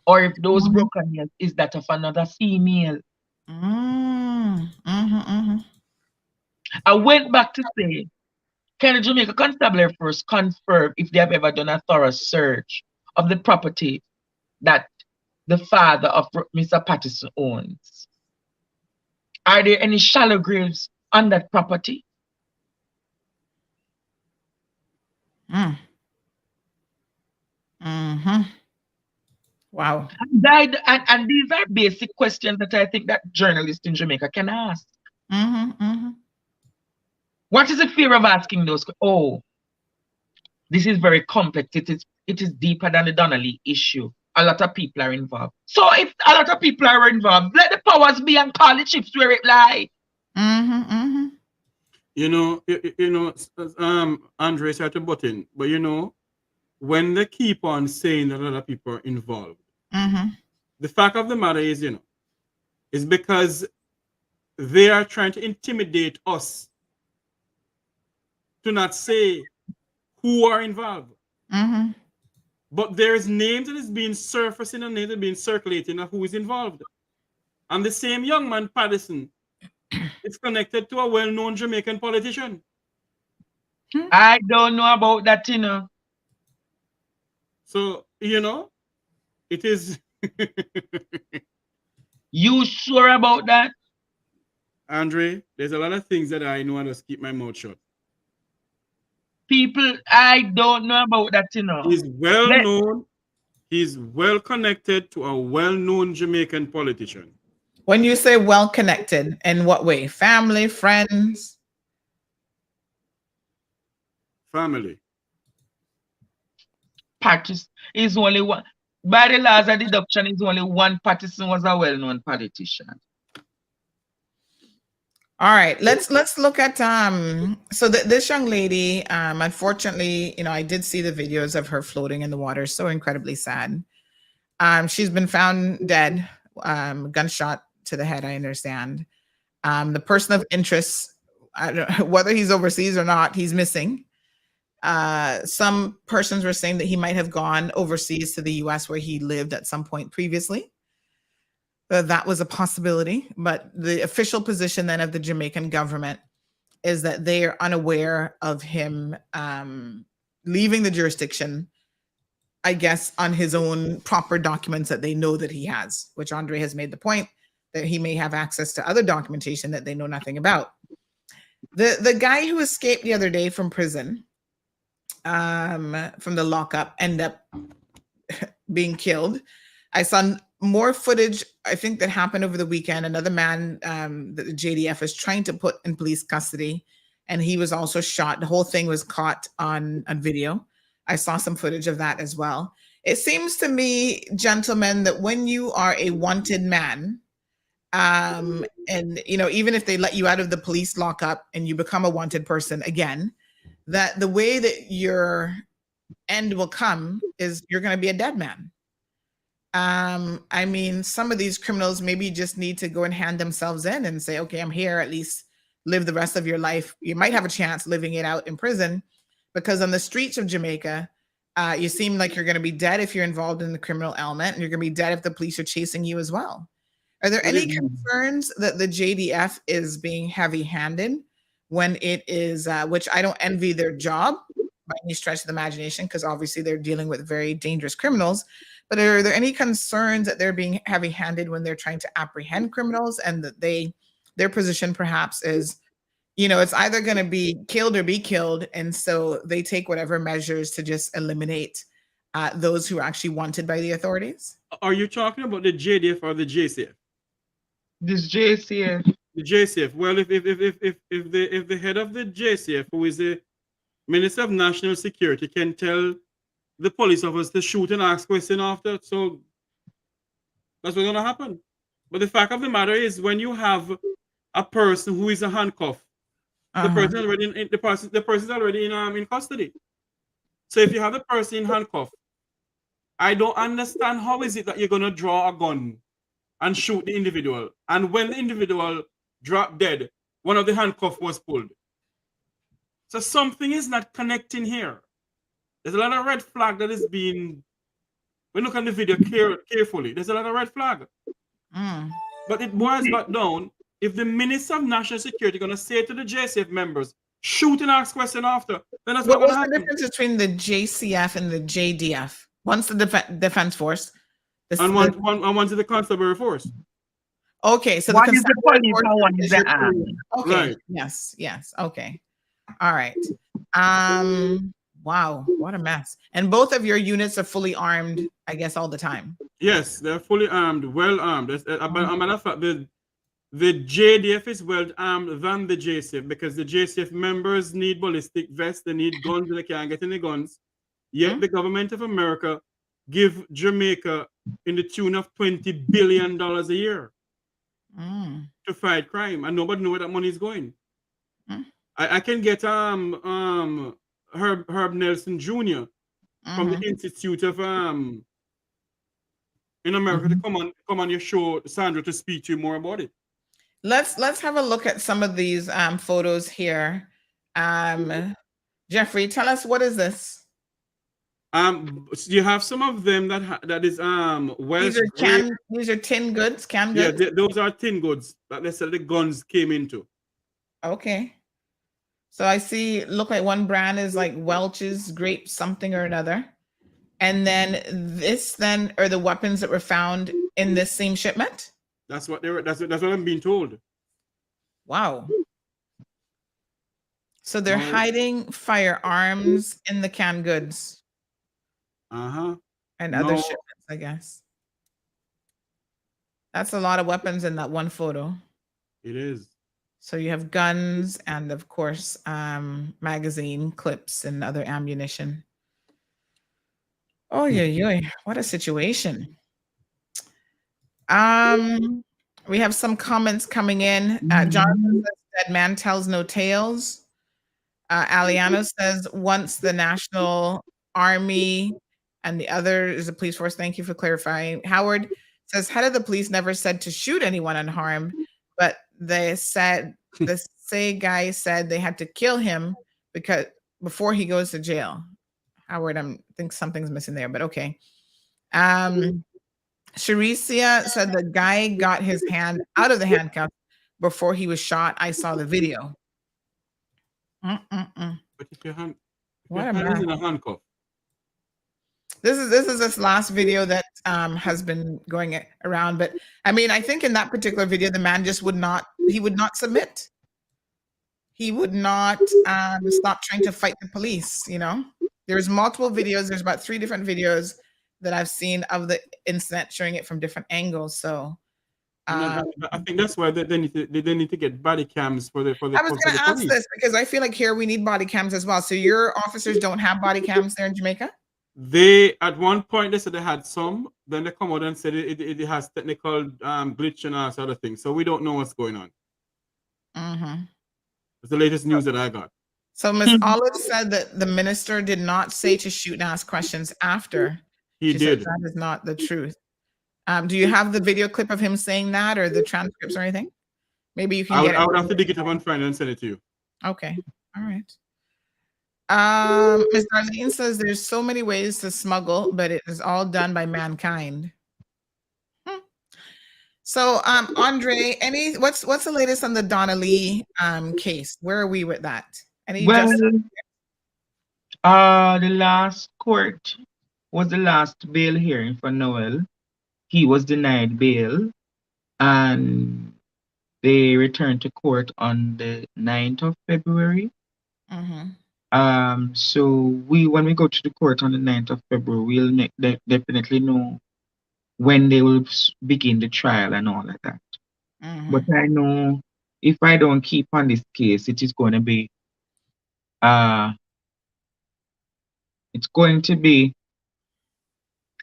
or if those broken nails is that of another female. I went back to say, can the Jamaica Constabulary Force confirm if they have ever done a thorough search of the property that the father of Mr. Patterson owns? Are there any shallow graves on that property? Wow. And these are basic questions that I think that journalists in Jamaica can ask. What is the fear of asking those? Oh, this is very complex. It is deeper than the Donnelly issue. A lot of people are involved. So if a lot of people are involved, let the powers be and call the chips where it lie. You know, Andre started to butt in, but you know, when they keep on saying that a lot of people are involved, the fact of the matter is, you know, is because they are trying to intimidate us to not say who are involved. But there's names that is being surfacing and names that are being circulating of who is involved. And the same young man, Patterson, is connected to a well-known Jamaican politician. I don't know about that, you know. So, you know, it is... You sure about that? Andre, there's a lot of things that I know and just keep my mouth shut. People, I don't know about that, you know. He's well known. He's well connected to a well-known Jamaican politician. When you say well connected, in what way? Family, friends? Family. Patterson is only one. By the laws of deduction, is only one. Patterson was a well-known politician. All right, let's look at so this young lady, unfortunately, you know, I did see the videos of her floating in the water. So incredibly sad. She's been found dead, gunshot to the head, I understand. The person of interest, I don't know whether he's overseas or not, he's missing. Some persons were saying that he might have gone overseas to the US where he lived at some point previously. That was a possibility, but the official position then of the Jamaican government is that they are unaware of him leaving the jurisdiction, I guess, on his own proper documents that they know that he has, which Andre has made the point that he may have access to other documentation that they know nothing about. The guy who escaped the other day from prison, from the lockup, ended up being killed. I saw more footage, I think, that happened over the weekend. Another man that the JDF is trying to put in police custody, and he was also shot. The whole thing was caught on video. I saw some footage of that as well. It seems to me, gentlemen, that when you are a wanted man, and even if they let you out of the police lockup and you become a wanted person again, that the way that your end will come is you're going to be a dead man. I mean, some of these criminals maybe just need to go and hand themselves in and say, okay, I'm here, at least live the rest of your life. You might have a chance living it out in prison, because on the streets of Jamaica, you seem like you're going to be dead if you're involved in the criminal element, and you're going to be dead if the police are chasing you as well. Are there any concerns that the JDF is being heavy-handed when it is, which I don't envy their job by any stretch of the imagination, because obviously they're dealing with very dangerous criminals, but are there any concerns that they're being heavy-handed when they're trying to apprehend criminals, and that their position perhaps is, it's either going to be killed or be killed, and so they take whatever measures to just eliminate those who are actually wanted by the authorities? Are you talking about the JDF or the JCF? This JCF. The JCF. Well, if the head of the JCF, who is the Minister of National Security, can tell the police officers to shoot and ask questions after, so that's what's going to happen. But the fact of the matter is, when you have a person who is a handcuff, the person is already in custody. So if you have the person in handcuff, I don't understand how is it that you're going to draw a gun and shoot the individual, and when the individual dropped dead, one of the handcuffs was pulled. So something is not connecting here. There's a lot of red flag that is being, when you look at the video carefully, there's a lot of red flag. But it boils back down, if the Minister of National Security is going to say to the JCF members, shoot and ask questions after, then that's what was the difference between the JCF and the JDF? One's the defense force, and one's the constabulary force. Okay, so one is the police and one is the army. Okay, right. Yes. Okay, all right. Wow, what a mess! And both of your units are fully armed, I guess, all the time. Yes, they're fully armed, well armed. As a matter of fact, the JDF is well armed than the JCF, because the JCF members need ballistic vests, they need guns, and they can't get any guns. Yet the government of America give Jamaica in the tune of $20 billion a year to fight crime, and nobody knows where that money is going. I can get Herb Nelson Jr. from the Institute of in America to come on your show, Sandra, to speak to you more about it. Let's have a look at some of these photos here. Jeffrey, tell us, what is this? You have some of them that is these are tin goods, canned goods. Yeah, those are tin goods that they said the guns came into. Okay. So I see, look like one brand is like Welch's grape something or another. And then this then are the weapons that were found in this same shipment? That's what I'm being told. Wow. So they're hiding firearms in the canned goods. And other shipments, I guess. That's a lot of weapons in that one photo. It is. So you have guns and, of course, magazine clips and other ammunition. Oh, yeah, what a situation. We have some comments coming in. Jonathan says, "Dead man tells no tales." Aliano says, "Once the National Army and the other is a police force." Thank you for clarifying. Howard says, "Head of the police never said to shoot anyone unharmed, but they said the say guy said they had to kill him because before he goes to jail. Howard, I think something's missing there, but okay. Sharicia said the guy got his hand out of the handcuff before he was shot. I saw the video. But if your hand, What your a hand is in man. a handcuff. This is this last video that has been going around, but I mean, I think in that particular video, the man just would not submit. He would not stop trying to fight the police. You know, there's multiple videos. There's about 3 different videos that I've seen of the incident showing it from different angles. So I think that's why they need to get body cams for the. I was going to ask this because I feel like here we need body cams as well. So your officers don't have body cams there in Jamaica? They at one point they said they had some. Then they come out and said it has technical glitch and all sort of things. So we don't know what's going on. Mm-hmm. It's the latest news that I got. So Ms. Olive said that the minister did not say to shoot and ask questions after. He She did. said that is not the truth. Do you have the video clip of him saying that or the transcripts or anything? Maybe you can get it. I would have to dig it up and find it and send it to you. Okay. All right. Ms. Darlene says there's so many ways to smuggle, but it is all done by mankind. So, Andre, what's the latest on the Donna Lee case? Where are we with that? The last court was the last bail hearing for Noel. He was denied bail, and they returned to court on the 9th of February. Mm-hmm. So when we go to the court on the 9th of February, we'll definitely know when they will begin the trial and all of that. Mm-hmm. But I know if I don't keep on this case, it is going to be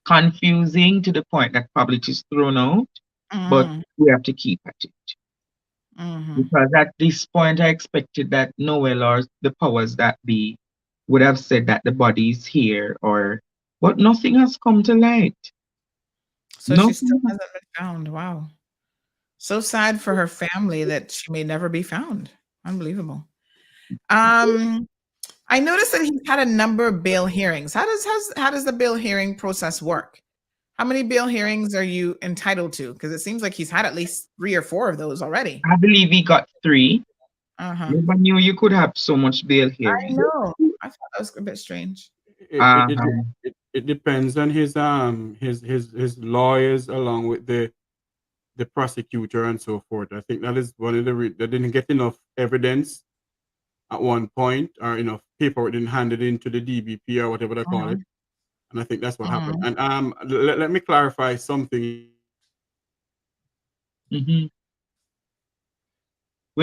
confusing to the point that probably it is thrown out, but we have to keep at it. Because at this point, I expected that Noel or the powers that be would have said that the body is here, but nothing has come to light. So she still hasn't been found. Wow. So sad for her family that she may never be found. Unbelievable. I noticed that he's had a number of bail hearings. How does the bail hearing process work? How many bail hearings are you entitled to? Because it seems like he's had at least 3 or 4 of those already. I believe he got 3. Uh-huh. Never knew you could have so much bail hearings. I know. I thought that was a bit strange. It depends on his lawyers along with the prosecutor and so forth. I think that is one of the they didn't get enough evidence at one point, or enough paperwork didn't hand it into the DBP or whatever they call it. And I think that's what happened. And let me clarify something. We're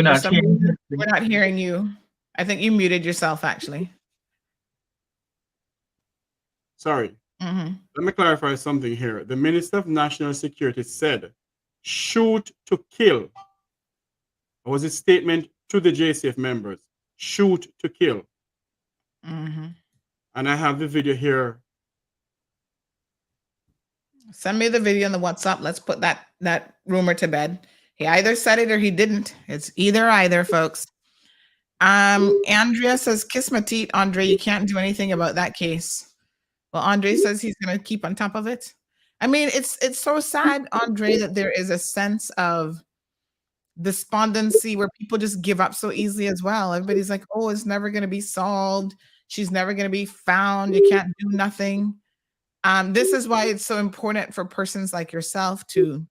not hearing you. I think you muted yourself, actually. Sorry. Let me clarify something here. The Minister of National Security said, shoot to kill. It was a statement to the JCF members. Shoot to kill. And I have the video here. Send me the video in the WhatsApp. Let's put that rumor to bed. He either said it or he didn't. It's either, folks. Andrea says, kiss my teeth, Andre. You can't do anything about that case. Well, Andre says he's going to keep on top of it. I mean, it's so sad, Andre, that there is a sense of despondency where people just give up so easily as well. Everybody's like, oh, it's never going to be solved. She's never going to be found. You can't do nothing. This is why it's so important for persons like yourself to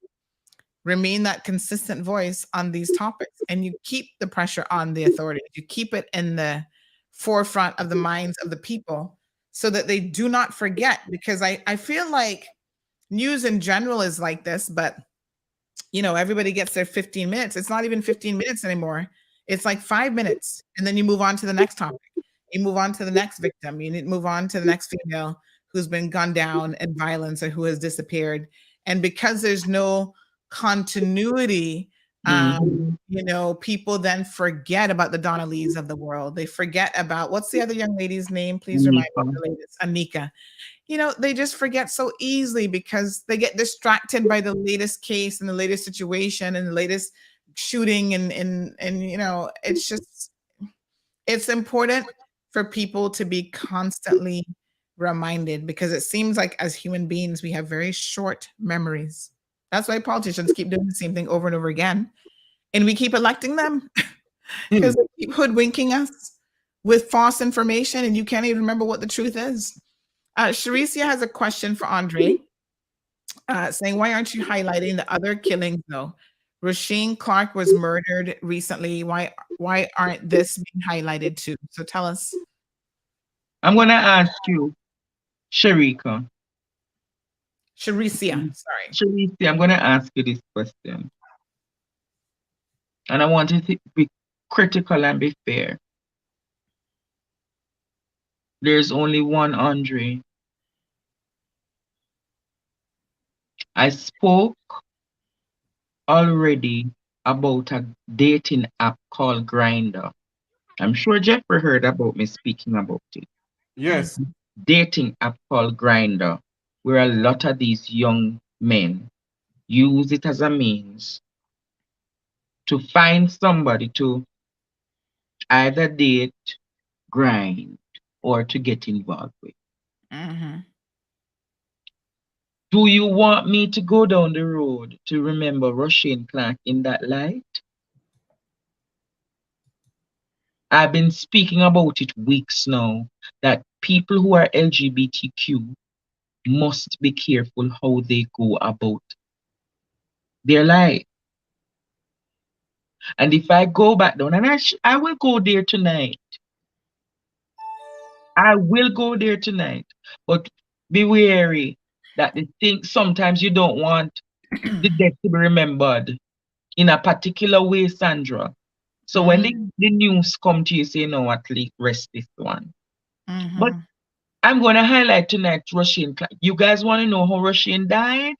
remain that consistent voice on these topics, and you keep the pressure on the authorities. You keep it in the forefront of the minds of the people so that they do not forget, because I feel like news in general is like this, but you know, everybody gets their 15 minutes. It's not even 15 minutes anymore. It's like 5 minutes, and then you move on to the next topic. You move on to the next victim. You need to move on to the next female who's been gunned down in violence or who has disappeared. And because there's no continuity, you know, people then forget about the Donna Lees of the world. They forget about, what's the other young lady's name? Please remind me of the latest. Anika. You know, they just forget so easily because they get distracted by the latest case and the latest situation and the latest shooting. And you know, it's important for people to be constantly reminded, because it seems like as human beings, we have very short memories. That's why politicians keep doing the same thing over and over again. And we keep electing them because they keep hoodwinking us with false information, and you can't even remember what the truth is. Sharicia has a question for Andre, saying, why aren't you highlighting the other killings, though? Rasheen Clark was murdered recently. Why aren't this being highlighted too? So tell us. I'm going to ask you, Sharicia, sorry. Sharicia, I'm going to ask you this question. And I want you to be critical and be fair. There's only one Andre. I spoke already about a dating app called Grindr. I'm sure Jeffrey heard about me speaking about it. Yes. Dating app called Grindr, where a lot of these young men use it as a means to find somebody to either date, grind, or to get involved with. Do you want me to go down the road to remember Rasheen Clark in that light? I've been speaking about it weeks now, that people who are LGBTQ must be careful how they go about their life. And if I go back down, and I will go there tonight. I will go there tonight. But be wary that the thing, sometimes you don't want the death to be remembered in a particular way, Sandra. So when the news come to you, say, no, at least rest this one. But I'm going to highlight tonight Rasheen Clark. You guys want to know how Rasheen died?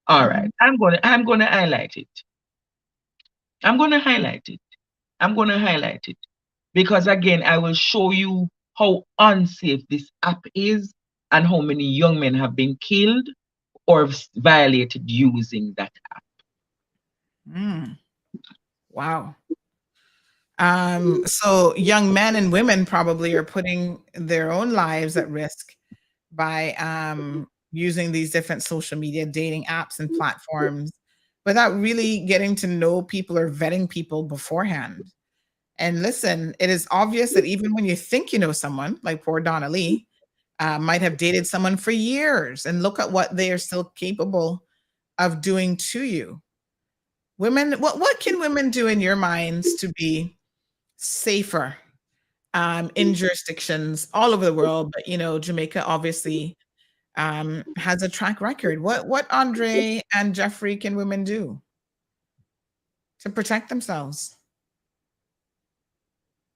All right. I'm going to highlight it. I'm going to highlight it. Because again, I will show you how unsafe this app is and how many young men have been killed or violated using that app. Wow. So young men and women probably are putting their own lives at risk by using these different social media dating apps and platforms without really getting to know people or vetting people beforehand. And listen, it is obvious that even when you think you know someone, like poor Donna Lee, might have dated someone for years, and look at what they are still capable of doing to you. Women, what can women do in your minds to be safer in jurisdictions all over the world? But Jamaica obviously has a track record. What Andre and Jeffrey can women do to protect themselves?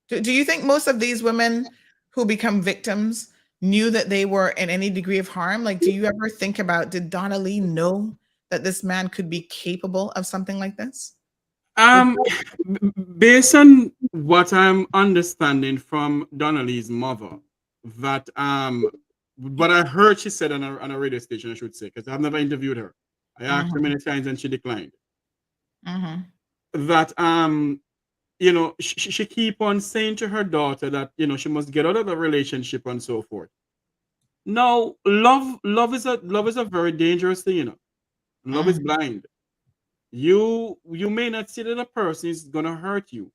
Do you think most of these women who become victims knew that they were in any degree of harm? Like, do you ever think about, did Donna Lee know that this man could be capable of something like this? Based on what I'm understanding from Donna Lee's mother, that what I heard she said on a radio station, I should say, because I've never interviewed her. I asked her many times and she declined. That she keep on saying to her daughter that she must get out of the relationship and so forth. Now, love is a very dangerous thing, Love is blind. You may not see that a person is gonna hurt you,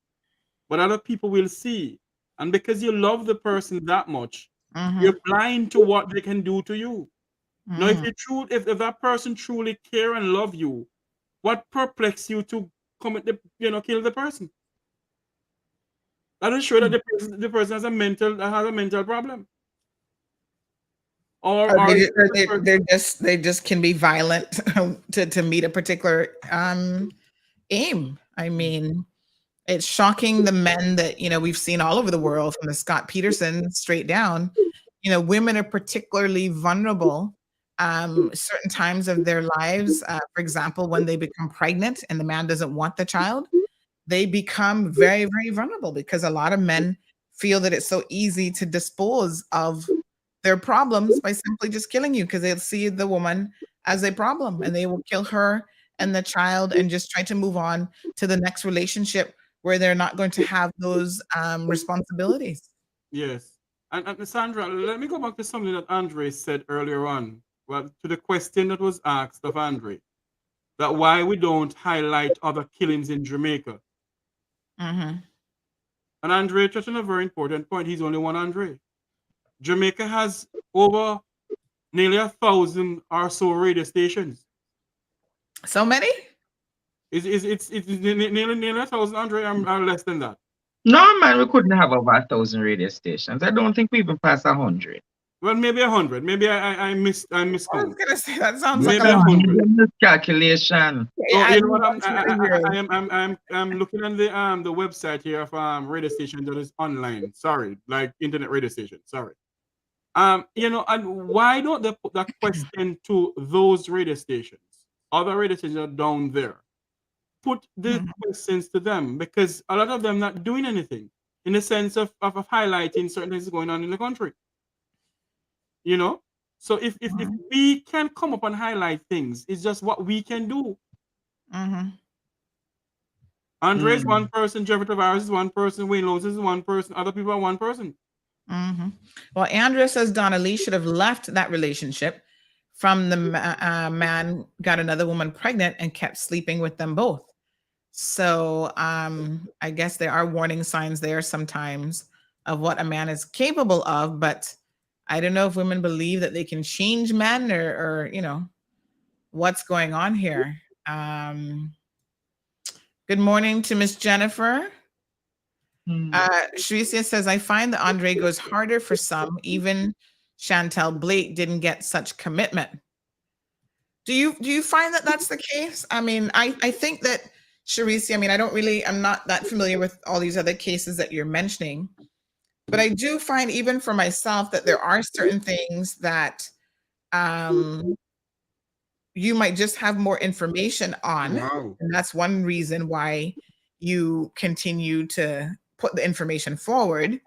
but other people will see. And because you love the person that much, you're blind to what they can do to you. Now, if that person truly care and love you, what perplexes you to commit kill the person? That is sure that the person has a mental problem. Or they just can be violent to meet a particular aim. I mean, it's shocking, the men that we've seen all over the world, from the Scott Peterson straight down. Women are particularly vulnerable certain times of their lives. For example, when they become pregnant and the man doesn't want the child, they become very, very vulnerable, because a lot of men feel that it's so easy to dispose of their problems by simply just killing you, because they'll see the woman as a problem and they will kill her and the child and just try to move on to the next relationship where they're not going to have those responsibilities. Yes. And Sandra, let me go back to something that Andre said earlier on. Well, to the question that was asked of Andre, that why we don't highlight other killings in Jamaica. Mm-hmm. And Andre touched on a very important point. He's only one Andre. Jamaica has over nearly 1,000 or so radio stations. So many? It's nearly 1,000, Andre, or less than that. No, man, we couldn't have over 1,000 radio stations. I don't think we even passed 100. Well, maybe 100. Maybe I missed. I was gonna say that sounds maybe like 100. Miscalculation. So you know what? I'm looking on the website here of radio station that is online. Sorry, like internet radio station. Sorry. You know, and why don't they put that question to those radio stations? Other radio stations are down there. Put the questions to them, because a lot of them not doing anything in the sense of highlighting certain things going on in the country. You know, so if we can come up and highlight things, it's just what we can do. Andre is one person, Jeffrey Tavares is one person, Wayne Lowe's is one person, other people are one person. Well, Andrea says Donna Lee should have left that relationship from the man got another woman pregnant and kept sleeping with them both. So I guess there are warning signs there sometimes of what a man is capable of, but I don't know if women believe that they can change men or you know, what's going on here. Good morning to Miss Jennifer. Sharicia says, I find that Andre goes harder for some. Even Chantel Blake didn't get such commitment. Do you find that that's the case? I mean, I think that Sharicia, I mean, I'm not that familiar with all these other cases that you're mentioning, but I do find even for myself that there are certain things that you might just have more information on. Wow. And that's one reason why you continue to put the information forward.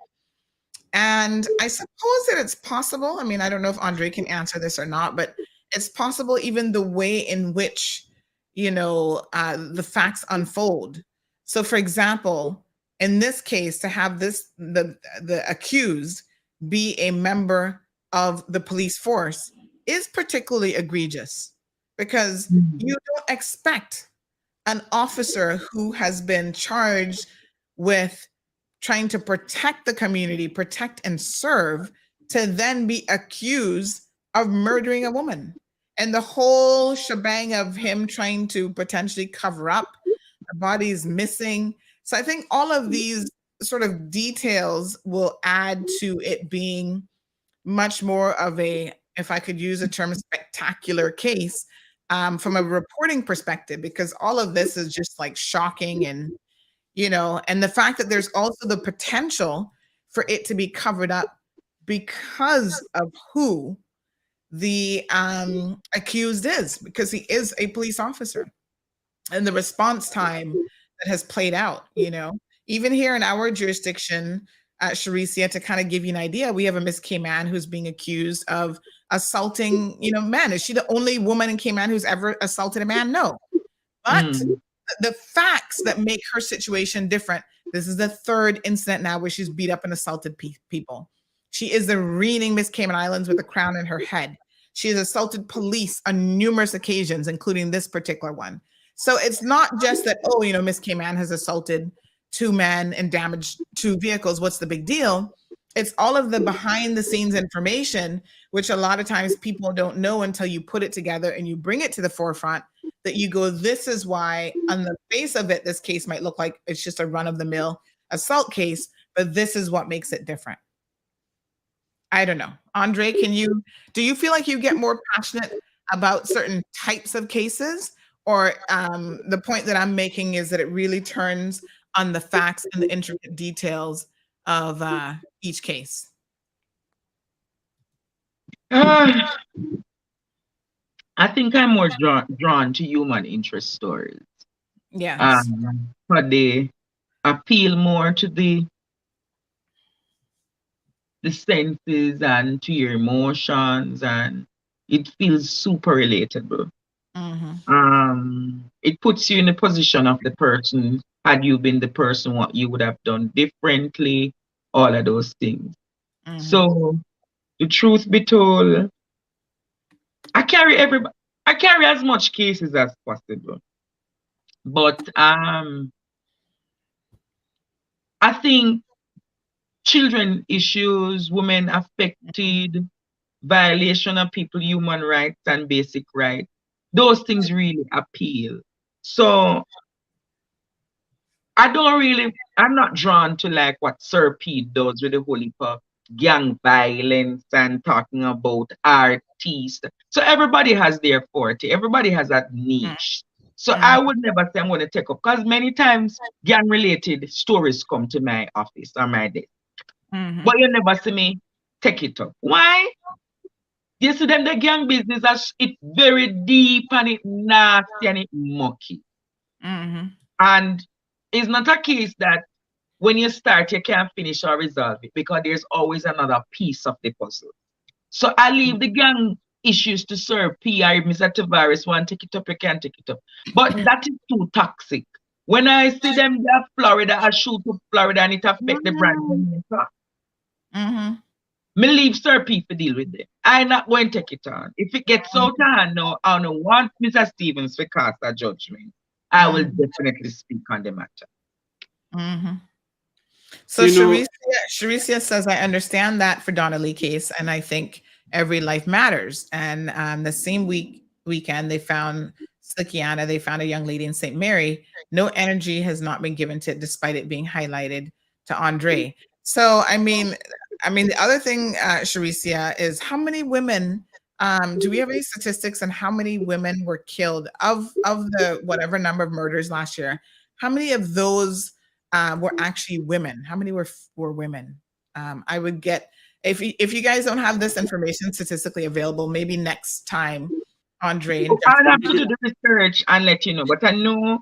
And I suppose that it's possible. I mean, I don't know if Andre can answer this or not, but it's possible even the way in which, you know, the facts unfold. So for example, in this case, to have the accused be a member of the police force is particularly egregious, because you don't expect an officer who has been charged with trying to protect the community, protect and serve, to then be accused of murdering a woman. And the whole shebang of him trying to potentially cover up, the body's missing. So I think all of these sort of details will add to it being much more of a, if I could use a term, spectacular case from a reporting perspective, because all of this is just like shocking. And, you know, and the fact that there's also the potential for it to be covered up because of who the accused is, because he is a police officer, and the response time that has played out, you know, even here in our jurisdiction, Sharicia, to kind of give you an idea, we have a Miss Cayman who's being accused of assaulting, you know, men. Is she the only woman in Cayman who's ever assaulted a man? No. But the facts that make her situation different, this is the third incident now where she's beat up and assaulted people. She is the reigning Miss Cayman Islands with a crown in her head. She has assaulted police on numerous occasions, including this particular one. So it's not just that, oh, you know, Miss Cayman has assaulted 2 men and damaged 2 vehicles. What's the big deal? It's all of the behind the scenes information, which a lot of times people don't know until you put it together and you bring it to the forefront, that you go, this is why on the face of it, this case might look like it's just a run of the mill assault case, but this is what makes it different. I don't know. Andre, do you feel like you get more passionate about certain types of cases? Or the point that I'm making is that it really turns on the facts and the intricate details of each case? I think I'm more drawn to human interest stories. Yes. But they appeal more to the senses and to your emotions, and it feels super relatable. It puts you in the position of the person. Had you been the person, what you would have done differently, all of those things. So the truth be told, I carry as much cases as possible. But I think children issues, women affected, violation of people human rights and basic rights, those things really appeal. So I'm not drawn to like what Sir Pete does with the whole heap of gang violence and talking about artists. So everybody has their forte, everybody has that niche. So I would never say I'm going to take up, because many times gang related stories come to my office or my desk. But you never see me take it up. Why? You see them, the gang business, it's very deep and it's nasty and it's mucky. And it's not a case that when you start, you can't finish or resolve it, because there's always another piece of the puzzle. So I leave the gang issues to Sir P. Or if Mr. Tavares want to take it up, you can take it up. But that is too toxic. When I see them there, Florida, I shoot to Florida and it affect the brand. Me leave Sir P to deal with it. I'm not going to take it on. If it gets out of hand now, I don't want Mr. Stevens to cast a judgment. I will definitely speak on the matter. So Sharicia says, I understand that for Donnelly case, and I think every life matters. And the same weekend, they found Slickiana, they found a young lady in St. Mary. No energy has not been given to it, despite it being highlighted to Andre. So, I mean, the other thing, Sharicia, is how many women, do we have any statistics on how many women were killed of the whatever number of murders last year? How many of those were actually women? How many were women? I would get, if you guys don't have this information statistically available, maybe next time, Andre. I'll have to do the research and let you know. But I know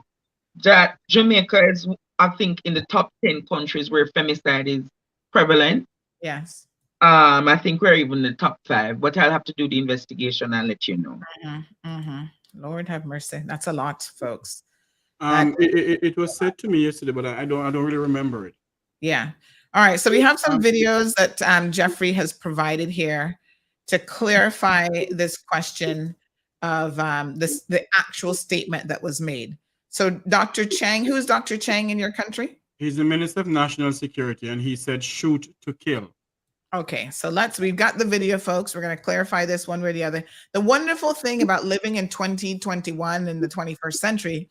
that Jamaica is, I think, in the top 10 countries where femicide is prevalent. Yes. I think we're even in the top 5, but I'll have to do the investigation and let you know. Lord have mercy. That's a lot, folks. It was said to me yesterday, but I don't really remember it. Yeah. All right. So we have some videos that Jeffrey has provided here to clarify this question of the actual statement that was made. So Dr. Chang, who is Dr. Chang in your country? He's the Minister of National Security, and he said shoot to kill. Okay, so we've got the video, folks. We're going to clarify this one way or the other. The wonderful thing about living in 2021 in the 21st century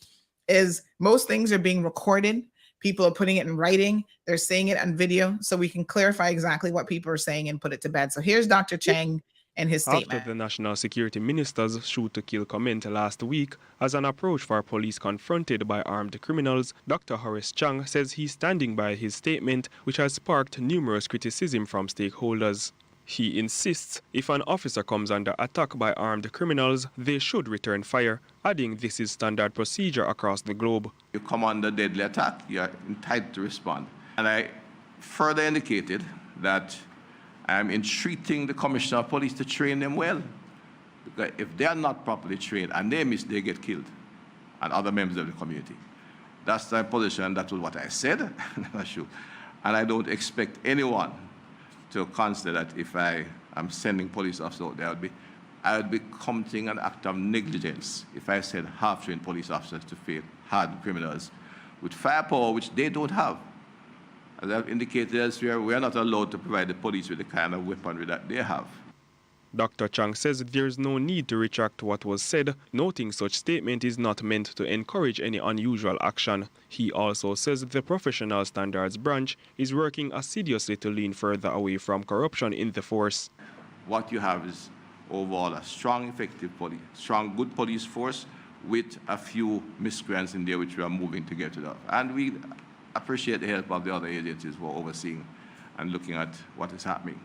is most things are being recorded. People are putting it in writing. They're saying it on video, so we can clarify exactly what people are saying and put it to bed. So here's Dr. Chang and his statement. After the National Security Minister's shoot-to-kill comment last week as an approach for police confronted by armed criminals, Dr. Horace Chang says he's standing by his statement, which has sparked numerous criticism from stakeholders. He insists if an officer comes under attack by armed criminals, they should return fire, adding this is standard procedure across the globe. You come under deadly attack, you are entitled to respond. And I further indicated that I'm entreating the Commissioner of Police to train them well. Because if they are not properly trained and they miss, they get killed, and other members of the community. That's my position, that was what I said. And I don't expect anyone to consider that if I am sending police officers out there, I would be committing an act of negligence if I send half-trained police officers to fight hardened criminals with firepower which they don't have. As I've indicated elsewhere, we are not allowed to provide the police with the kind of weaponry that they have. Dr. Chang says there is no need to retract what was said, noting such statement is not meant to encourage any unusual action. He also says the Professional Standards Branch is working assiduously to lean further away from corruption in the force. What you have is overall a strong, effective police, strong, good police force with a few miscreants in there which we are moving to get rid of. And we appreciate the help of the other agencies who are overseeing and looking at what is happening.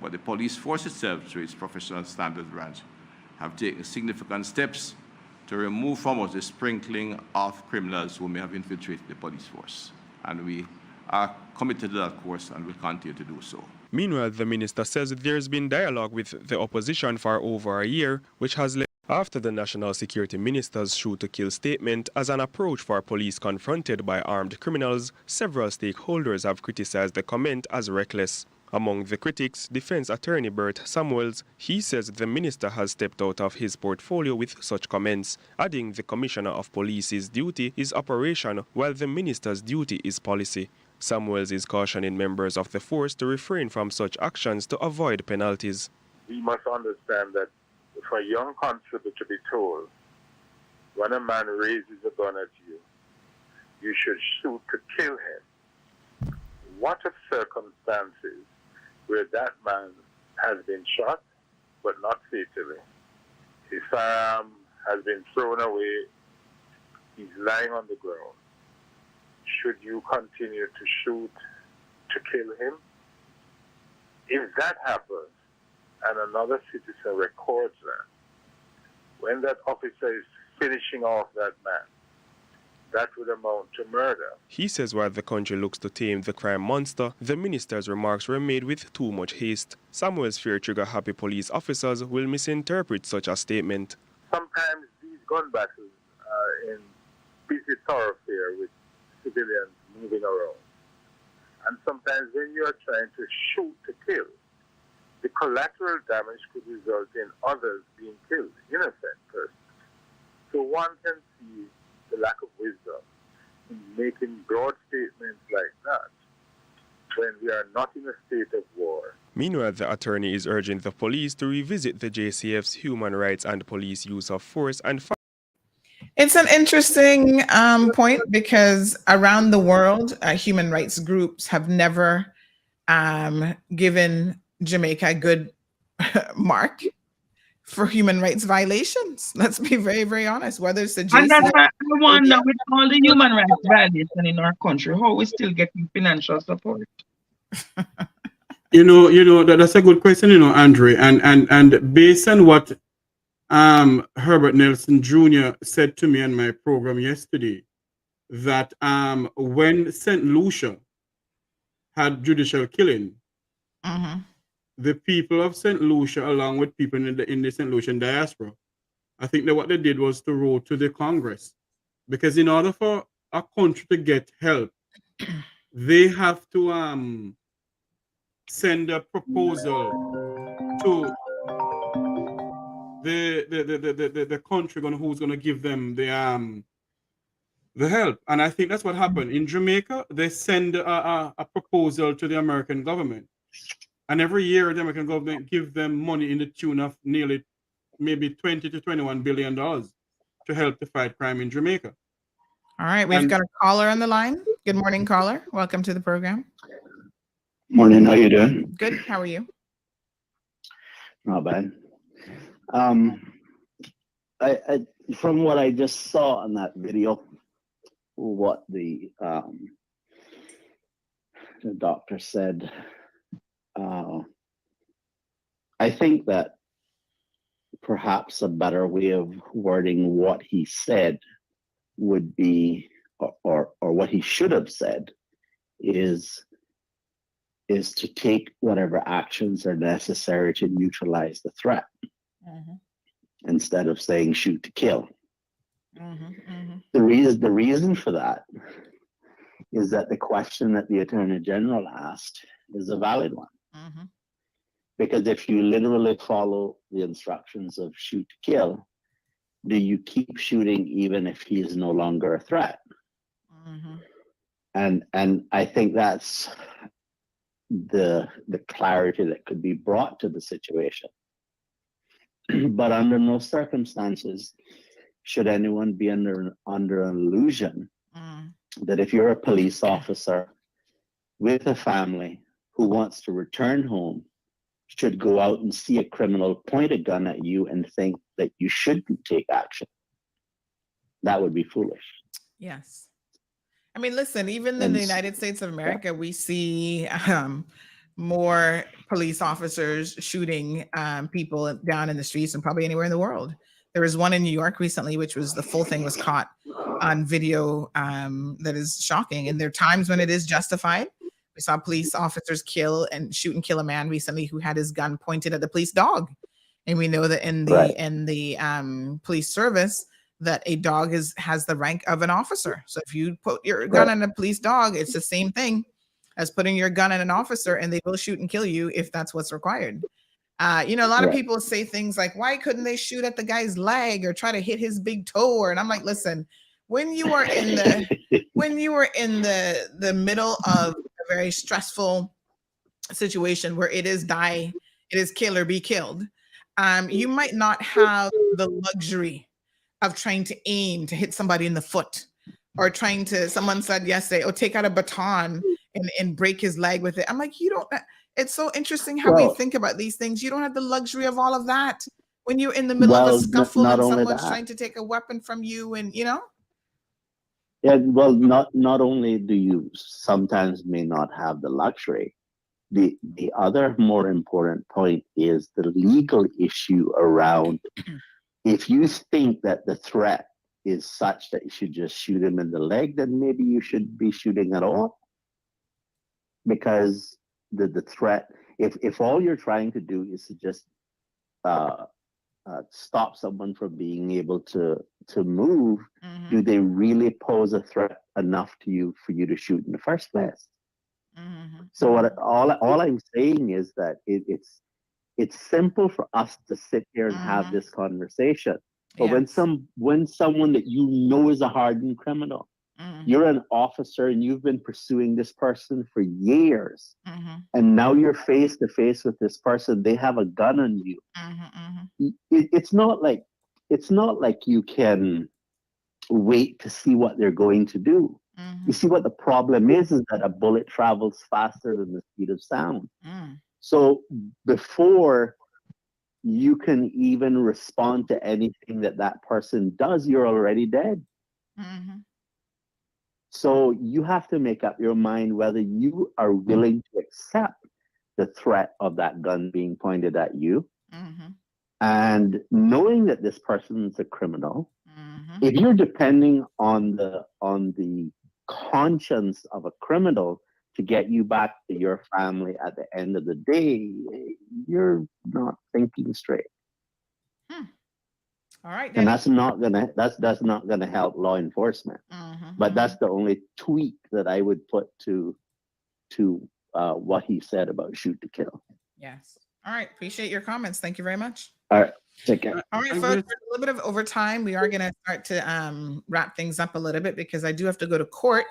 But the police force itself, through its Professional Standards Branch, have taken significant steps to remove from us the sprinkling of criminals who may have infiltrated the police force. And we are committed to that course and will continue to do so. Meanwhile, the minister says there's been dialogue with the opposition for over a year, which has led after the National Security Minister's shoot-to-kill statement as an approach for police confronted by armed criminals. Several stakeholders have criticized the comment as reckless. Among the critics, defense attorney Bert Samuels, he says the minister has stepped out of his portfolio with such comments, adding the commissioner of police's duty is operation while the minister's duty is policy. Samuels is cautioning members of the force to refrain from such actions to avoid penalties. We must understand that for a young constable to be told, when a man raises a gun at you, you should shoot to kill him. What if circumstances where that man has been shot, but not fatally? His firearm has been thrown away, he's lying on the ground. Should you continue to shoot to kill him? If that happens, and another citizen records that, when that officer is finishing off that man, that would amount to murder. He says while the country looks to tame the crime monster, the minister's remarks were made with too much haste. Samuel's fear trigger-happy police officers will misinterpret such a statement. Sometimes these gun battles are in busy thoroughfare with civilians moving around. And sometimes when you are trying to shoot to kill, the collateral damage could result in others being killed, innocent persons. So one can see the lack of wisdom in making broad statements like that when we are not in a state of war. Meanwhile, the attorney is urging the police to revisit the JCF's human rights and police use of force and It's an interesting point because around the world, human rights groups have never given Jamaica a good mark for human rights violations. Let's be very, very honest. Whether it's the JCF, and that's why I wonder, with all the human rights violations in our country, how we still getting financial support? That's a good question, Andre. And based on what Herbert Nelson Jr. said to me on my program yesterday, that when St. Lucia had judicial killing, the people of St. Lucia, along with people in the St. Lucian diaspora, I think that what they did was to wrote to the Congress, because in order for a country to get help, they have to send a proposal to the country who's going to give them the help. And I think that's what happened in Jamaica. They send a proposal to the American government, and every year the American government give them money in the tune of nearly maybe $20 to $21 billion to help to fight crime in Jamaica. All right, we've got a caller on the line. Good morning, caller. Welcome to the program. Morning, how you doing? Good, how are you? Not bad. I from what I just saw on that video, what the doctor said, I think that perhaps a better way of wording what he said would be, or what he should have said, is to take whatever actions are necessary to neutralize the threat, instead of saying shoot to kill. The reason for that is that the question that the Attorney General asked is a valid one. Because if you literally follow the instructions of shoot to kill, do you keep shooting even if he is no longer a threat? And I think that's the clarity that could be brought to the situation. But under no circumstances should anyone be under an illusion that if you're a police officer with a family who wants to return home, should go out and see a criminal point a gun at you and think that you shouldn't take action. That would be foolish. Yes. I mean, listen, even in the United States of America, we see more police officers shooting people down in the streets than probably anywhere in the world. There was one in New York recently, which was the full thing was caught on video. That is shocking. And there are times when it is justified. We saw police officers kill and shoot and kill a man recently who had his gun pointed at the police dog. And we know that in the police service, that a dog has the rank of an officer. So if you put your gun on a police dog, it's the same thing. as putting your gun at an officer, and they will shoot and kill you if that's what's required. A lot of people say things like, why couldn't they shoot at the guy's leg or try to hit his big toe? And I'm like, listen, when you are in the middle of a very stressful situation where it is kill or be killed, you might not have the luxury of trying to aim to hit somebody in the foot, or someone said yesterday, take out a baton and break his leg with it. I'm like, it's so interesting how we think about these things. You don't have the luxury of all of that when you're in the middle of a scuffle and someone's trying to take a weapon from you, and Yeah, well, not only do you sometimes may not have the luxury, the other more important point is the legal issue around if you think that the threat is such that you should just shoot him in the leg, then maybe you should be shooting at all. Because the threat, if all you're trying to do is to just stop someone from being able to move, do they really pose a threat enough to you for you to shoot in the first place? So all I'm saying is that it's simple for us to sit here and have this conversation, but when someone that you know is a hardened criminal, you're an officer and you've been pursuing this person for years, and now you're face to face with this person, they have a gun on you. It's not like you can wait to see what they're going to do. You see, what the problem is that a bullet travels faster than the speed of sound. So before you can even respond to anything that person does, you're already dead. So you have to make up your mind whether you are willing to accept the threat of that gun being pointed at you. And knowing that this person is a criminal, if you're depending on the conscience of a criminal to get you back to your family at the end of the day, you're not thinking straight. All right, and that's not gonna help law enforcement. But that's the only tweak that I would put to what he said about shoot to kill. Yes. All right. Appreciate your comments. Thank you very much. All right. Take care. All right, folks. We're a little bit of overtime. We are going to start to wrap things up a little bit because I do have to go to court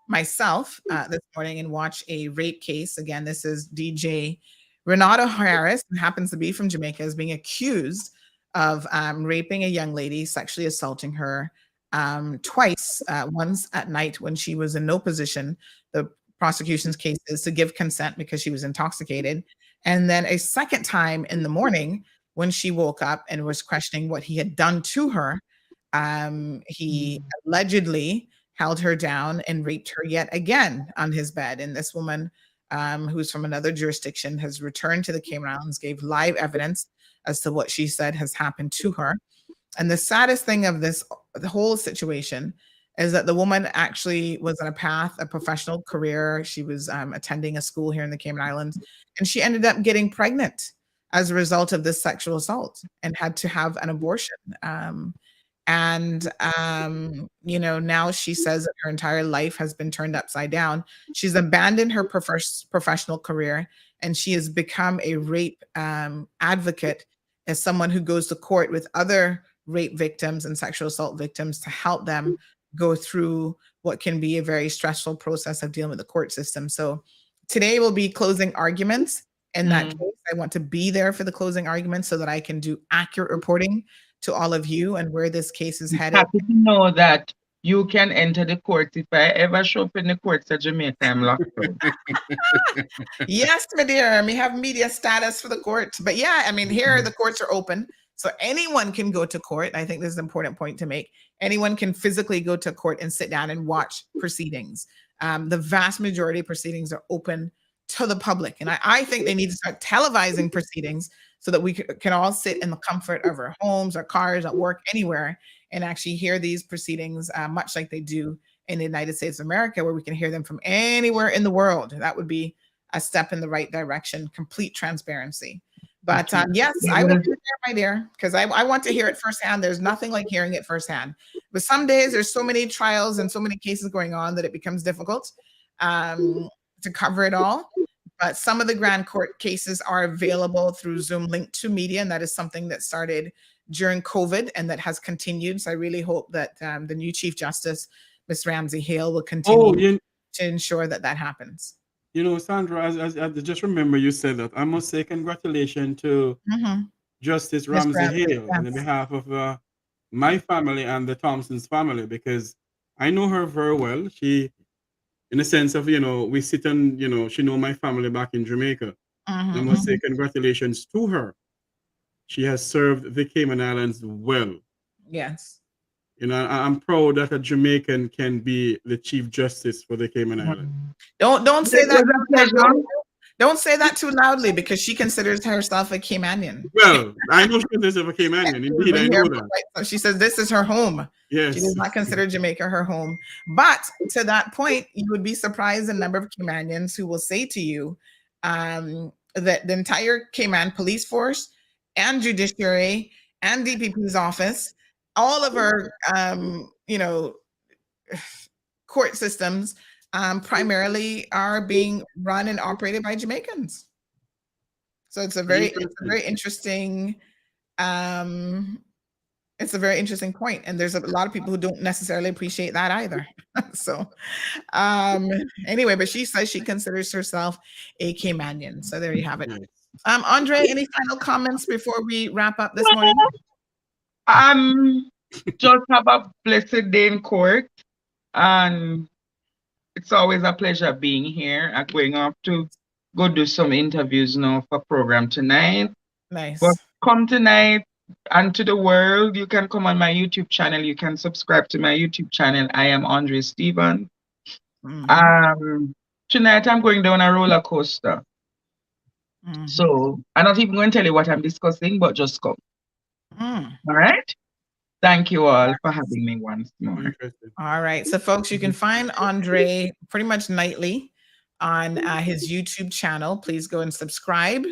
myself this morning and watch a rape case. Again, this is DJ Renato Harris, who happens to be from Jamaica, is being accused of raping a young lady, sexually assaulting her twice, once at night when she was in no position. The prosecution's case is to give consent because she was intoxicated. And then a second time in the morning when she woke up and was questioning what he had done to her. He allegedly held her down and raped her yet again on his bed. And this woman, who's from another jurisdiction, has returned to the Cayman Islands, gave live evidence as to what she said has happened to her. And the saddest thing of the whole situation is that the woman actually was on a path, a professional career. She was attending a school here in the Cayman Islands, and she ended up getting pregnant as a result of this sexual assault and had to have an abortion. Now she says that her entire life has been turned upside down. She's abandoned her professional career, and she has become a rape advocate as someone who goes to court with other rape victims and sexual assault victims to help them go through what can be a very stressful process of dealing with the court system. So today will be closing arguments. In that case, I want to be there for the closing arguments so that I can do accurate reporting to all of you and where this case is headed. Happy to know that you can enter the court. If I ever show up in the courts of Jamaica, I'm locked up. Yes, my dear. We have media status for the court. But yeah, I mean, here the courts are open. So anyone can go to court. I think this is an important point to make. Anyone can physically go to court and sit down and watch proceedings. The vast majority of proceedings are open to the public. And I think they need to start televising proceedings so that we can all sit in the comfort of our homes, our cars, at work, anywhere, and actually hear these proceedings much like they do in the United States of America, where we can hear them from anywhere in the world. That would be a step in the right direction, complete transparency. But yes, I will be there, my dear, because I want to hear it firsthand. There's nothing like hearing it firsthand. But some days there's so many trials and so many cases going on that it becomes difficult. to cover it all. But some of the grand court cases are available through Zoom Link to Media, and that is something that started during COVID and that has continued. So I really hope that the new Chief Justice, Ms. Ramsey Hale, will continue to ensure that that happens. You know, Sandra, as just remember you said that. I must say congratulations to Justice Ramsey Hale on behalf of my family and the Thompson's family, because I know her very well. She, in the sense of, you know, we sit and, you know, she know my family back in Jamaica. I must say congratulations to her. She has served the Cayman Islands well. Yes. You know, I'm proud that a Jamaican can be the Chief Justice for the Cayman Islands. Don't say that. Don't say that too loudly, because she considers herself a Caymanian. Well, I know she considers herself a Caymanian. Indeed, I know that. So she says this is her home. Yes. She does not consider Jamaica her home. But to that point, you would be surprised the number of Caymanians who will say to you that the entire Cayman police force and judiciary and DPP's office, all of our, you know, court systems primarily are being run and operated by Jamaicans. So it's a very interesting it's a very interesting point, and there's a lot of people who don't necessarily appreciate that either. So anyway, but she says she considers herself a Caymanian. So there you have it. Andre, any final comments before we wrap up this morning? Just have a blessed day in court, and it's always a pleasure being here. I'm going off to go do some interviews now for program tonight. Nice. But come tonight and to the world. You can come on my YouTube channel. You can subscribe to my YouTube channel. I am Andre Stephen. Tonight I'm going down a roller coaster. So I'm not even going to tell you what I'm discussing, but just come. All right. Thank you all for having me once more. All right. So folks, you can find Andre pretty much nightly on his YouTube channel. Please go and subscribe,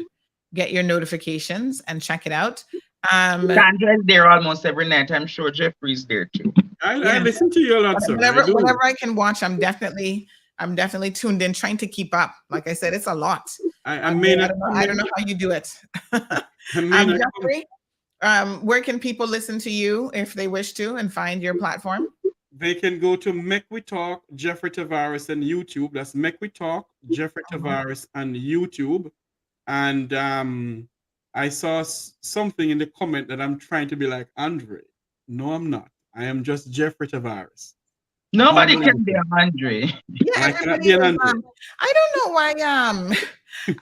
get your notifications, and check it out. Sandra's there almost every night. I'm sure Jeffrey's there too. I listen to you a lot, sir. Whenever I can watch, I'm definitely tuned in, trying to keep up. Like I said, it's a lot. I don't know how you do it. Jeffrey, where can people listen to you if they wish to and find your platform? They can go to Make We Talk, Jeffrey Tavares on YouTube. That's Make We Talk, Jeffrey Tavares on YouTube. And I saw something in the comment that I'm trying to be like Andre. No, I'm not. I am just Jeffrey Tavares. Nobody can be Andre. Yeah, I cannot be an Andre. I don't know why.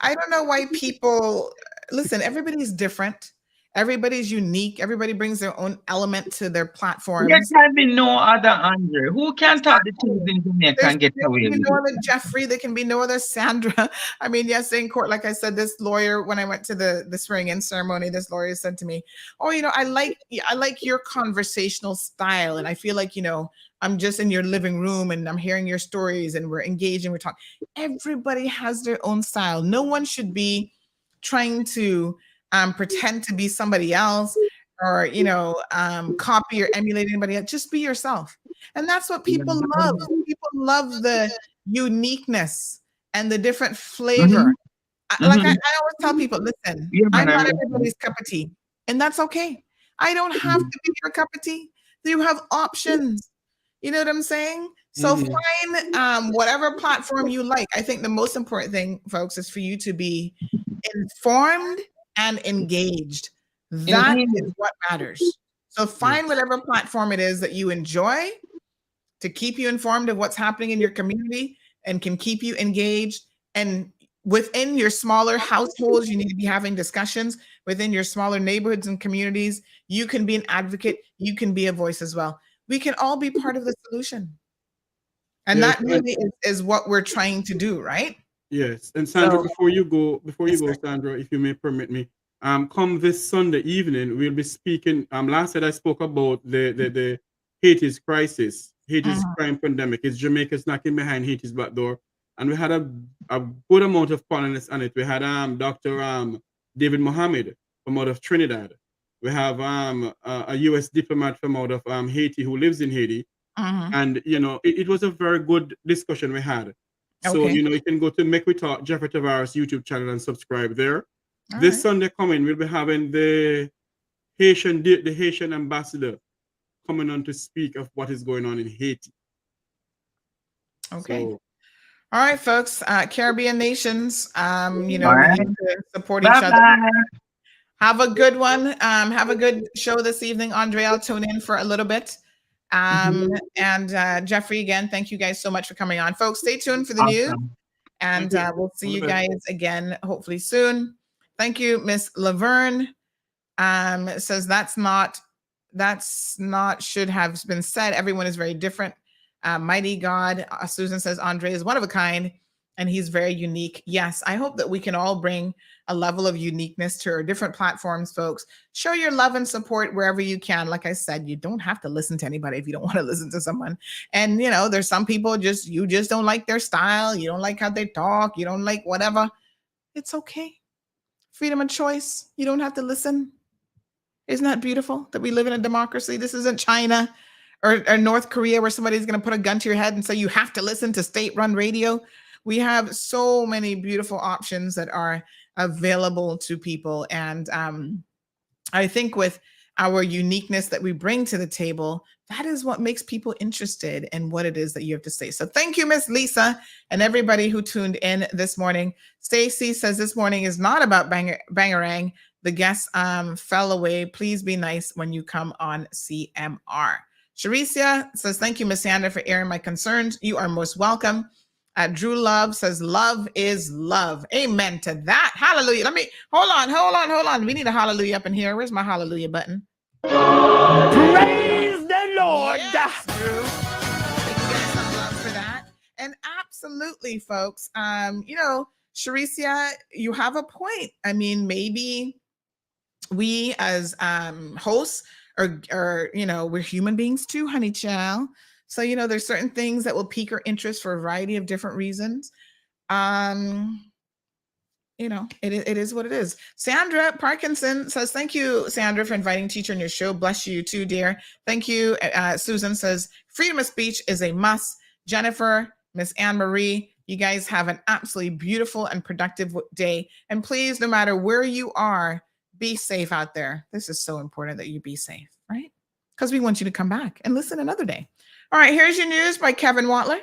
I don't know why people listen. Everybody's different. Everybody's unique. Everybody brings their own element to their platforms. There can be no other Andre. Who can talk the things in Jamaica and get away with it? No other Jeffrey. There can be no other Sandra. I mean, yes, in court, like I said, this lawyer, when I went to the swearing-in ceremony, this lawyer said to me, "Oh, you know, I like your conversational style, and I feel like, you know, I'm just in your living room and I'm hearing your stories and we're engaging, we're talking." Everybody has their own style. No one should be trying to pretend to be somebody else or, you know, copy or emulate anybody else. Just be yourself. And that's what people love. People love the uniqueness and the different flavor. Like I always tell people, listen, I'm not everybody's cup of tea, and that's okay. I don't have to be your cup of tea. You have options. You know what I'm saying? So find whatever platform you like. I think the most important thing, folks, is for you to be informed and engaged. That is what matters. So find whatever platform it is that you enjoy to keep you informed of what's happening in your community and can keep you engaged. And within your smaller households, you need to be having discussions. Within your smaller neighborhoods and communities, you can be an advocate. You can be a voice as well. We can all be part of the solution. And that really is what we're trying to do, right? Yes. And Sandra, before you go, Sandra, if you may permit me, come this Sunday evening, we'll be speaking. Last night I spoke about the Haiti's crisis, Haiti's crime pandemic. It's Jamaica's knocking behind Haiti's back door. And we had a good amount of panelists on it. We had Dr. David Mohammed from out of Trinidad. We have a U.S. diplomat from out of Haiti who lives in Haiti. And, you know, it was a very good discussion we had. So, Okay. you can go to Make We Talk, Jeffrey Tavares YouTube channel and subscribe there. All This right. Sunday coming, we'll be having the Haitian ambassador coming on to speak of what is going on in Haiti. Okay. So, All right, folks. Caribbean nations, we right. need to support each other. Bye-bye. Have a good one. Have a good show this evening. Andre, I'll tune in for a little bit. And Jeffrey, again, thank you guys so much for coming on. Folks, stay tuned for the news. Awesome. And Thank you. we'll see All you the best. guys again, hopefully soon. Thank you, Miss Laverne. Says that's not should have been said. Everyone is very different. Mighty God. Susan says Andre is one of a kind and he's very unique. Yes, I hope that we can all bring a level of uniqueness to our different platforms, folks. Show your love and support wherever you can. Like I said, you don't have to listen to anybody if you don't want to listen to someone. And there's some people you just don't like their style. You don't like how they talk. You don't like whatever. It's okay. Freedom of choice. You don't have to listen. Isn't that beautiful that we live in a democracy? This isn't China or North Korea where somebody's going to put a gun to your head and say you have to listen to state-run radio. We have so many beautiful options that are available to people. And I think with our uniqueness that we bring to the table, that is what makes people interested in what it is that you have to say. So thank you, Miss Lisa, and everybody who tuned in this morning. Stacy says this morning is not about Bangarang. The guests fell away. Please be nice when you come on CMR. Sharicia says, thank you, Miss Sandra, for airing my concerns. You are most welcome. Drew Love says, love is love. Amen to that. Hallelujah. Let me, hold on. We need a hallelujah up in here. Where's my hallelujah button? Praise the Lord. Yes, Drew. Thank you guys some love for that. And absolutely, folks, Sharicia, you have a point. I mean, maybe we as hosts are we're human beings too, honey child. So, there's certain things that will pique our interest for a variety of different reasons. It is what it is. Sandra Parkinson says, thank you, Sandra, for inviting Teacher on your show. Bless you too, dear. Thank you. Susan says, freedom of speech is a must. Jennifer, Miss Anne Marie, you guys have an absolutely beautiful and productive day. And please, no matter where you are, be safe out there. This is so important that you be safe, right? Because we want you to come back and listen another day. All right, here's your news by Kevin Watler.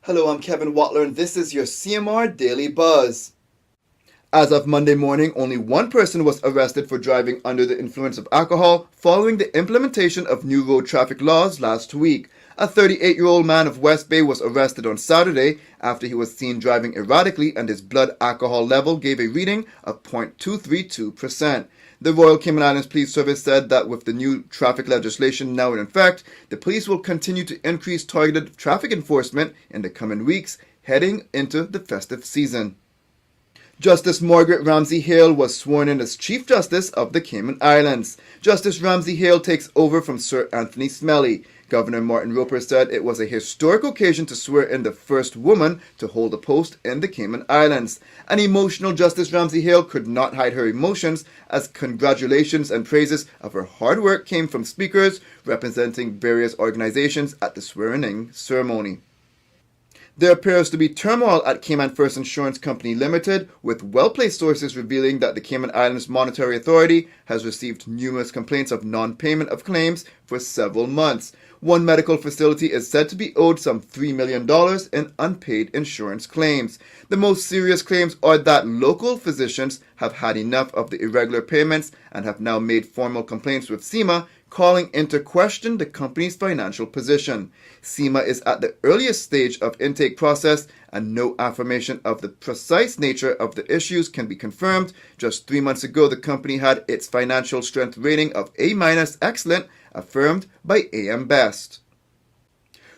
Hello, I'm Kevin Watler, and this is your CMR Daily Buzz. As of Monday morning, only one person was arrested for driving under the influence of alcohol following the implementation of new road traffic laws last week. A 38-year-old man of West Bay was arrested on Saturday after he was seen driving erratically and his blood alcohol level gave a reading of 0.232%. The Royal Cayman Islands Police Service said that with the new traffic legislation now in effect, the police will continue to increase targeted traffic enforcement in the coming weeks, heading into the festive season. Justice Margaret Ramsey Hale was sworn in as Chief Justice of the Cayman Islands. Justice Ramsey Hale takes over from Sir Anthony Smelly. Governor Martin Roper said it was a historic occasion to swear in the first woman to hold a post in the Cayman Islands. An emotional Justice Ramsey Hale could not hide her emotions as congratulations and praises of her hard work came from speakers representing various organizations at the swearing-in ceremony. There appears to be turmoil at Cayman First Insurance Company Limited, with well-placed sources revealing that the Cayman Islands Monetary Authority has received numerous complaints of non-payment of claims for several months. One medical facility is said to be owed some $3 million in unpaid insurance claims. The most serious claims are that local physicians have had enough of the irregular payments and have now made formal complaints with CIMA, calling into question the company's financial position. CIMA is at the earliest stage of intake process and no affirmation of the precise nature of the issues can be confirmed. Just 3 months ago, the company had its financial strength rating of A- excellent affirmed by AM Best.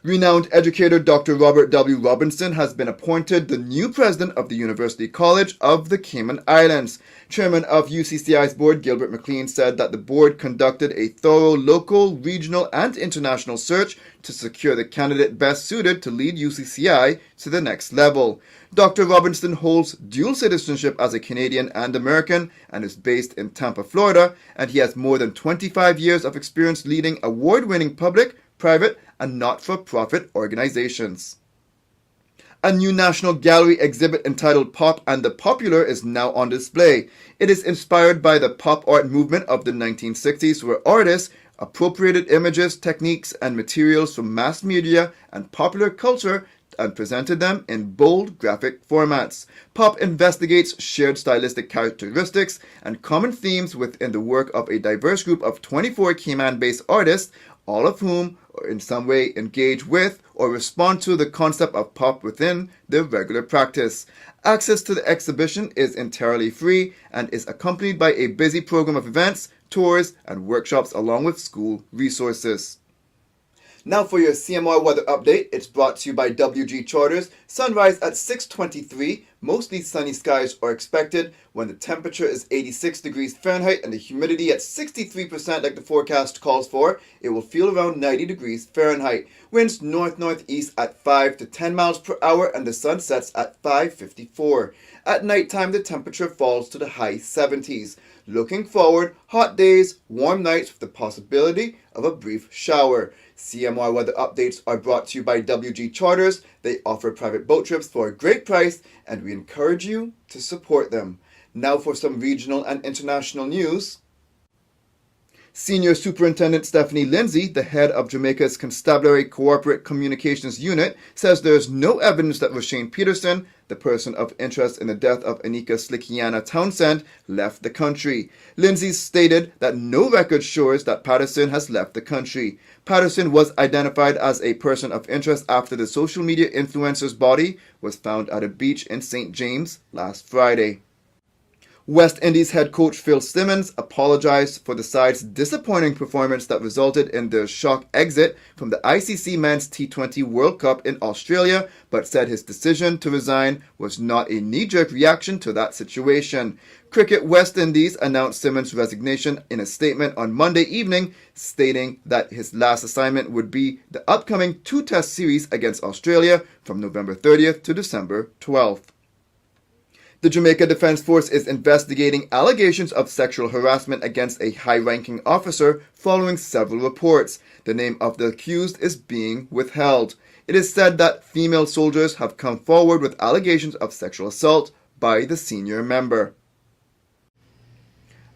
Renowned educator Dr. Robert W. Robinson has been appointed the new president of the University College of the Cayman Islands. Chairman of UCCI's board, Gilbert McLean, said that the board conducted a thorough local, regional, and international search to secure the candidate best suited to lead UCCI to the next level. Dr. Robinson holds dual citizenship as a Canadian and American and is based in Tampa, Florida, and he has more than 25 years of experience leading award-winning public, private, and not-for-profit organizations. A new National Gallery exhibit entitled Pop and the Popular is now on display. It is inspired by the pop art movement of the 1960s, where artists appropriated images, techniques, and materials from mass media and popular culture and presented them in bold graphic formats. Pop investigates shared stylistic characteristics and common themes within the work of a diverse group of 24 Cayman-based artists, all of whom in some way engage with or respond to the concept of pop within their regular practice. Access to the exhibition is entirely free and is accompanied by a busy program of events, tours, and workshops along with school resources. Now for your CMR weather update, it's brought to you by WG Charters. Sunrise at 6:23, mostly sunny skies are expected when the temperature is 86 degrees Fahrenheit and the humidity at 63% like the forecast calls for. It will feel around 90 degrees Fahrenheit. Winds north-northeast at 5 to 10 miles per hour and the sun sets at 5:54. At nighttime, the temperature falls to the high 70s. Looking forward, hot days, warm nights with the possibility of a brief shower. CMR weather updates are brought to you by WG Charters. They offer private boat trips for a great price, and we encourage you to support them. Now for some regional and international news. Senior Superintendent Stephanie Lindsay, the head of Jamaica's Constabulary Corporate Communications Unit, says there is no evidence that Roshane Peterson, the person of interest in the death of Anika Slickiana Townsend, left the country. Lindsay stated that no record shows that Patterson has left the country. Patterson was identified as a person of interest after the social media influencer's body was found at a beach in St. James last Friday. West Indies head coach Phil Simmons apologized for the side's disappointing performance that resulted in their shock exit from the ICC Men's T20 World Cup in Australia, but said his decision to resign was not a knee-jerk reaction to that situation. Cricket West Indies announced Simmons' resignation in a statement on Monday evening, stating that his last assignment would be the upcoming two-test series against Australia from November 30th to December 12th. The Jamaica Defense Force is investigating allegations of sexual harassment against a high-ranking officer following several reports. The name of the accused is being withheld. It is said that female soldiers have come forward with allegations of sexual assault by the senior member.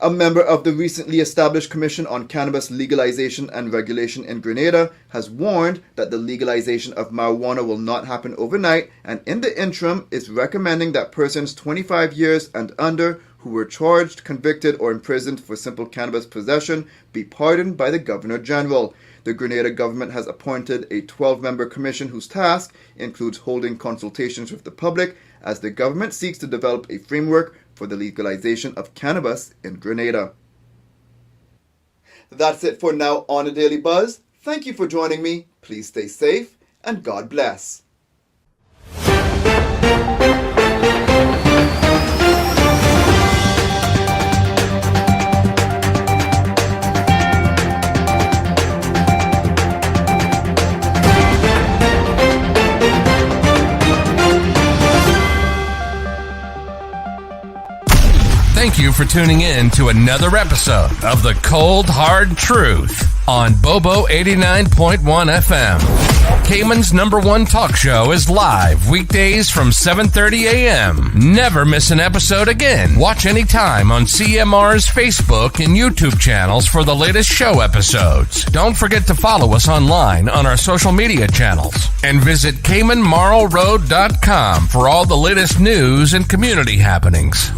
A member of the recently established Commission on Cannabis Legalization and Regulation in Grenada has warned that the legalization of marijuana will not happen overnight, and in the interim is recommending that persons 25 years and under who were charged, convicted, or imprisoned for simple cannabis possession be pardoned by the Governor General. The Grenada government has appointed a 12-member commission whose task includes holding consultations with the public as the government seeks to develop a framework for the legalization of cannabis in Grenada. That's it for now on A Daily Buzz. Thank you for joining me. Please stay safe and God bless. Thank you for tuning in to another episode of The Cold Hard Truth on Bobo 89.1 FM. Cayman's #1 talk show is live weekdays from 7:30 a.m. Never miss an episode again. Watch anytime on CMR's Facebook and YouTube channels for the latest show episodes. Don't forget to follow us online on our social media channels. And visit CaymanMarlRoad.com for all the latest news and community happenings.